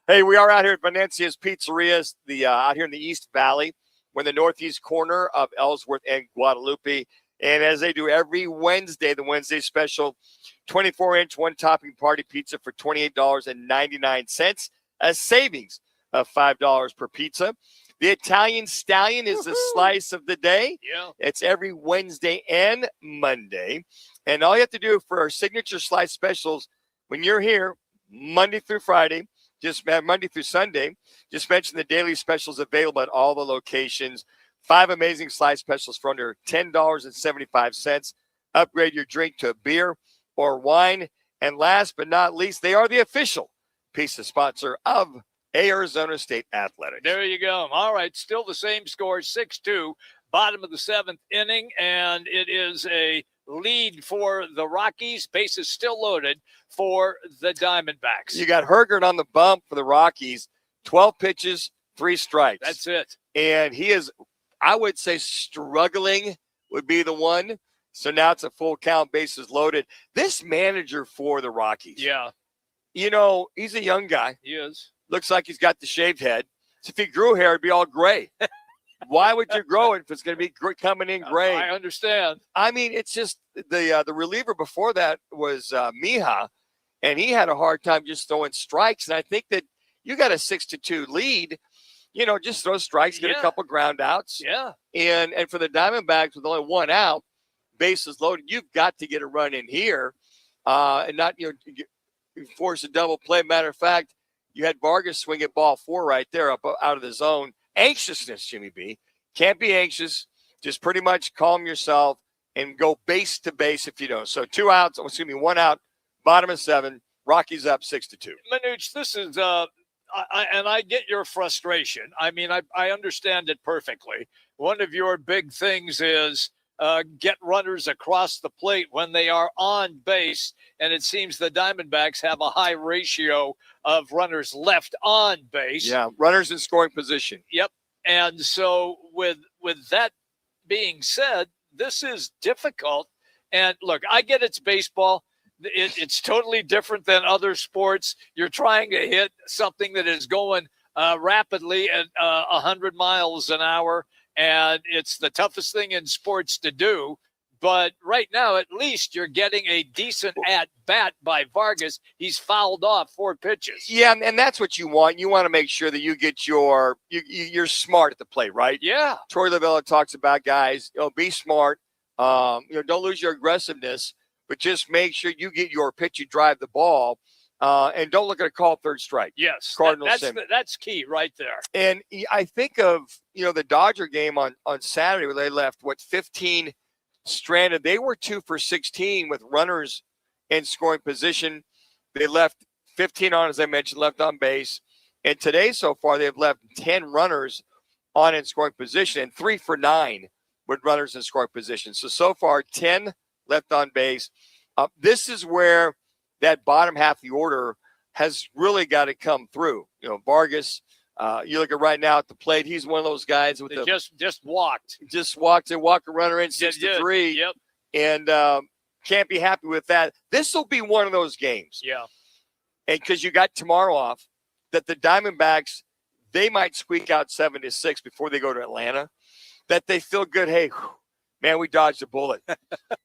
Hey, we are out here at Venezia's Pizzerias, out here in the East Valley. We're in the northeast corner of Ellsworth and Guadalupe. And as they do every Wednesday, the Wednesday special, 24-inch one-topping party pizza for $28.99, a savings of $5 per pizza. The Italian Stallion is the slice of the day. Yeah. It's every Wednesday and Monday. And all you have to do for our signature slice specials, when you're here, Monday through Friday, Monday through Sunday, just mention the daily specials available at all the locations. 5 amazing slice specials for under $10.75. Upgrade your drink to a beer or wine. And last but not least, they are the official pizza sponsor of Arizona State Athletics. There you go. All right, still the same score, 6-2, bottom of the 7th inning, and it is a lead for the Rockies. Bases still loaded for the Diamondbacks. You got Hergert on the bump for the Rockies, 12 pitches, 3 strikes. That's it. And he is, I would say, struggling would be the one. So now it's a full count, bases loaded. This manager for the Rockies. Yeah. You know, he's a young guy. He is. Looks like he's got the shaved head. If he grew hair, it'd be all gray. Why would you grow it if it's going to be coming in gray? I understand. I mean, it's just the reliever before that was Miha, and he had a hard time just throwing strikes. And I think that you got a 6-2 lead, just throw strikes, get a couple ground outs. Yeah. And for the Diamondbacks with only one out, bases loaded, you've got to get a run in here and not force a double play. Matter of fact, you had Vargas swing at ball 4 right there up out of the zone. Anxiousness, Jimmy B. Can't be anxious. Just pretty much calm yourself and go base to base if you don't. So 1 out, bottom of 7. Rockies up 6-2. Manuch, this is and I get your frustration. I mean, I understand it perfectly. One of your big things is get runners across the plate when they are on base, and it seems the Diamondbacks have a high ratio of runners left on base. Yeah, runners in scoring position. Yep. And so with that being said, this is difficult. And look, I get it's baseball. It's totally different than other sports. You're trying to hit something that is going rapidly at 100 miles an hour, and it's the toughest thing in sports to do. But right now, at least you're getting a decent at-bat by Vargas. He's fouled off 4 pitches. Yeah, and that's what you want. You want to make sure that you get you're smart at the plate, right? Yeah. Troy Lavella talks about guys, be smart. Don't lose your aggressiveness, but just make sure you get your pitch, you drive the ball, and don't look at a call third strike. Yes, Cardinals. That's key right there. And I think of, the Dodger game on Saturday where they left, 15 stranded. They were 2 for 16 with runners in scoring position. They left 15 on, as I mentioned, left on base. And today so far, they've left 10 runners on in scoring position and 3 for 9 with runners in scoring position. So far, 10 left on base. This is where that bottom half of the order has really got to come through. Vargas, you look at right now at the plate, he's one of those guys with just walked. Just walked and walk a runner in 6-3. Yep. And can't be happy with that. This will be one of those games. Yeah. And because you got tomorrow off, that the Diamondbacks, they might squeak out 7-6 before they go to Atlanta. That they feel good. Hey, man, we dodged a bullet.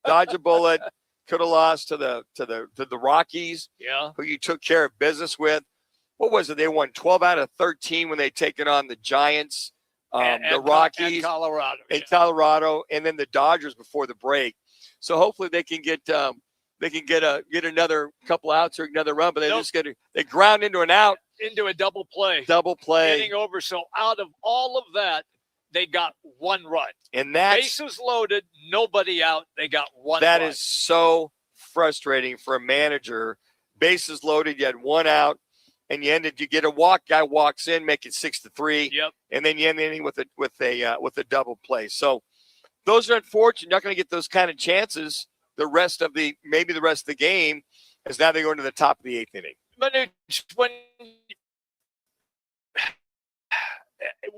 Dodged a bullet. Could have lost to the Rockies, who you took care of business with. What was it? They won 12 out of 13 when they taken on the Giants, the Rockies, and Colorado, and then the Dodgers before the break. So hopefully they can get another couple outs or another run, but they ground into an out, into a double play, getting over. So out of all of that, they got 1 run. And that's bases loaded, nobody out. They got 1 That run. is so frustrating for a manager. Bases loaded, you had 1 out, and you get a walk. Guy walks in, make it 6-3. Yep. And then you end the inning with a double play. So those are unfortunate. You're not going to get those kind of chances the rest of the game, as now they go into the top of the 8th inning. But when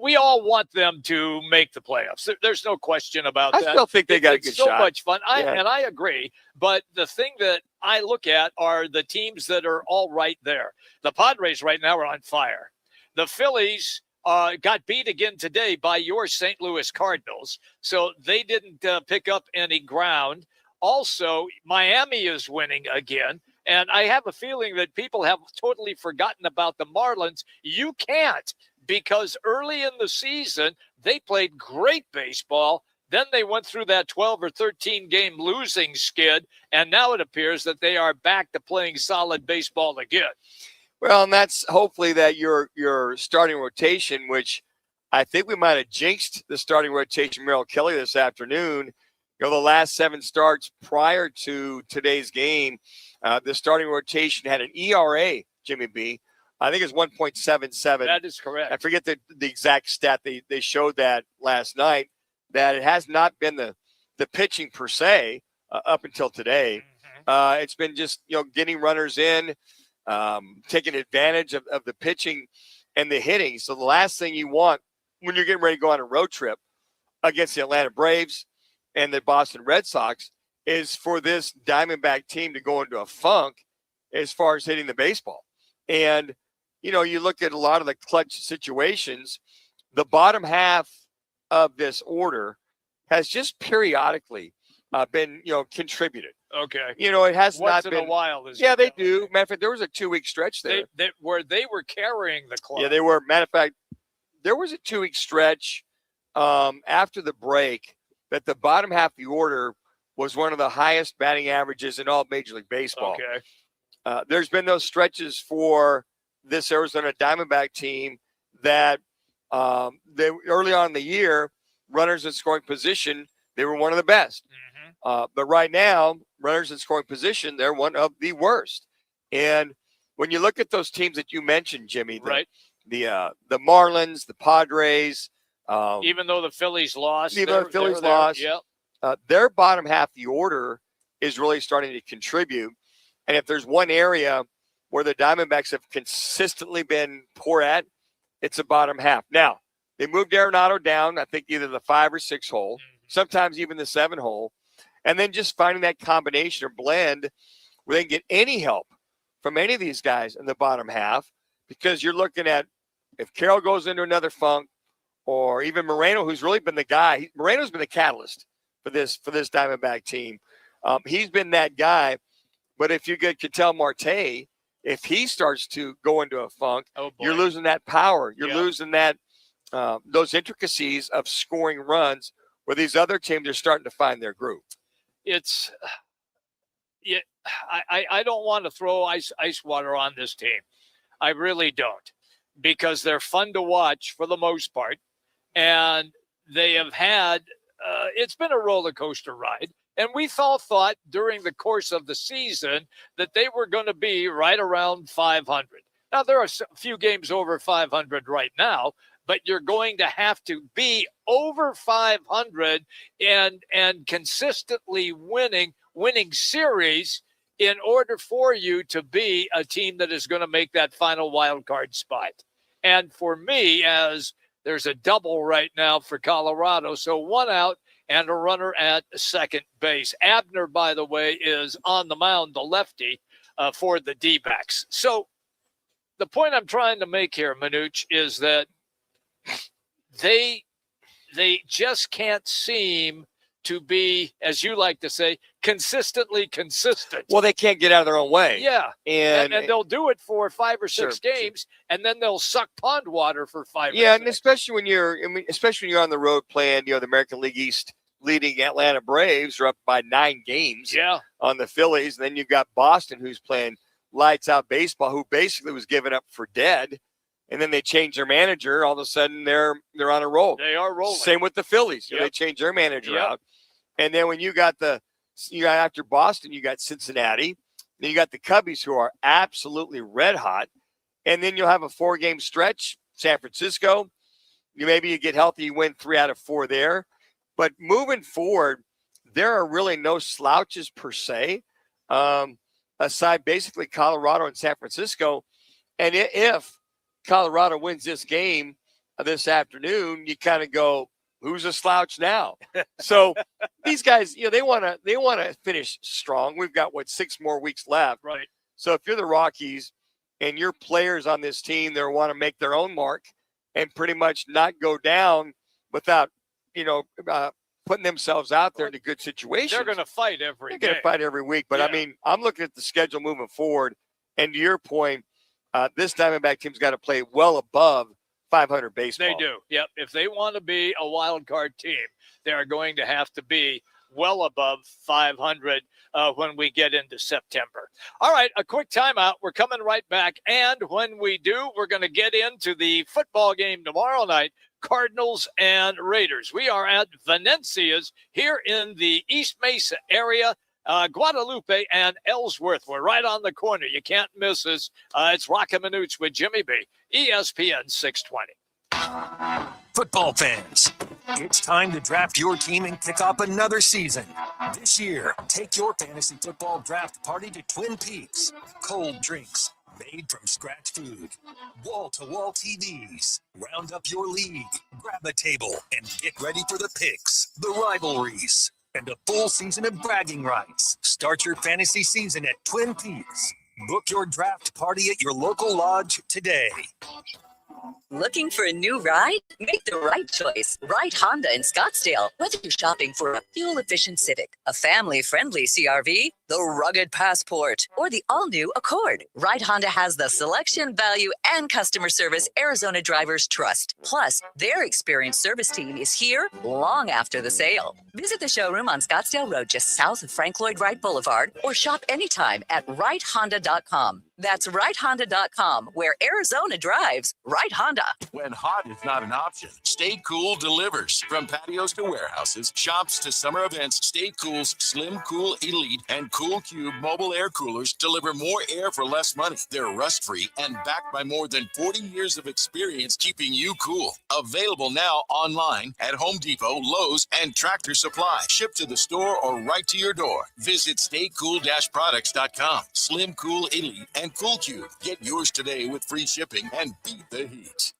we all want them to make the playoffs. There's no question about that. I still think they got a good shot. It's so much fun. Yeah. And I agree. But the thing that I look at are the teams that are all right there. The Padres right now are on fire. The Phillies got beat again today by your St. Louis Cardinals. So they didn't pick up any ground. Also, Miami is winning again. And I have a feeling that people have totally forgotten about the Marlins. You can't. Because early in the season, they played great baseball. Then they went through that 12 or 13 game losing skid. And now it appears that they are back to playing solid baseball again. Well, and that's hopefully that your starting rotation, which I think we might have jinxed the starting rotation, Merrill Kelly, this afternoon. The last 7 starts prior to today's game, the starting rotation had an ERA, Jimmy B. I think it's 1.77. That is correct. I forget the exact stat. They showed that last night, that it has not been the pitching per se up until today. Mm-hmm. It's been just, getting runners in, taking advantage of the pitching and the hitting. So the last thing you want when you're getting ready to go on a road trip against the Atlanta Braves and the Boston Red Sox is for this Diamondback team to go into a funk as far as hitting the baseball. And you look at a lot of the clutch situations, the bottom half of this order has just periodically been, contributed. Okay. It has Once not in been. a while. Yeah, they do. Matter of fact, there was a 2-week stretch there. Where they were carrying the club. Yeah, they were. Matter of fact, there was a 2-week stretch after the break that the bottom half of the order was one of the highest batting averages in all of Major League Baseball. Okay. There's been those stretches for this Arizona Diamondback team that they early on in the year, runners in scoring position, they were one of the best. But right now, runners in scoring position, they're one of the worst. And when you look at those teams that you mentioned, Jimmy, the Marlins, the Padres, even though the Phillies lost, their bottom half of the order is really starting to contribute. And if there's one area where the Diamondbacks have consistently been poor at, it's the bottom half. Now, they moved Arenado down, I think either the 5 or 6 hole, sometimes even the 7 hole, and then just finding that combination or blend where they can get any help from any of these guys in the bottom half, because you're looking at if Carroll goes into another funk, or even Moreno, who's really been the guy. Moreno's been the catalyst for this Diamondback team. He's been that guy. But if you get Ketel Marte, if he starts to go into a funk, you're losing that power. You're losing that those intricacies of scoring runs where these other teams are starting to find their groove. I don't want to throw ice water on this team. I really don't, because they're fun to watch for the most part. And they have had, it's been a roller coaster ride. And we all thought during the course of the season that they were going to be right around 500. Now, there are a few games over 500 right now, but you're going to have to be over 500 and consistently winning series in order for you to be a team that is going to make that final wild card spot. And for me, as there's a double right now for Colorado, so 1 out and a runner at second base. Abner, by the way, is on the mound, the lefty, for the D-backs. So the point I'm trying to make here, Manuch, is that they just can't seem to be, as you like to say, consistently consistent. Well, they can't get out of their own way. Yeah. And they'll do it for 5 or 6 games, and then they'll suck pond water for 5 or 6. And especially when you're on the road playing, the American League East leading Atlanta Braves are up by 9 games on the Phillies. And then you've got Boston, who's playing lights out baseball, who basically was given up for dead. And then they change their manager. All of a sudden, they're on a roll. They are rolling. Same with the Phillies. They change their manager out. And then when you got after Boston, you got Cincinnati. Then you got the Cubbies, who are absolutely red hot. And then you'll have a 4-game stretch. San Francisco, maybe you get healthy, you win 3 out of 4 there. But moving forward, there are really no slouches per se, aside basically Colorado and San Francisco. And if Colorado wins this game this afternoon, you kind of go, who's a slouch now? So these guys, they want to finish strong. We've got 6 more weeks left. Right. So if you're the Rockies and your players on this team, they want to make their own mark and pretty much not go down without, putting themselves out there into good situations. They're going to fight every They're going to fight every week. But I mean, I'm looking at the schedule moving forward. And to your point, this Diamondback team's got to play well above 500 baseball. They do. Yep. If they want to be a wild card team, they are going to have to be well above 500 when we get into September. All right, a quick timeout. We're coming right back. And when we do, we're going to get into the football game tomorrow night, Cardinals and Raiders. We are at Venencia's here in the East Mesa area, Guadalupe and Ellsworth. We're right on the corner. You can't miss us. It's Roc and Manuch with Jimmy B, ESPN 620. Football fans, it's time to draft your team and kick off another season. This year, take your fantasy football draft party to Twin Peaks. Cold drinks, made from scratch food, wall-to-wall TVs. Round up your league, grab a table, and get ready for the picks, the rivalries, and a full season of bragging rights. Start your fantasy season at Twin Peaks. Book your draft party at your local lodge today. Looking for a new ride? Make the right choice. Ride Honda in Scottsdale. Whether you're shopping for a fuel-efficient Civic, a family-friendly CRV, the rugged Passport, or the all-new Accord, Ride Honda has the selection, value, and customer service Arizona drivers trust. Plus, their experienced service team is here long after the sale. Visit the showroom on Scottsdale Road just south of Frank Lloyd Wright Boulevard, or shop anytime at ridehonda.com. That's ridehonda.com, where Arizona drives. Ride Honda. When hot is not an option, Stay Cool delivers. From patios to warehouses, shops to summer events, Stay Cool's Slim Cool Elite and Cool Cube mobile air coolers deliver more air for less money. They're rust-free and backed by more than 40 years of experience keeping you cool. Available now online at Home Depot, Lowe's, and Tractor Supply. Shipped to the store or right to your door. Visit staycool-products.com. Slim Cool Elite and Cool Cube. Get yours today with free shipping and beat the heat.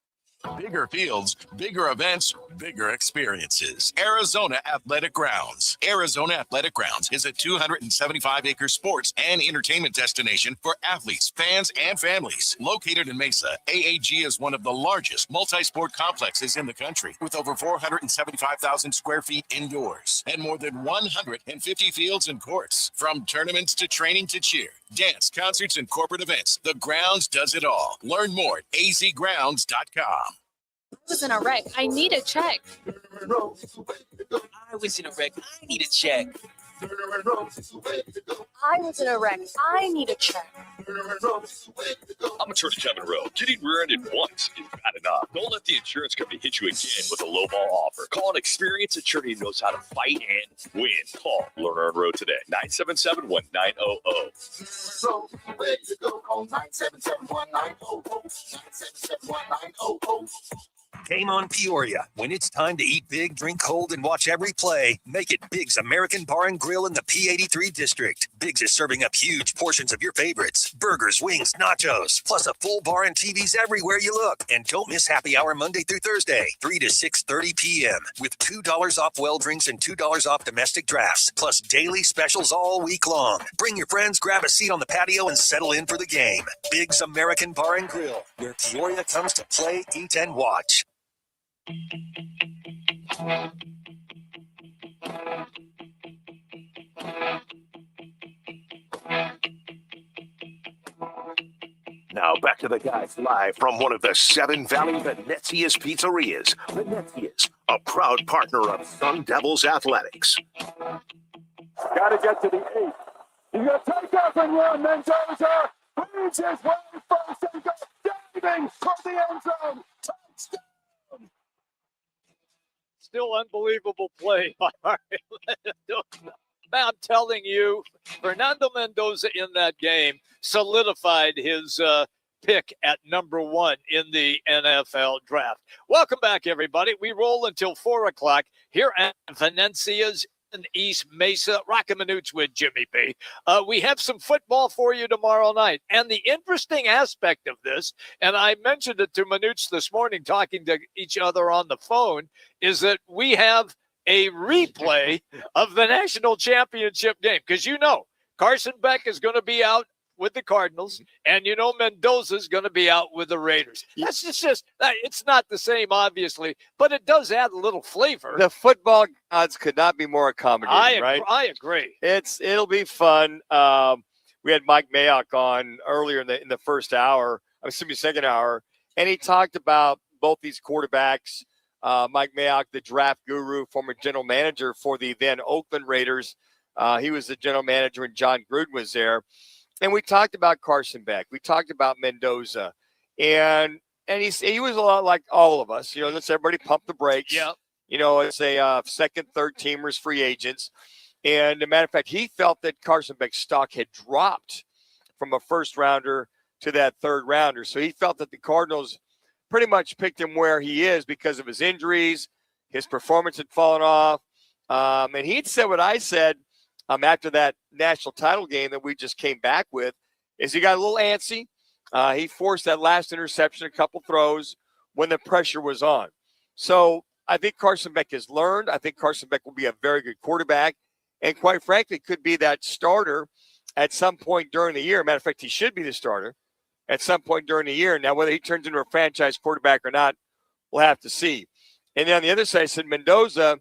Bigger fields, bigger events, bigger experiences. Arizona Athletic Grounds. Arizona Athletic Grounds is a 275-acre sports and entertainment destination for athletes, fans, and families. Located in Mesa, AAG is one of the largest multi-sport complexes in the country, with over 475,000 square feet indoors and more than 150 fields and courts. From tournaments to training to cheer, dance, concerts, and corporate events, the Grounds does it all. Learn more at azgrounds.com. I was in a wreck. I need a check. I was in a wreck. I need a check. I was in a wreck. I need a check. I'm Attorney Kevin Rowe. Getting rear-ended once is bad enough. Don't let the insurance company hit you again with a lowball offer. Call an experienced attorney who knows how to fight and win. Call Lerner Road today. 977-1900. Game on Peoria. When it's time to eat big, drink cold, and watch every play, make it Big's American Bar and Grill in the P83 district. Big's is serving up huge portions of your favorites. Burgers, wings, nachos, plus a full bar and TVs everywhere you look. And don't miss happy hour Monday through Thursday, 3 to 6:30 p.m. with $2 off well drinks and $2 off domestic drafts, plus daily specials all week long. Bring your friends, grab a seat on the patio, and settle in for the game. Big's American Bar and Grill, where Peoria comes to play, eat, and watch. Now back to the guys live from one of the 7 Valley Venezia's pizzerias. Venezia's, a proud partner of Sun Devils Athletics. Got to get to the 8th. He's going to take off and run. Mendoza leads his way first and goes diving for the end zone. Touchdown. Still unbelievable play. I'm telling you, Fernando Mendoza in that game solidified his pick at number 1 in the NFL draft. Welcome back, everybody. We roll until 4 o'clock here at Venezia's in East Mesa. Roc and Manuch with Jimmy B. We have some football for you tomorrow night. And the interesting aspect of this, and I mentioned it to Manuch this morning, talking to each other on the phone, is that we have a replay of the national championship game. Because Carson Beck is going to be out with the Cardinals, and Mendoza's going to be out with the Raiders. That's just it's not the same, obviously, but it does add a little flavor. The football odds could not be more accommodating, right? I agree. It'll be fun. We had Mike Mayock on earlier in the first hour, second hour, and he talked about both these quarterbacks. Mike Mayock, the draft guru, former general manager for the then Oakland Raiders. He was the general manager when John Gruden was there. And we talked about Carson Beck. We talked about Mendoza. And he was a lot like all of us. Let's everybody pump the brakes. Yeah. It's a second, third teamers, free agents. And as a matter of fact, he felt that Carson Beck's stock had dropped from a first rounder to that third rounder. So he felt that the Cardinals pretty much picked him where he is because of his injuries. His performance had fallen off. And he'd said what I said after that national title game that we just came back with, is he got a little antsy. He forced that last interception, a couple throws when the pressure was on. So I think Carson Beck has learned. I think Carson Beck will be a very good quarterback and, quite frankly, could be that starter at some point during the year. Matter of fact, he should be the starter at some point during the year. Now, whether he turns into a franchise quarterback or not, we'll have to see. And then on the other side, I said Mendoza,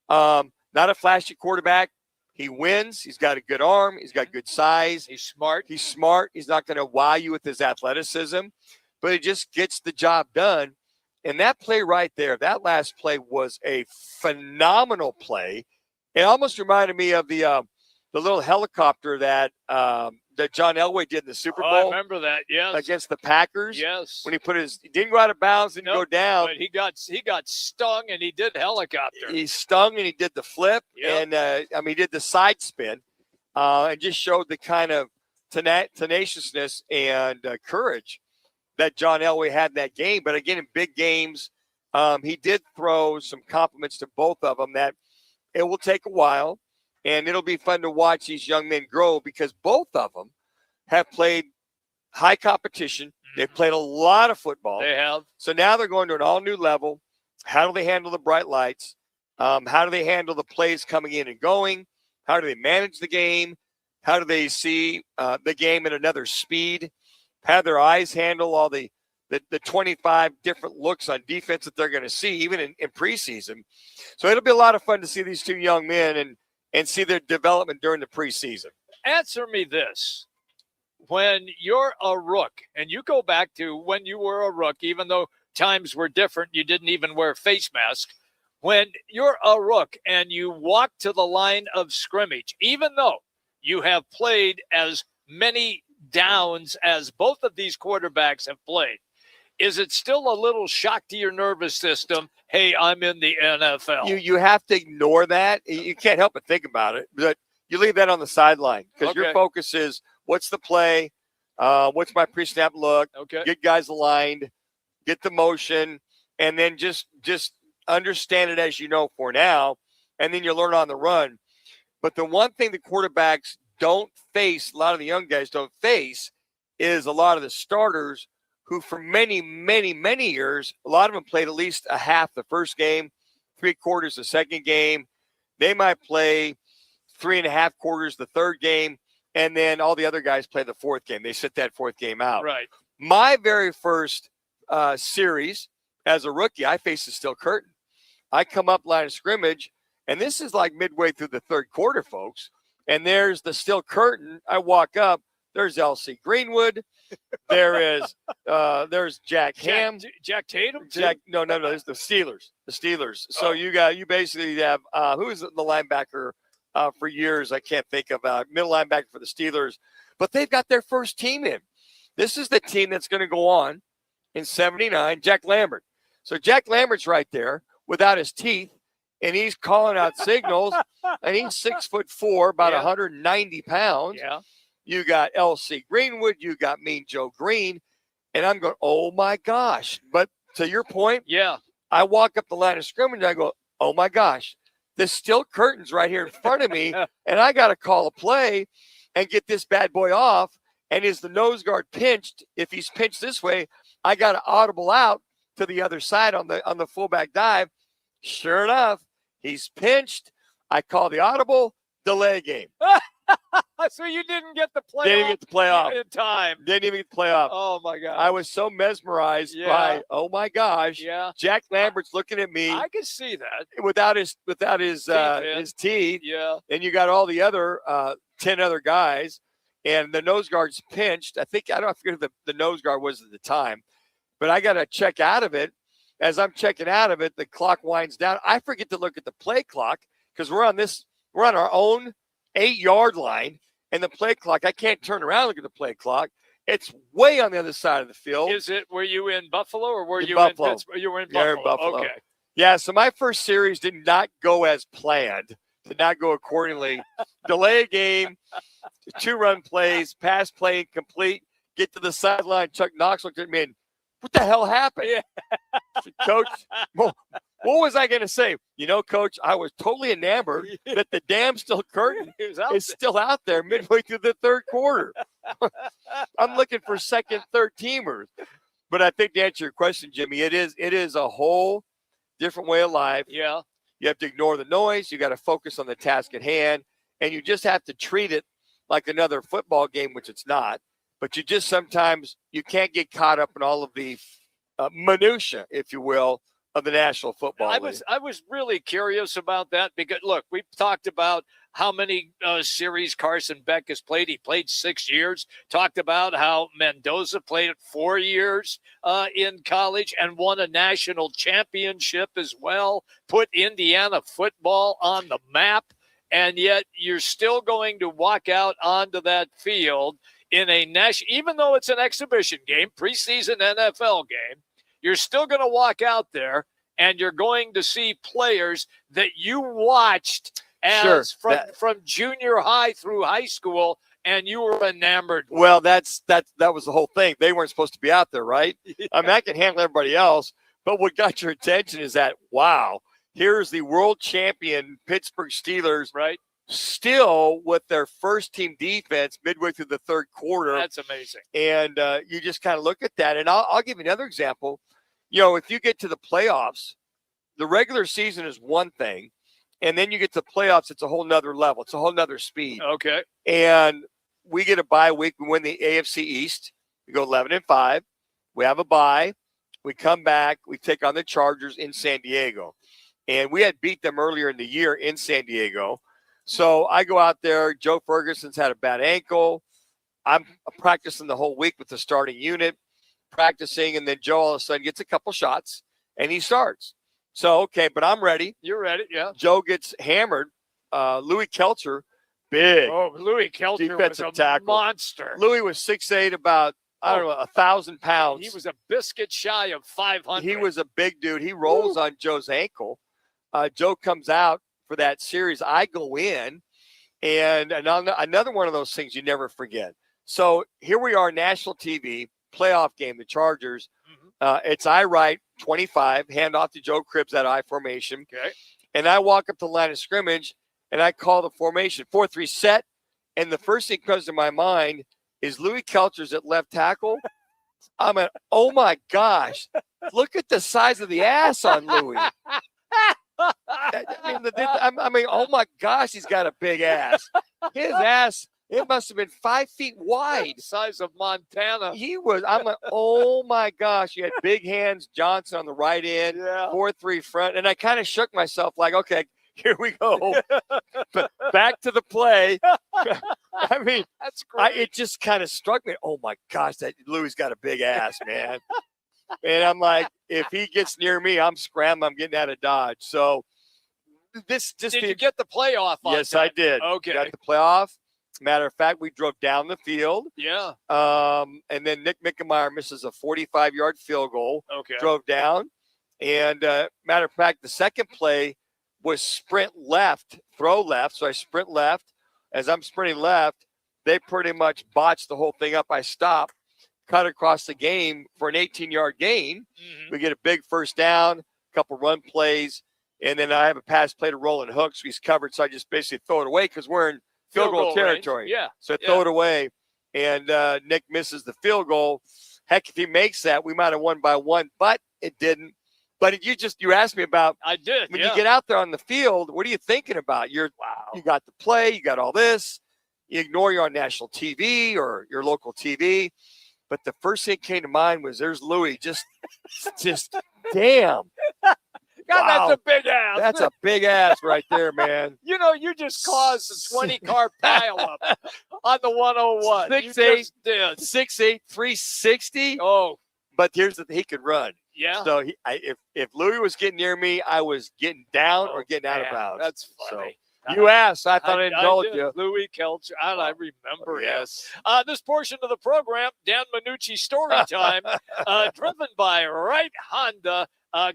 not a flashy quarterback. He wins. He's got a good arm. He's got good size. He's smart. He's not going to wow you with his athleticism, but he just gets the job done. And that play right there, that last play was a phenomenal play. It almost reminded me of the little helicopter that John Elway did in the Super Bowl. I remember that, yes. Against the Packers. Yes. When he didn't go out of bounds, didn't go down. But he got stung and he did helicopter. He stung and he did the flip. Yep. And he did the side spin. And just showed the kind of tenaciousness and courage that John Elway had in that game. But again, in big games, he did throw some compliments to both of them that it will take a while. And it'll be fun to watch these young men grow because both of them have played high competition. Mm-hmm. They've played a lot of football. They have. So now they're going to an all-new level. How do they handle the bright lights? How do they handle the plays coming in and going? How do they manage the game? How do they see the game at another speed? How do their eyes handle all the 25 different looks on defense that they're going to see, even in preseason? So it'll be a lot of fun to see these two young men and see their development during the preseason. Answer me this. When you're a Rook, and you go back to when you were a Rook, even though times were different, you didn't even wear a face mask. When you're a Rook and you walk to the line of scrimmage, even though you have played as many downs as both of these quarterbacks have played, is it still a little shock to your nervous system? Hey, I'm in the NFL. You have to ignore that. You can't help but think about it, but you leave that on the sideline because your focus is what's the play, what's my pre-snap look, get guys aligned, get the motion, and then just understand it as you know for now, and then you learn on the run. But the one thing the quarterbacks don't face, a lot of the young guys don't face, is a lot of the starters who for many, many, many years, a lot of them played at least a half the first game, 3 quarters the second game. They might play 3.5 quarters the third game, and then all the other guys play the fourth game. They sit that fourth game out. Right. My very first series as a rookie, I faced the steel curtain. I come up line of scrimmage, and this is like midway through the third quarter, folks, and there's the steel curtain. I walk up. There's L.C. Greenwood. There's Jack Ham. Jack Tatum? No. There's the Steelers. So you basically have who's the linebacker for years? I can't think of middle linebacker for the Steelers. But they've got their first team in. This is the team that's going to go on in 79, Jack Lambert. So Jack Lambert's right there without his teeth, and he's calling out signals, and he's 6'4", about 190 pounds. Yeah. You got L.C. Greenwood. You got Mean Joe Green. And I'm going, oh, my gosh. But to your point, I walk up the line of scrimmage, and I go, oh, my gosh. There's still curtains right here in front of me, and I got to call a play and get this bad boy off. And is the nose guard pinched? If he's pinched this way, I got to audible out to the other side on the fullback dive. Sure enough, he's pinched. I call the audible, delay game. So you didn't get the playoff. Didn't even get the playoff in time. Didn't even get the playoff. Oh my God! I was so mesmerized by, oh my gosh. Yeah. Jack Lambert's looking at me. I can see that without his teeth. Yeah. And you got all the other 10 other guys, and the nose guard's pinched. I forget who the nose guard was at the time, but I got to check out of it. As I'm checking out of it, the clock winds down. I forget to look at the play clock because we're on our own 8-yard line. And the play clock, I can't turn around and look at the play clock. It's way on the other side of the field. Were you in Buffalo or were you Buffalo. in Pittsburgh? You were in Buffalo. Yeah, in Buffalo. Okay. Yeah, so my first series did not go as planned, did not go accordingly. Delay a game, 2-run plays, pass play incomplete, get to the sideline. Chuck Knox looked at me and, what the hell happened? Yeah. Said, Coach, what was I going to say? Coach, I was totally enamored that the damn steel curtain is still out there midway through the third quarter. I'm looking for second, third teamers. But I think to answer your question, Jimmy, it is a whole different way of life. Yeah. You have to ignore the noise. You got to focus on the task at hand. And you just have to treat it like another football game, which it's not, but you just sometimes you can't get caught up in all of the minutia, if you will, of the National Football League. I was really curious about that because, look, we've talked about how many series Carson Beck has played. He played 6 years. Talked about how Mendoza played 4 years in college and won a national championship as well, put Indiana football on the map, and yet you're still going to walk out onto that field in a national, even though it's an exhibition game, preseason NFL game, you're still going to walk out there and you're going to see players that you watched as from junior high through high school, and you were enamored with. Well, that was the whole thing. They weren't supposed to be out there, right? Yeah. I mean, I can handle everybody else, but what got your attention is that, wow, here's the world champion Pittsburgh Steelers, right? Still with their first team defense midway through the third quarter. That's amazing. And you just kind of look at that. And I'll give you another example. You know, if you get to the playoffs, the regular season is one thing. And then you get to playoffs, it's a whole nother level. It's a whole nother speed. Okay. And we get a bye week. We win the AFC East. We go 11-5. We have a bye. We come back. We take on the Chargers in San Diego. And we had beat them earlier in the year in San Diego. So I go out there. Joe Ferguson's had a bad ankle. I'm practicing the whole week with the starting unit, practicing. And then Joe all of a sudden gets a couple shots, and he starts. So, okay, but I'm ready. You're ready, yeah. Joe gets hammered. Louis Kelcher, big. Oh, Louis Kelcher was a tackle. Monster. Louis was 6'8", about, I don't know, 1,000 pounds. He was a biscuit shy of 500. He was a big dude. He rolls on Joe's ankle. Joe comes out for that series. I go in, and another one of those things you never forget. So here we are, national TV, playoff game, the Chargers. It's I right, 25, hand off to Joe Cribbs, that I formation. Okay. And I walk up to the line of scrimmage, and I call the formation, 4-3 set. And the first thing that comes to my mind is Louis Kelcher's at left tackle. I'm like, oh, my gosh. Look at the size of the ass on Louis. I mean, oh, my gosh, he's got a big ass. His ass. It must have been 5 feet wide. The size of Montana. I'm like, oh my gosh. He had big hands, Johnson on the right end, 4-3 front. And I kind of shook myself like, okay, here we go. But back to the play. I mean, that's great. It just kind of struck me. Oh my gosh, that Louis got a big ass, man. And I'm like, if he gets near me, I'm scrambling. I'm getting out of Dodge. So this just. Did you get the playoff on Yes, time? I did. Okay. Got the playoff. Matter of fact, we drove down the field. Yeah. And then Nick Mickemeyer misses a 45-yard field goal. Okay. Drove down. And matter of fact, the second play was sprint left, throw left. So I sprint left. As I'm sprinting left, they pretty much botched the whole thing up. I stop, cut across the game for an 18-yard gain. Mm-hmm. We get a big first down, a couple run plays, and then I have a pass play to Roland Hooks. He's covered, so I just basically throw it away because we're in field goal territory. Range. Yeah. So I throw it away, and Nick misses the field goal. Heck, if he makes that, we might have won by one, but it didn't. But you asked me about. I did. When you get out there on the field, what are you thinking about? You got the play, you got all this. You ignore you're on national TV or your local TV. But the first thing that came to mind was there's Louis. Just damn. God, wow. That's a big ass. That's a big ass right there, man. You know, you just caused a 20-car pileup on the 101. 6'8", 6'8", 360. Oh. But here's the thing, he could run. Yeah. So if Louis was getting near me, I was getting down or getting out of bounds. That's funny. So, you asked, I thought I'd indulge you. Louis Kelcher, I remember. Yes. This portion of the program, Dan Manucci story time, driven by Wright Honda.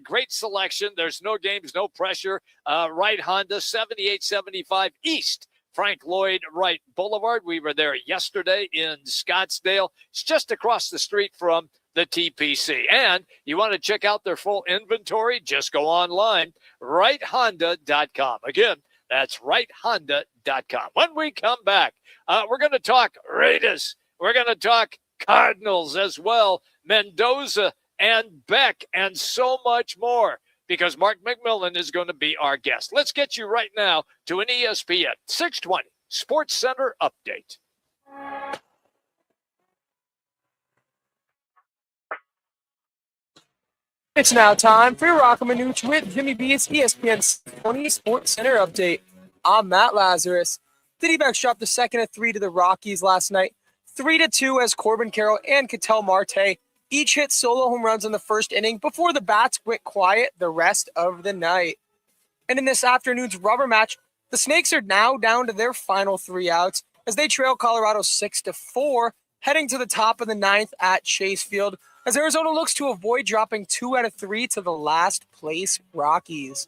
Great selection. There's no games, no pressure. Wright Honda, 7875 East Frank Lloyd Wright Boulevard. We were there yesterday in Scottsdale. It's just across the street from the TPC. And you want to check out their full inventory? Just go online, WrightHonda.com. Again, that's WrightHonda.com. When we come back, we're going to talk Raiders. We're going to talk Cardinals as well, Mendoza and Beck, and so much more, because Mark McMillan is going to be our guest. Let's get you right now to an ESPN 620 Sports Center update. It's now time for your Roc and Manuch with Jimmy B's ESPN 20 Sports Center update. I'm Matt Lazarus. The D-backs dropped the second of 3 to the Rockies last night, 3-2 as Corbin Carroll and Ketel Marte each hit solo home runs in the first inning before the bats went quiet the rest of the night. And in this afternoon's rubber match, the Snakes are now down to their final 3 outs as they trail Colorado 6-4, heading to the top of the 9th at Chase Field, as Arizona looks to avoid dropping 2 out of 3 to the last place Rockies.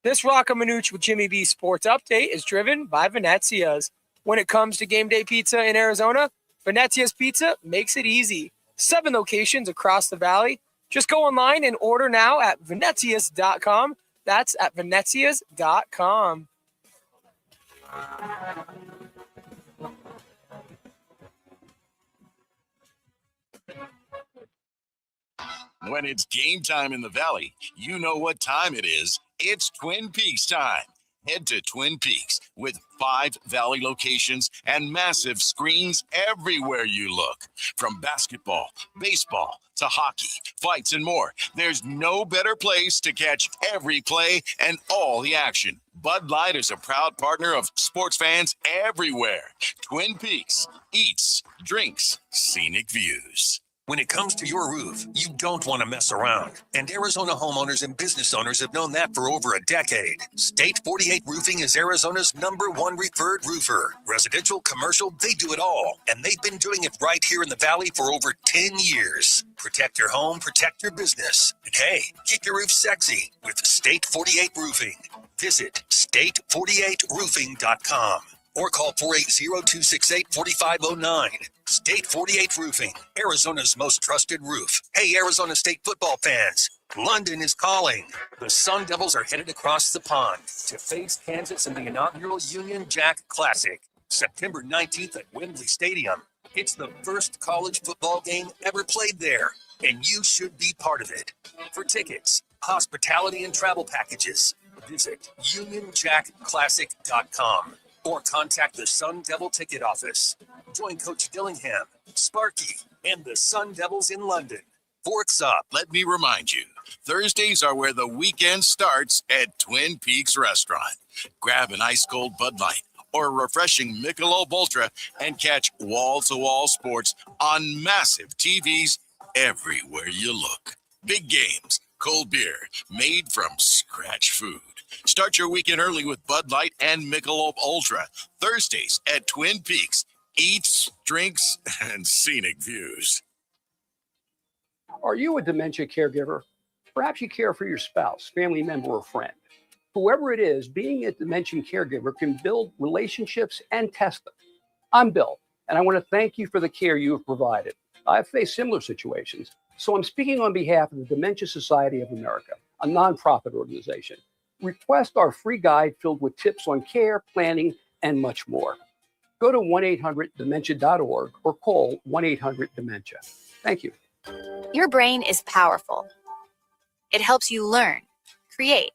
This Roc and Manuch with Jimmy B Sports Update is driven by Venezia's. When it comes to game day pizza in Arizona, Venezia's Pizza makes it easy. 7 locations across the valley. Just go online and order now at Venezias.com. That's at Venezias.com. When it's game time in the Valley, you know what time it is. It's Twin Peaks time. Head to Twin Peaks with 5 Valley locations and massive screens everywhere you look. From basketball, baseball, to hockey, fights, and more, there's no better place to catch every play and all the action. Bud Light is a proud partner of sports fans everywhere. Twin Peaks, eats, drinks, scenic views. When it comes to your roof, you don't want to mess around. And Arizona homeowners and business owners have known that for over a decade. State 48 Roofing is Arizona's #1 referred roofer. Residential, commercial, they do it all. And they've been doing it right here in the Valley for over 10 years. Protect your home, protect your business. And hey, keep your roof sexy with State 48 Roofing. Visit state48roofing.com. or call 480-268-4509. State 48 Roofing, Arizona's most trusted roof. Hey, Arizona State football fans, London is calling. The Sun Devils are headed across the pond to face Kansas in the inaugural Union Jack Classic, September 19th at Wembley Stadium. It's the first college football game ever played there, and you should be part of it. For tickets, hospitality, and travel packages, visit UnionJackClassic.com. or contact the Sun Devil ticket office. Join Coach Dillingham, Sparky, and the Sun Devils in London. Forks up. Let me remind you, Thursdays are where the weekend starts at Twin Peaks Restaurant. Grab an ice-cold Bud Light or a refreshing Michelob Ultra and catch wall-to-wall sports on massive TVs everywhere you look. Big games, cold beer, made from scratch food. Start your weekend early with Bud Light and Michelob Ultra. Thursdays at Twin Peaks. Eats, drinks, and scenic views. Are you a dementia caregiver? Perhaps you care for your spouse, family member, or friend. Whoever it is, being a dementia caregiver can build relationships and test them. I'm Bill, and I want to thank you for the care you have provided. I've faced similar situations, so I'm speaking on behalf of the Dementia Society of America, a nonprofit organization. Request our free guide filled with tips on care, planning, and much more. Go to 1-800-DEMENTIA.org or call 1-800-DEMENTIA. Thank you. Your brain is powerful. It helps you learn, create,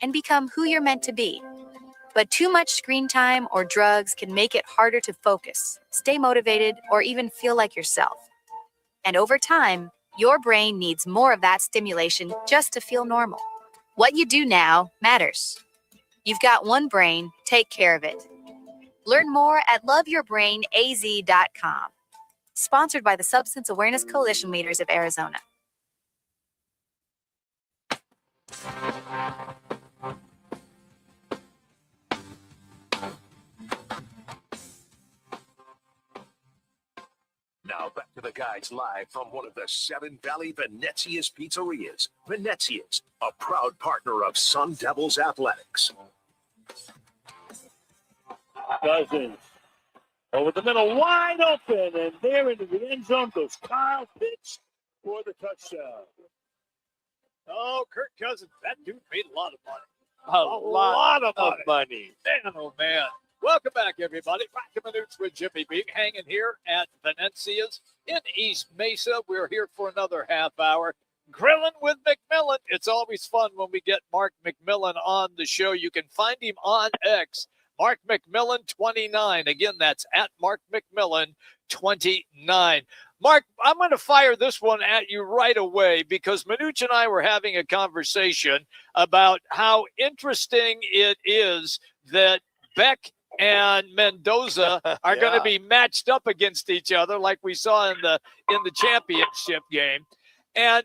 and become who you're meant to be. But too much screen time or drugs can make it harder to focus, stay motivated, or even feel like yourself. And over time, your brain needs more of that stimulation just to feel normal. What you do now matters. You've got one brain, take care of it. Learn more at loveyourbrainaz.com. Sponsored by the Substance Awareness Coalition Leaders of Arizona. Now back to the guys live from one of the 7 Valley Venezia's pizzerias. Venezia's, a proud partner of Sun Devils Athletics. Cousins over the middle, wide open, and there into the end zone goes Kyle Pitts for the touchdown. Oh, Kirk Cousins, that dude made a lot of money. A lot of money. Man, oh, man. Welcome back, everybody. Roc and Manuch with Jimmy B, hanging here at Venezia's in East Mesa. We're here for another half hour. Grilling with McMillan. It's always fun when we get Mark McMillan on the show. You can find him on X, Mark McMillan, 29. Again, that's at Mark McMillan, 29. Mark, I'm going to fire this one at you right away because Manuch and I were having a conversation about how interesting it is that Beck and Mendoza are going to be matched up against each other like we saw in the championship game. And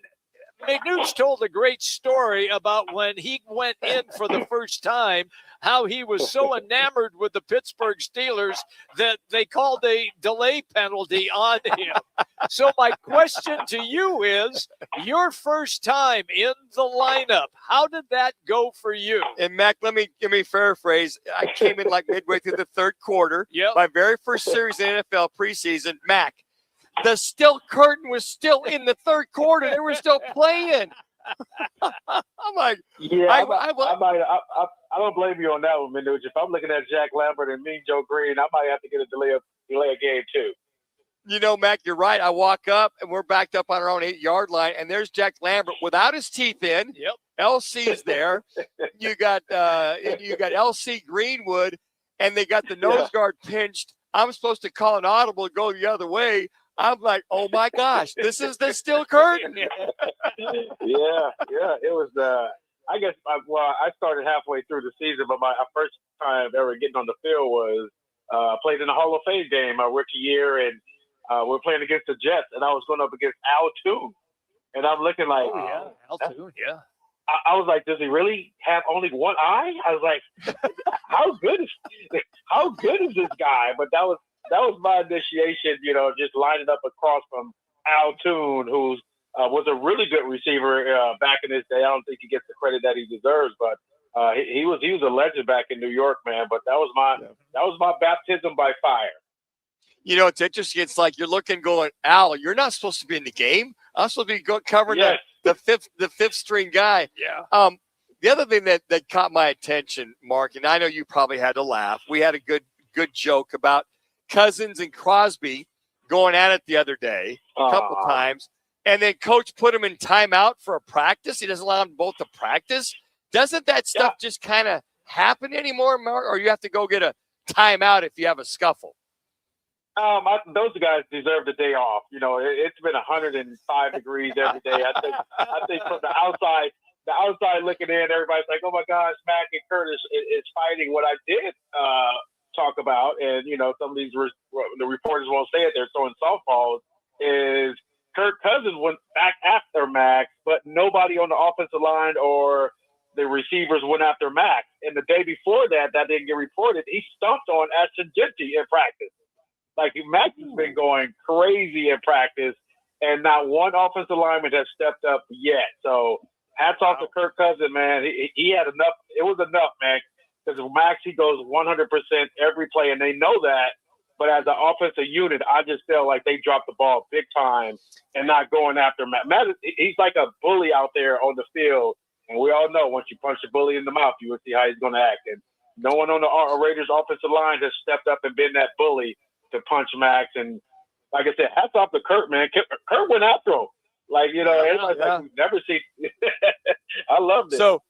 Manuch told a great story about when he went in for the first time, how he was so enamored with the Pittsburgh Steelers that they called a delay penalty on him. So my question to you is, your first time in the lineup, how did that go for you? And Mac, let me paraphrase. I came in like midway through the third quarter. Yep. My very first series in NFL preseason. Mac, the still curtain was still in the third quarter. They were still playing. I'm like, I don't blame you on that one, Manuch. If I'm looking at Jack Lambert and Mean Joe Green, I might have to get a delay a game too. You know, Mac, you're right. I walk up and we're backed up on our own 8-yard line, and there's Jack Lambert without his teeth in. Yep. LC's there. You got LC Greenwood, and they got the nose guard pinched. I'm supposed to call an audible to go the other way. I'm like, oh my gosh, this is the steel curtain. Yeah. It was. I guess. I started halfway through the season, but my first time ever getting on the field was played in the Hall of Fame game my rookie year, and we're playing against the Jets, and I was going up against Al Toon, and I'm looking like, Al Toon, yeah. I was like, does he really have only one eye? I was like, how good is this guy? But that was my initiation, just lining up across from Al Toon, who was a really good receiver back in his day. I don't think he gets the credit that he deserves, but he was a legend back in New York, man. But that was my baptism by fire. It's interesting. It's like you're looking, going, Al, you're not supposed to be in the game. I'm supposed to be covering the fifth string guy. Yeah. The other thing that caught my attention, Mark, and I know you probably had to laugh. We had a good joke about Cousins and Crosby going at it the other day a couple times, and then coach put him in timeout for a practice. He doesn't allow them both to practice. Doesn't that stuff just kind of happen anymore, Mark, or you have to go get a timeout if you have a scuffle? Those guys deserve the day off. It's been 105 degrees every day. I think from the outside looking in, everybody's like, oh my gosh, Mac and Curtis is fighting. What I did talk about, and some of the reporters won't say it, they're throwing softballs, is Kirk Cousins went back after Max, but nobody on the offensive line or the receivers went after Max. And the day before that didn't get reported, he stumped on Ashton Genty in practice. Like, Max has been going crazy in practice, and not one offensive lineman has stepped up yet. So hats off to Kirk Cousins, man. He had enough. It was enough, man. Because Max, he goes 100% every play, and they know that. But as an offensive unit, I just feel like they dropped the ball big time and not going after Matt. Matt, he's like a bully out there on the field, and we all know once you punch a bully in the mouth, you will see how he's going to act. And no one on the Raiders offensive line has stepped up and been that bully to punch Max. And like I said, hats off to Kurt, man. Kurt went after him. Like, everybody's like, we've never seen – I loved it.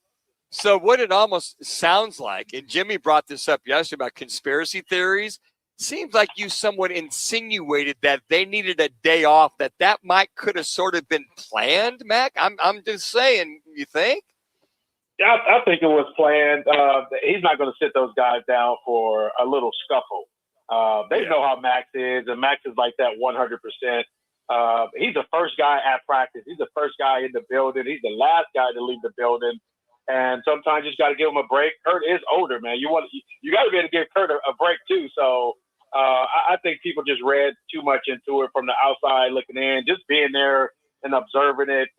So what it almost sounds like, and Jimmy brought this up yesterday about conspiracy theories, seems like you somewhat insinuated that they needed a day off, that could have sort of been planned, Mac. I'm just saying, you think? Yeah, I think it was planned. He's not going to sit those guys down for a little scuffle. They know how Max is, and Max is like that 100%. He's the first guy at practice. He's the first guy in the building. He's the last guy to leave the building. And sometimes you just got to give him a break. Kurt is older, man. You got to be able to give Kurt a break too. So I think people just read too much into it from the outside looking in. Just being there and observing it,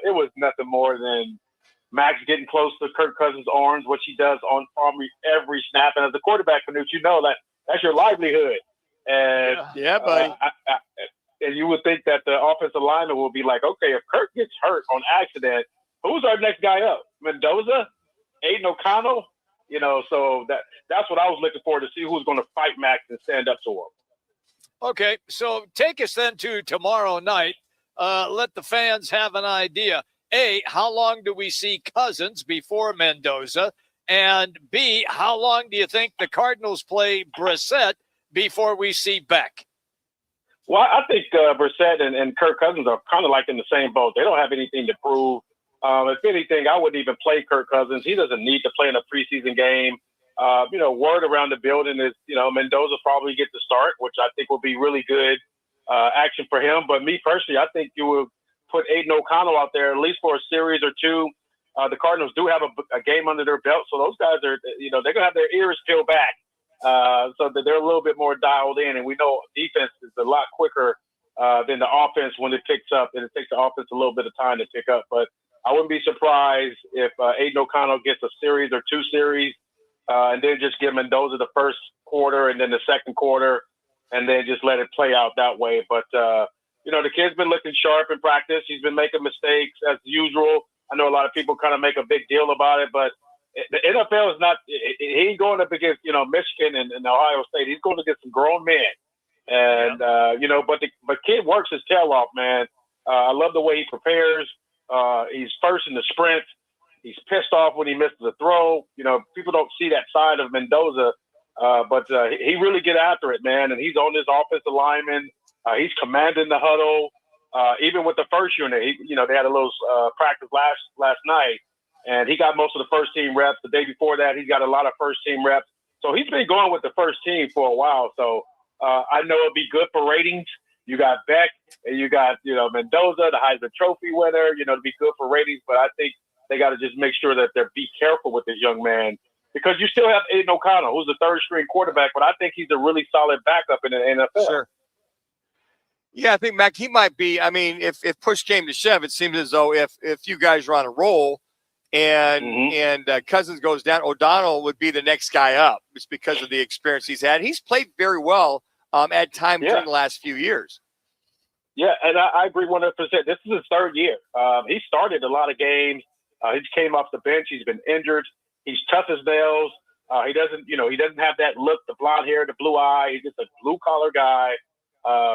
it was nothing more than Max getting close to Kirk Cousins' arms, which he does on every snap. And as a quarterback, Manuch, that's your livelihood. And yeah, buddy. And you would think that the offensive lineman will be like, okay, if Kirk gets hurt on accident, who's our next guy up? Mendoza? Aiden O'Connell? So that's what I was looking for, to see who's going to fight Max and stand up to him. Okay, so take us then to tomorrow night. Let the fans have an idea. A, how long do we see Cousins before Mendoza? And B, how long do you think the Cardinals play Brissett before we see Beck? Well, I think Brissett and Kirk Cousins are kind of like in the same boat. They don't have anything to prove. If anything, I wouldn't even play Kirk Cousins. He doesn't need to play in a preseason game. Word around the building is, Mendoza probably get the start, which I think will be really good action for him. But me personally, I think you would put Aiden O'Connell out there at least for a series or two. The Cardinals do have a game under their belt, so those guys are, they're going to have their ears peeled back. So that they're a little bit more dialed in, and we know defense is a lot quicker than the offense when it picks up, and it takes the offense a little bit of time to pick up. But I wouldn't be surprised if Aiden O'Connell gets a series or two series, and then just give Mendoza the first quarter and then the second quarter, and then just let it play out that way. But, the kid's been looking sharp in practice. He's been making mistakes as usual. I know a lot of people kind of make a big deal about it, but the NFL is not – he ain't going up against, Michigan and Ohio State. He's going against some grown men. And, but kid works his tail off, man. I love the way he prepares. He's first in the sprint. He's pissed off when he misses a throw. People don't see that side of Mendoza, but he really get after it, man. And he's on his offensive lineman. He's commanding the huddle. Even with the first unit, they had a little practice last night. And he got most of the first team reps. The day before that, he got a lot of first team reps. So he's been going with the first team for a while. So I know it'll be good for ratings. You got Beck and you got, Mendoza, the Heisman Trophy winner, it'll be good for ratings. But I think they got to just make sure that they're be careful with this young man, because you still have Aiden O'Connell, who's the third string quarterback, but I think he's a really solid backup in the NFL. Sure. Yeah, I think, Mac, he might be. I mean, if push came to shove, it seems as though if you guys are on a roll, and Cousins goes down, O'Donnell would be the next guy up. It's because of the experience he's had. He's played very well at times during the last few years. Yeah, and I agree 100%. This is his third year. He started a lot of games. He came off the bench. He's been injured. He's tough as nails. He doesn't have that look, the blonde hair, the blue eye. He's just a blue-collar guy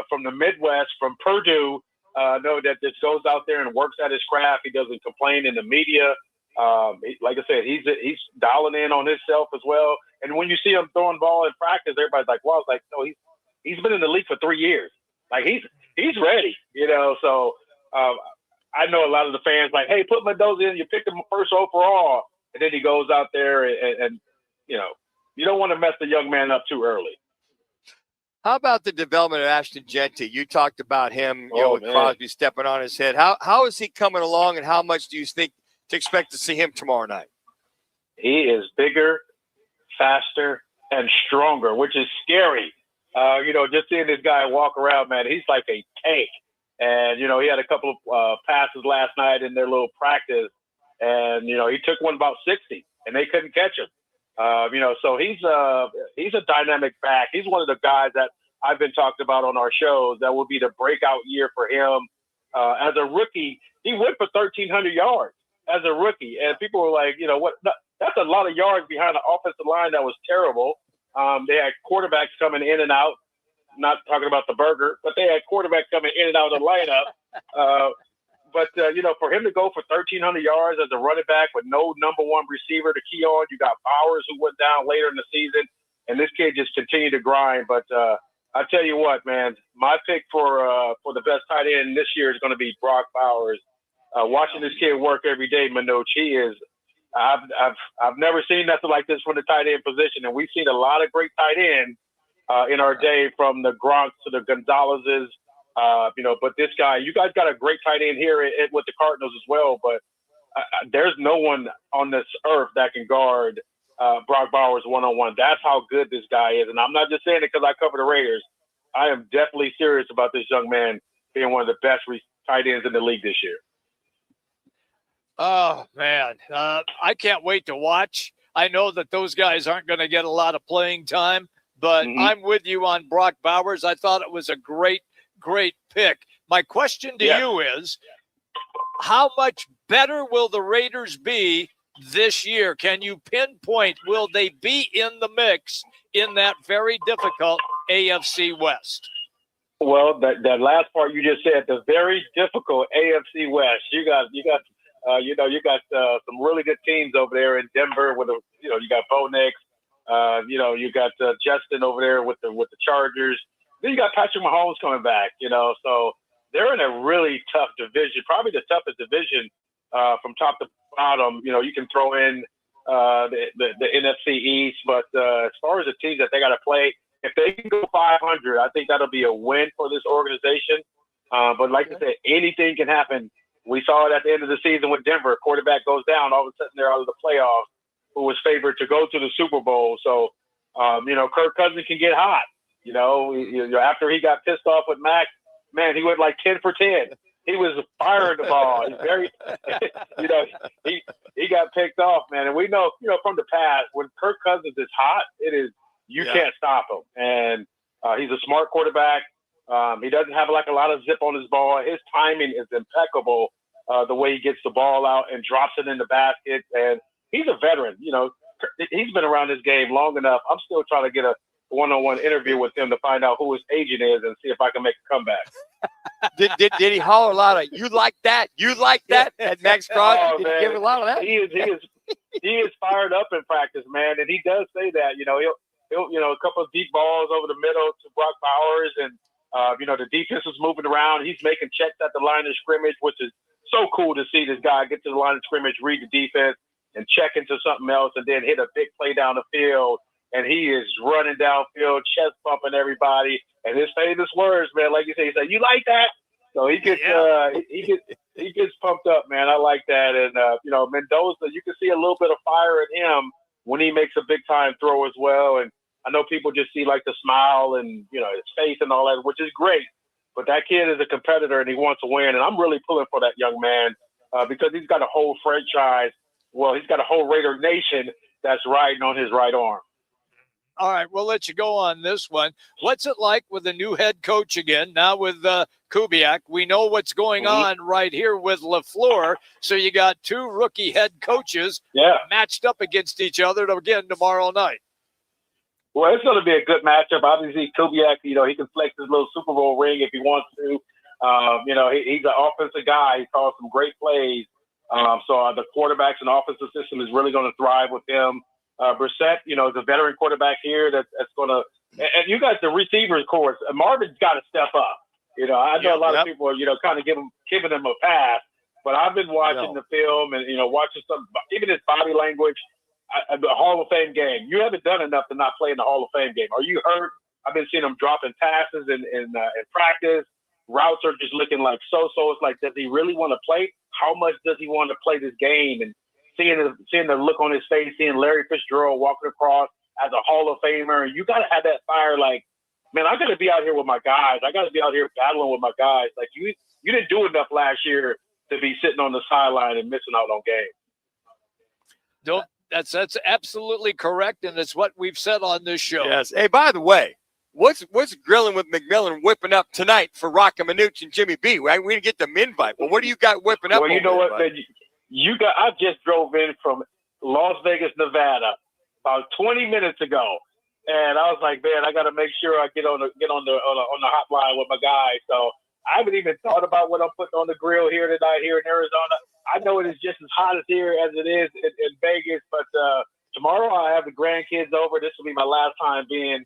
from the Midwest, from Purdue. That just goes out there and works at his craft. He doesn't complain in the media. Like I said, he's dialing in on himself as well. And when you see him throwing ball in practice, everybody's like, "Wow!" It's like, no, he's been in the league for 3 years. Like he's ready, So I know a lot of the fans like, "Hey, put Mendoza in. You picked him first overall," and then he goes out there and you don't want to mess the young man up too early. How about the development of Ashton Genty? You talked about him, with Crosby stepping on his head. How is he coming along, and how much do you think to expect to see him tomorrow night? He is bigger, faster, and stronger, which is scary. Just seeing this guy walk around, man, he's like a tank. And, he had a couple of passes last night in their little practice. And, he took one about 60, and they couldn't catch him. So he's a dynamic back. He's one of the guys that I've been talking about on our shows that will be the breakout year for him. As a rookie, he went for 1,300 yards as a rookie. And people were like, what? That's a lot of yards behind an offensive line that was terrible. They had quarterbacks coming in and out, not talking about the burger, but they had quarterbacks coming in and out of the lineup. But for him to go for 1,300 yards as a running back with no number one receiver to key on, you got Bowers who went down later in the season, and this kid just continued to grind. But I tell you what, man, my pick for the best tight end this year is going to be Brock Bowers. Watching this kid work every day, Manuch, he is. I've never seen nothing like this from the tight end position, and we've seen a lot of great tight ends in our day, from the Gronks to the Gonzalez's. But this guy, you guys got a great tight end here with the Cardinals as well. But there's no one on this earth that can guard Brock Bowers one-on-one. That's how good this guy is. And I'm not just saying it because I cover the Raiders. I am definitely serious about this young man being one of the best tight ends in the league this year. Oh, man. I can't wait to watch. I know that those guys aren't going to get a lot of playing time, but I'm with you on Brock Bowers. I thought it was a great pick. My question to you is, how much better will the Raiders be this year? Can you pinpoint, will they be in the mix in that very difficult AFC West? Well, that last part you just said, the very difficult AFC West. You got You got some really good teams over there in Denver with you got Bo Nix. You got Justin over there with the Chargers. Then you got Patrick Mahomes coming back. So they're in a really tough division, probably the toughest division from top to bottom. You can throw in the NFC East, but as far as the teams that they got to play, if they can go 500, I think that'll be a win for this organization. But like I said, anything can happen. We saw it at the end of the season with Denver. Quarterback goes down, all of a sudden they're out of the playoffs, who was favored to go to the Super Bowl. So, Kirk Cousins can get hot. After he got pissed off with Mac, man, he went like 10 for 10. He was firing the ball. He's very, he got picked off, man. And we know, from the past, when Kirk Cousins is hot, you can't stop him. And he's a smart quarterback. He doesn't have a lot of zip on his ball. His timing is impeccable. The way he gets the ball out and drops it in the basket. And he's a veteran. He's been around this game long enough. I'm still trying to get a one-on-one interview with him to find out who his agent is and see if I can make a comeback. Did he holler a lot of "you like that"? You like that at Max Crosby? Oh, Did he give a lot of that? He is fired up in practice, man, and he does say that. He'll a couple of deep balls over the middle to Brock Bowers, and the defense is moving around. He's making checks at the line of scrimmage, which is so cool to see this guy get to the line of scrimmage, read the defense, and check into something else, and then hit a big play down the field. And he is running downfield, chest bumping everybody, and his famous words, man, like you say, he said, "You like that?" So he gets he gets pumped up, man. I like that, and Mendoza, you can see a little bit of fire in him when he makes a big time throw as well. And I know people just see the smile and his face and all that, which is great. But that kid is a competitor and he wants to win, and I'm really pulling for that young man because he's got a whole franchise. Well, he's got a whole Raider Nation that's riding on his right arm. All right, we'll let you go on this one. What's it like with the new head coach again, now with Kubiak? We know what's going on right here with LaFleur. So you got two rookie head coaches matched up against each other again tomorrow night. Well, it's going to be a good matchup. Obviously, Kubiak, he can flex his little Super Bowl ring if he wants to. He's an offensive guy. He calls some great plays. So the quarterbacks and offensive system is really going to thrive with him. Brissett, is a veteran quarterback here that's going to – and you guys, the receivers, of course, Marvin's got to step up. I know a lot of people are, kind of giving him a pass, but I've been watching the film and, watching some – even his body language, the Hall of Fame game. You haven't done enough to not play in the Hall of Fame game. Are you hurt? I've been seeing him dropping passes in practice. Routes are just looking like so-so. It's like, does he really want to play? How much does he want to play this game? And seeing the look on his face, seeing Larry Fitzgerald walking across as a Hall of Famer, you got to have that fire. Like, man, I got to be out here with my guys. I got to be out here battling with my guys. Like, you didn't do enough last year to be sitting on the sideline and missing out on games. That's absolutely correct, and it's what we've said on this show. Yes. Hey, by the way, what's Grilling with McMillan whipping up tonight for Roc and Manuch and Jimmy B? We didn't get them invite, but what do you got whipping up? Well, you know there, what, man? I just drove in from Las Vegas, Nevada, about 20 minutes ago, and I was like, man, I got to make sure I get on the hotline with my guys. So I haven't even thought about what I'm putting on the grill here tonight here in Arizona. I know it is just as hot as here as it is in Vegas, but tomorrow I have the grandkids over. This will be my last time being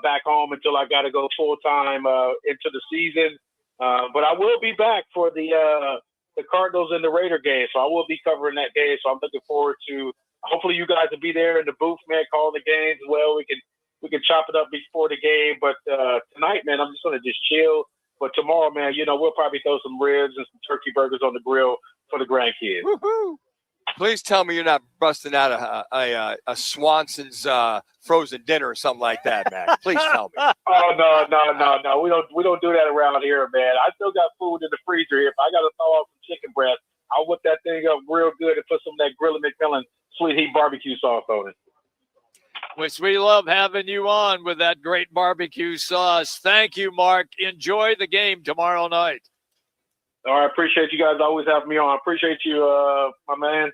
back home until I got to go full time into the season. But I will be back for the Cardinals and the Raider game, so I will be covering that game. So I'm looking forward to. Hopefully, you guys will be there in the booth, man, calling the games as well. We can chop it up before the game, but tonight, man, I'm just gonna just chill. But tomorrow, man, we'll probably throw some ribs and some turkey burgers on the grill for the grandkids. Woo-hoo. Please tell me you're not busting out a Swanson's frozen dinner or something like that, man. Please tell me. Oh no. We don't do that around here, man. I still got food in the freezer here. If I gotta thaw out some chicken breast, I'll whip that thing up real good and put some of that Grill and McMillan sweet heat barbecue sauce on it. Which we love having you on with that great barbecue sauce. Thank you, Mark. Enjoy the game tomorrow night. All right, appreciate you guys always having me on. I appreciate you, my man.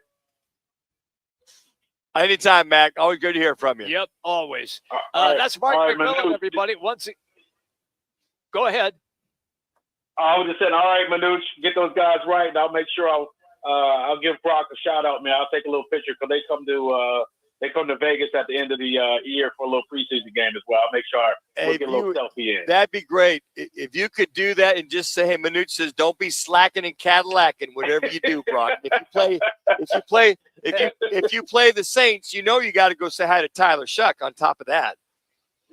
Anytime, Mac. Always good to hear from you. Yep, always. Right. That's Mark McMillan, everybody. Go ahead. I was just saying, all right, Manuch, get those guys right, and I'll make sure I'll give Brock a shout out, man. I'll take a little picture because they come to Vegas at the end of the year for a little preseason game as well. I'll make sure we'll get a little selfie in. That'd be great. If you could do that and just say, hey, Manuch says, don't be slacking and Cadillacing, whatever you do, Brock. If you play the Saints, you know you got to go say hi to Tyler Shuck on top of that.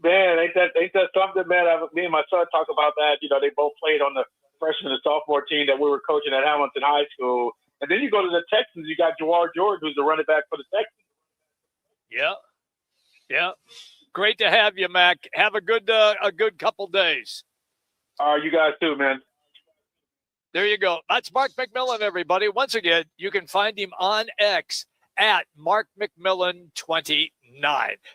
Man, ain't that something, man? Me and my son talk about that. You know, they both played on the freshman and sophomore team that we were coaching at Hamilton High School. And then you go to the Texans, you got Jawar George, who's the running back for the Texans. Yeah. Great to have you, Mac. Have a good couple days. You guys too, man. There you go. That's Mark McMillan, everybody. Once again, you can find him on X at Mark McMillan 29.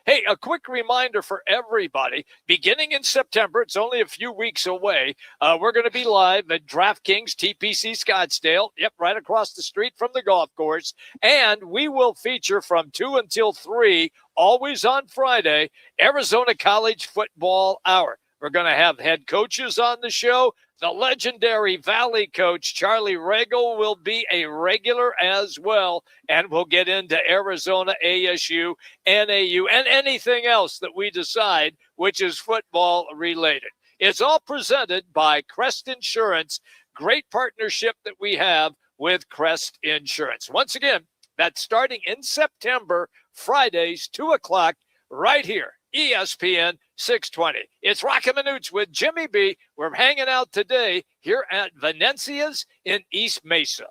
Hey, a quick reminder for everybody. Beginning in September, it's only a few weeks away. We're going to be live at DraftKings TPC Scottsdale. Yep, right across the street from the golf course. And we will feature from 2 until 3, always on Friday, Arizona College Football Hour. We're going to have head coaches on the show. The legendary Valley coach, Charlie Regal, will be a regular as well, and we'll get into Arizona, ASU, NAU, and anything else that we decide, which is football related. It's all presented by Crest Insurance, great partnership that we have with Crest Insurance. Once again, that's starting in September, Fridays, 2 o'clock, right here, ESPN 620. It's Roc and Manuch with Jimmy B. We're hanging out today here at Venezia's in East Mesa.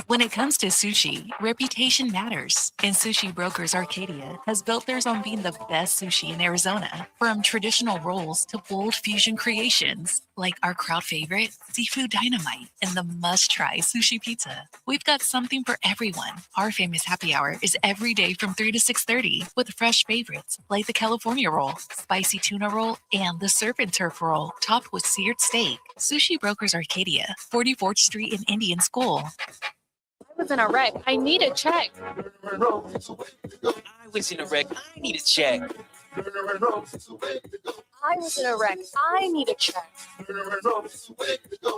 When it comes to sushi, reputation matters, and Sushi Brokers Arcadia has built theirs on being the best sushi in Arizona. From traditional rolls to bold fusion creations, like our crowd favorite, Seafood Dynamite, and the must-try sushi pizza. We've got something for everyone. Our famous happy hour is every day from 3 to 6:30 with fresh favorites like the California roll, spicy tuna roll, and the surf and turf roll topped with seared steak. Sushi Brokers Arcadia, 44th Street in Indian School. I was in a wreck. I need a check. I was in a wreck. I need a check. I was in a wreck. I need a check.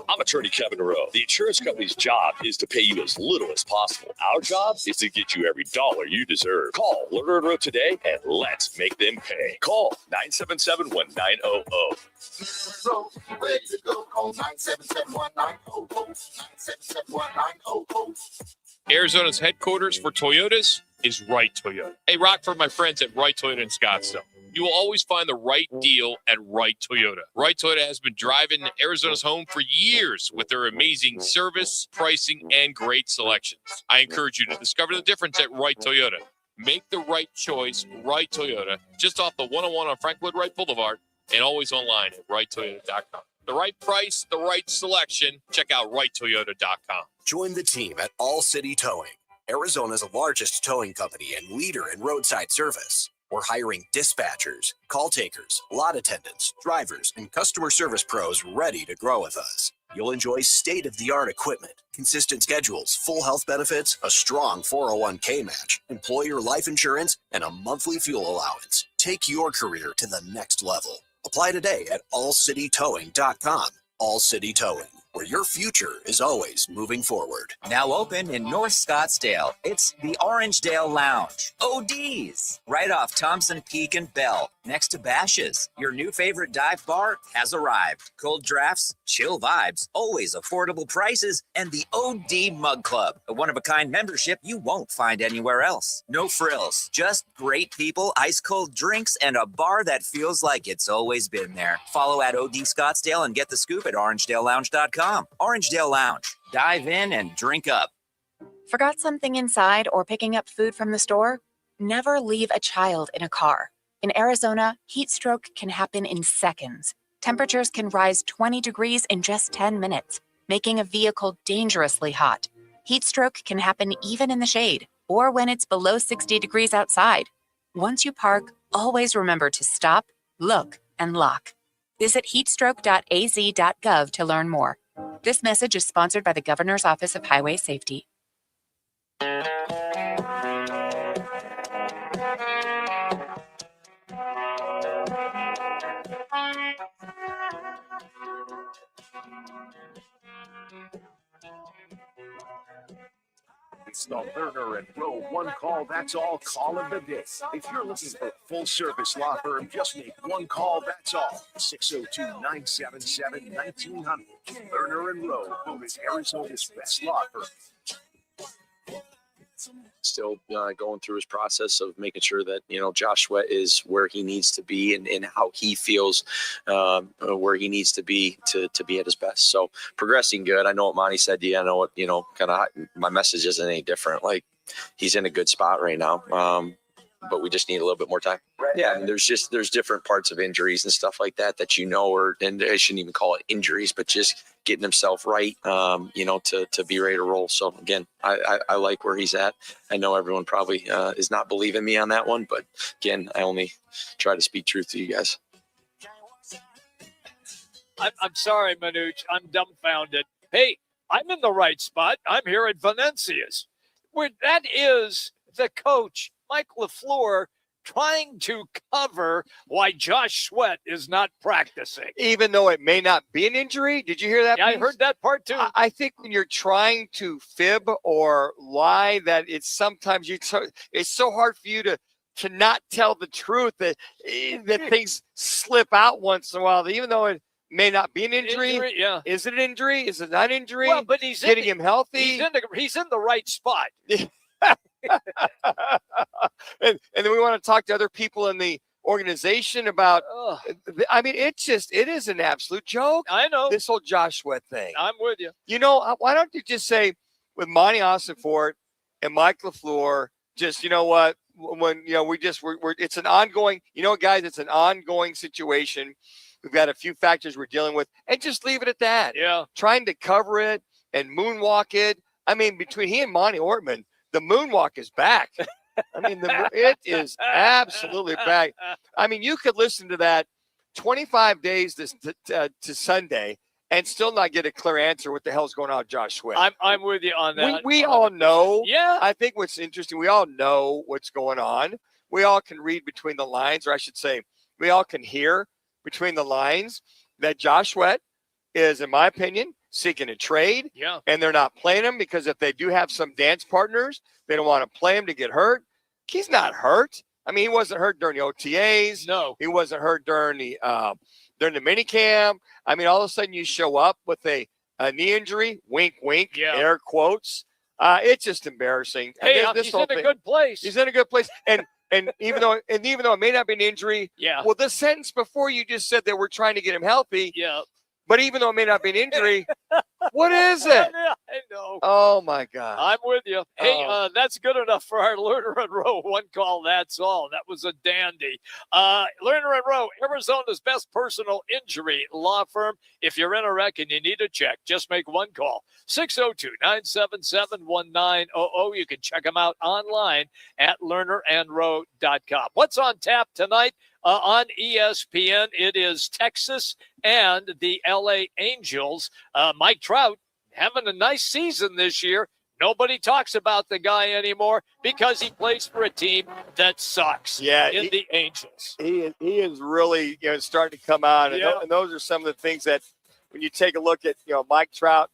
I'm attorney Kevin Rowe. The insurance company's job is to pay you as little as possible. Our job is to get you every dollar you deserve. Call Lerner and Rowe today and let's make them pay. Call 977-1900. Call 977-1900. Arizona's headquarters for Toyotas is Wright Toyota. Hey, Rock, for my friends at Wright Toyota in Scottsdale. You will always find the right deal at Wright Toyota. Wright Toyota has been driving Arizona's home for years with their amazing service, pricing, and great selections. I encourage you to discover the difference at Wright Toyota. Make the right choice, Wright Toyota, just off the 101 on Frank Lloyd Wright Boulevard, and always online at WrightToyota.com. The right price, the right selection. Check out WrightToyota.com. Join the team at All City Towing, Arizona's largest towing company and leader in roadside service. We're hiring dispatchers, call takers, lot attendants, drivers, and customer service pros ready to grow with us. You'll enjoy state-of-the-art equipment, consistent schedules, full health benefits, a strong 401k match, employer life insurance, and a monthly fuel allowance. Take your career to the next level. Apply today at allcitytowing.com. All City Towing, where your future is always moving forward. Now open in North Scottsdale, it's the Orangedale Lounge. ODs, right off Thompson Peak and Bell, next to Bash's. Your new favorite dive bar has arrived. Cold drafts, chill vibes, always affordable prices, and the OD Mug Club, a one-of-a-kind membership you won't find anywhere else. No frills, just great people, ice-cold drinks, and a bar that feels like it's always been there. Follow at OD Scottsdale and get the scoop at OrangeDaleLounge.com. Orangedale Lounge. Dive in and drink up. Forgot something inside or picking up food from the store? Never leave a child in a car. In Arizona, heat stroke can happen in seconds. Temperatures can rise 20 degrees in just 10 minutes, making a vehicle dangerously hot. Heat stroke can happen even in the shade or when it's below 60 degrees outside. Once you park, always remember to stop, look, and lock. Visit heatstroke.az.gov to learn more. This message is sponsored by the Governor's Office of Highway Safety. It's the Lerner and Rowe one call, that's all call of the day. If you're looking for a full service law firm, just make one call, that's all. 602-977-1900. Lerner and Rowe, voted Arizona's best law firm. Still going through his process of making sure that, Josh Sweat is where he needs to be and how he feels where he needs to be to be at his best. So progressing good. I know what Monty said to you. I know what, kind of my message isn't any different. Like, he's in a good spot right now. But we just need a little bit more time. Yeah, and there's different parts of injuries and stuff like that and I shouldn't even call it injuries, but just getting himself right, to be ready to roll. So again, I like where he's at. I know everyone probably is not believing me on that one, but again, I only try to speak truth to you guys. I'm sorry, Manuch. I'm dumbfounded. Hey, I'm in the right spot. I'm here at Valencia's, where that is the coach, Mike LaFleur, trying to cover why Josh Sweat is not practicing. Even though it may not be an injury. Did you hear that? Yeah, I heard that part too. I think when you're trying to fib or lie, that it's sometimes it's so hard for you to not tell the truth that things slip out once in a while. Even though it may not be an injury. Yeah. Is it an injury? Is it not an injury? Well, but he's getting him healthy. He's in the right spot. and then we want to talk to other people in the organization about. I mean, it is an absolute joke. I know this whole Josh Sweat thing. I'm with you. Why don't you just say with Monty Ossenfort and Mike LaFleur, just what when we're it's an ongoing. Guys, it's an ongoing situation. We've got a few factors we're dealing with, and just leave it at that. Yeah, trying to cover it and moonwalk it. I mean, between he and Monty Ortman, the moonwalk is back. I mean, it is absolutely back. I mean, you could listen to that 25 days to Sunday and still not get a clear answer what the hell's going on with Josh Sweat. I'm with you on that. We all know. Yeah. I think what's interesting, we all know what's going on. We all can read between the lines, or I should say, we all can hear between the lines that Josh Sweat is, in my opinion, seeking a trade. Yeah. And they're not playing him because if they do have some dance partners, they don't want to play him to get hurt. He's not hurt. I mean, he wasn't hurt during the OTAs. No. He wasn't hurt during the minicamp. I mean, all of a sudden you show up with a knee injury, wink, wink, air quotes. It's just embarrassing. Hey, he's in a good place. He's in a good place. And even though it may not be an injury, yeah. Well, the sentence before you just said that we're trying to get him healthy. Yeah. But even though it may not be an injury, what is it? I know. Oh my God. I'm with you. Hey, that's good enough for our Lerner and Rowe one call. That's all. That was a dandy. Lerner and Rowe, Arizona's best personal injury law firm. If you're in a wreck and you need a check, just make one call. 602-977-1900. You can check them out online at lernerandrowe.com. What's on tap tonight? On ESPN, it is Texas and the LA Angels. Mike Trout having a nice season this year. Nobody talks about the guy anymore because he plays for a team that sucks. Yeah, the Angels. He is really starting to come out, and those are some of the things that when you take a look at Mike Trout,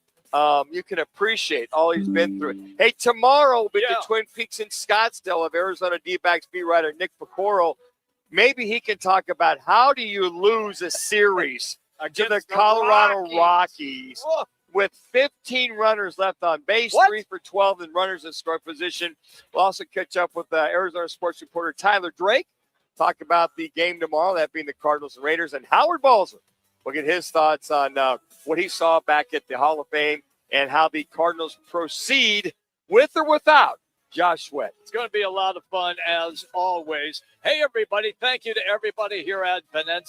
you can appreciate all he's been through. Hey, tomorrow will be the Twin Peaks in Scottsdale of Arizona D-backs beat writer Nick Pecoro. Maybe he can talk about how do you lose a series to the Colorado Rockies with 15 runners left on base, 3 for 12 and runners in scoring position. We'll also catch up with Arizona sports reporter Tyler Drake, talk about the game tomorrow, that being the Cardinals and Raiders, and Howard Balzer. We'll get his thoughts on what he saw back at the Hall of Fame and how the Cardinals proceed with or without Josh Sweat. It's going to be a lot of fun as always. Hey, everybody. Thank you to everybody here at Valencia.